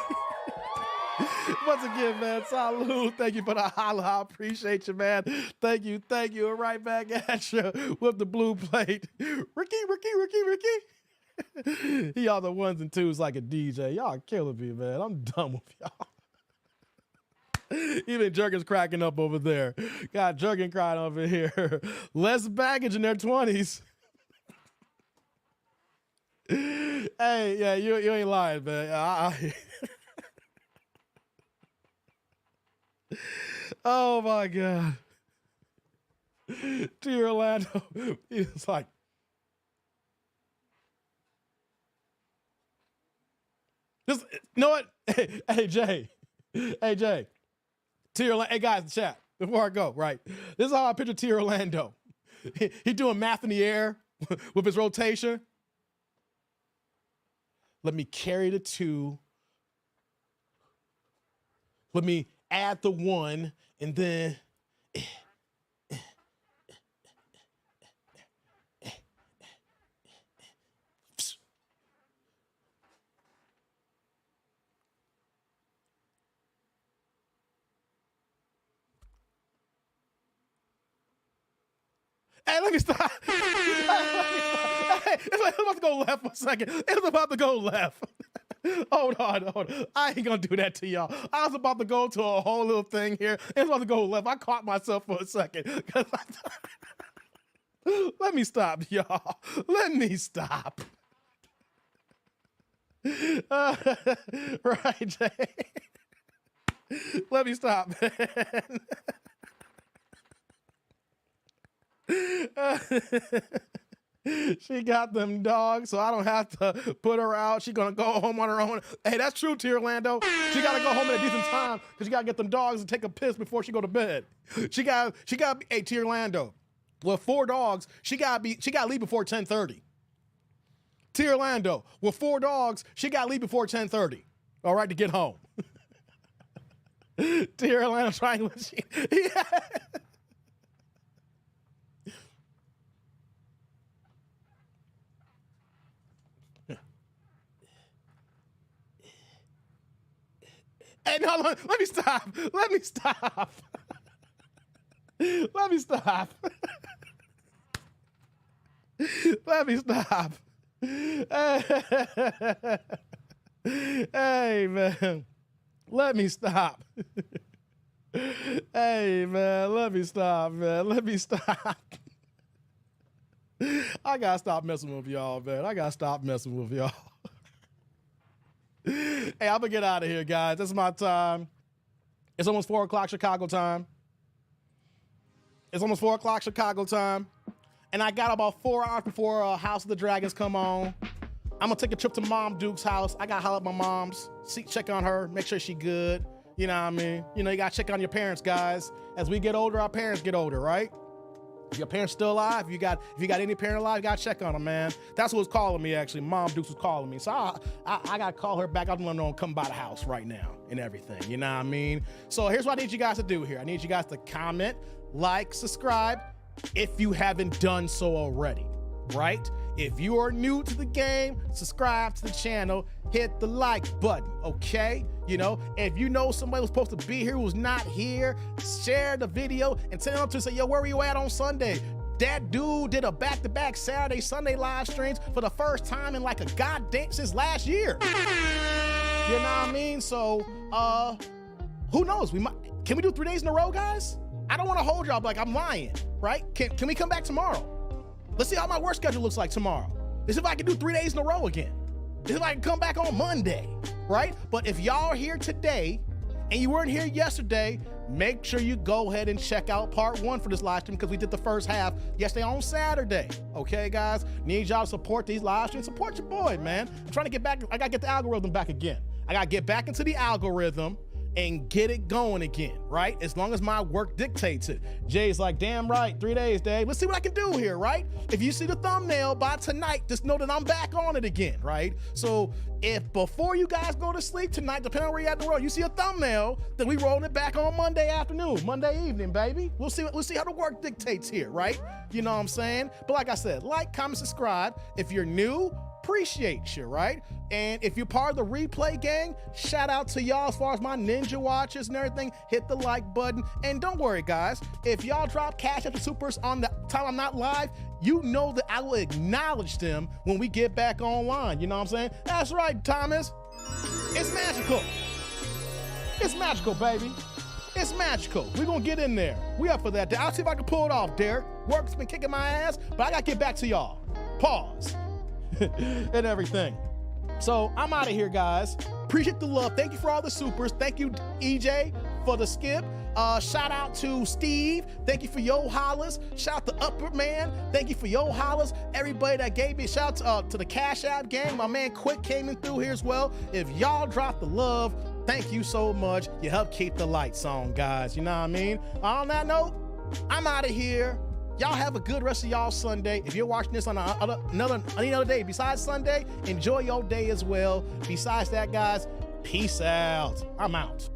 Once again, man, salute. Thank you for the holla. I appreciate you, man. Thank you. Right back at you with the blue plate. Ricky. He all the ones and twos like a DJ. Y'all killing me, man. I'm done with y'all. Even Jerkin's cracking up over there. Got Jerkin crying over here. Less baggage in their 20s. Hey, yeah, you ain't lying, man. Oh my God. T. Orlando. He's like, this, you know what? Hey, Jay. T. Orlando. Hey, guys, in the chat, before I go, right? This is how I picture T. Orlando. He doing math in the air with his rotation. Let me carry the 2. Let me add the 1, and then hey, let me stop. Hey, it's about to go left for a second. It's about to go left. Hold on. I ain't gonna do that to y'all. I was about to go to a whole little thing here. It's about to go left. I caught myself for a second. Let me stop, y'all. Let me stop. Right, Jay. Let me stop, man. She got them dogs, so I don't have to put her out. She gonna go home on her own. Hey, that's true, T. Orlando. She gotta go home at a decent time because she gotta get them dogs and take a piss before she go to bed. She got hey, T. Orlando. With 4 dogs, she gotta leave before 10:30. T. Orlando, with 4 dogs, she gotta leave before 10:30. All right, to get home. T. Orlando triangle. Yeah. Hey, no, let me stop. Let me stop. Let me stop. Let me stop. Hey, man. Let me stop. Hey, man. Let me stop, man. Let me stop. I gotta stop messing with y'all, man. I gotta stop messing with y'all. Hey, I'm gonna get out of here, guys. This is my time. It's almost 4 o'clock Chicago time. It's almost 4 o'clock Chicago time. And I got about 4 hours before House of the Dragons come on. I'm gonna take a trip to Mom Duke's house. I gotta holler at my mom's, check on her, make sure she good. You know what I mean? You know, you gotta check on your parents, guys. As we get older, our parents get older, right? If your parents still alive, if you got any parent alive, you gotta check on them, man. That's what was calling me, actually. Mom Dukes was calling me. So I gotta call her back. I don't want to come by the house right now and everything. You know what I mean? So here's what I need you guys to do here. I need you guys to comment, like, subscribe if you haven't done so already, right? If you are new to the game, subscribe to the channel, hit the like button, okay? You know, if you know somebody who's supposed to be here who's not here, share the video and tell them to say, yo, where were you at on Sunday? that dude did a back-to-back Saturday, Sunday live streams for the first time in like a goddamn since last year. You know what I mean? So, who knows? Can we do 3 days in a row, guys? I don't want to hold y'all like I'm lying, right? Can we come back tomorrow? Let's see how my work schedule looks like tomorrow. Let's see if I can do 3 days in a row again. Let's see if I can come back on Monday, right? But if y'all are here today and you weren't here yesterday, make sure you go ahead and check out part 1 for this live stream because we did the first half yesterday on Saturday. Okay, guys? Need y'all to support these live streams. Support your boy, man. I'm trying to get back. I got to get the algorithm back again. I got to get back into the algorithm and get it going again, right? As long as my work dictates it. Jay's like, damn right, 3 days, Dave. Let's see what I can do here, right? If you see the thumbnail by tonight, just know that I'm back on it again, right? So if before you guys go to sleep tonight, depending on where you're at in the world, you see a thumbnail, then we rolling it back on Monday afternoon, Monday evening, baby. We'll see how the work dictates here, right? You know what I'm saying? But like I said, like, comment, subscribe. If you're new, appreciate you, right? And if you're part of the replay gang, shout out to y'all as far as my ninja watches and everything. Hit the like button. And don't worry, guys. If y'all drop cash at the supers on the time I'm not live, you know that I will acknowledge them when we get back online. You know what I'm saying? That's right, Thomas. It's magical. It's magical, baby. It's magical. We're going to get in there. We up for that. I'll see if I can pull it off, Derek. Work's been kicking my ass, but I got to get back to y'all. Pause. And everything. So I'm out of here, guys. Appreciate the love. Thank you for all the supers. Thank you, EJ, for the skip. Shout out to Steve. Thank you for your hollers. Shout out to Upper Man. Thank you for your hollers. Everybody that gave me a shout out to the Cash App gang. My man Quick came in through here as well. If y'all drop the love, thank you so much. You help keep the lights on, guys. You know what I mean? On that note, I'm out of here. Y'all have a good rest of y'all Sunday. If you're watching this on any other day besides Sunday, enjoy your day as well. Besides that, guys, peace out. I'm out.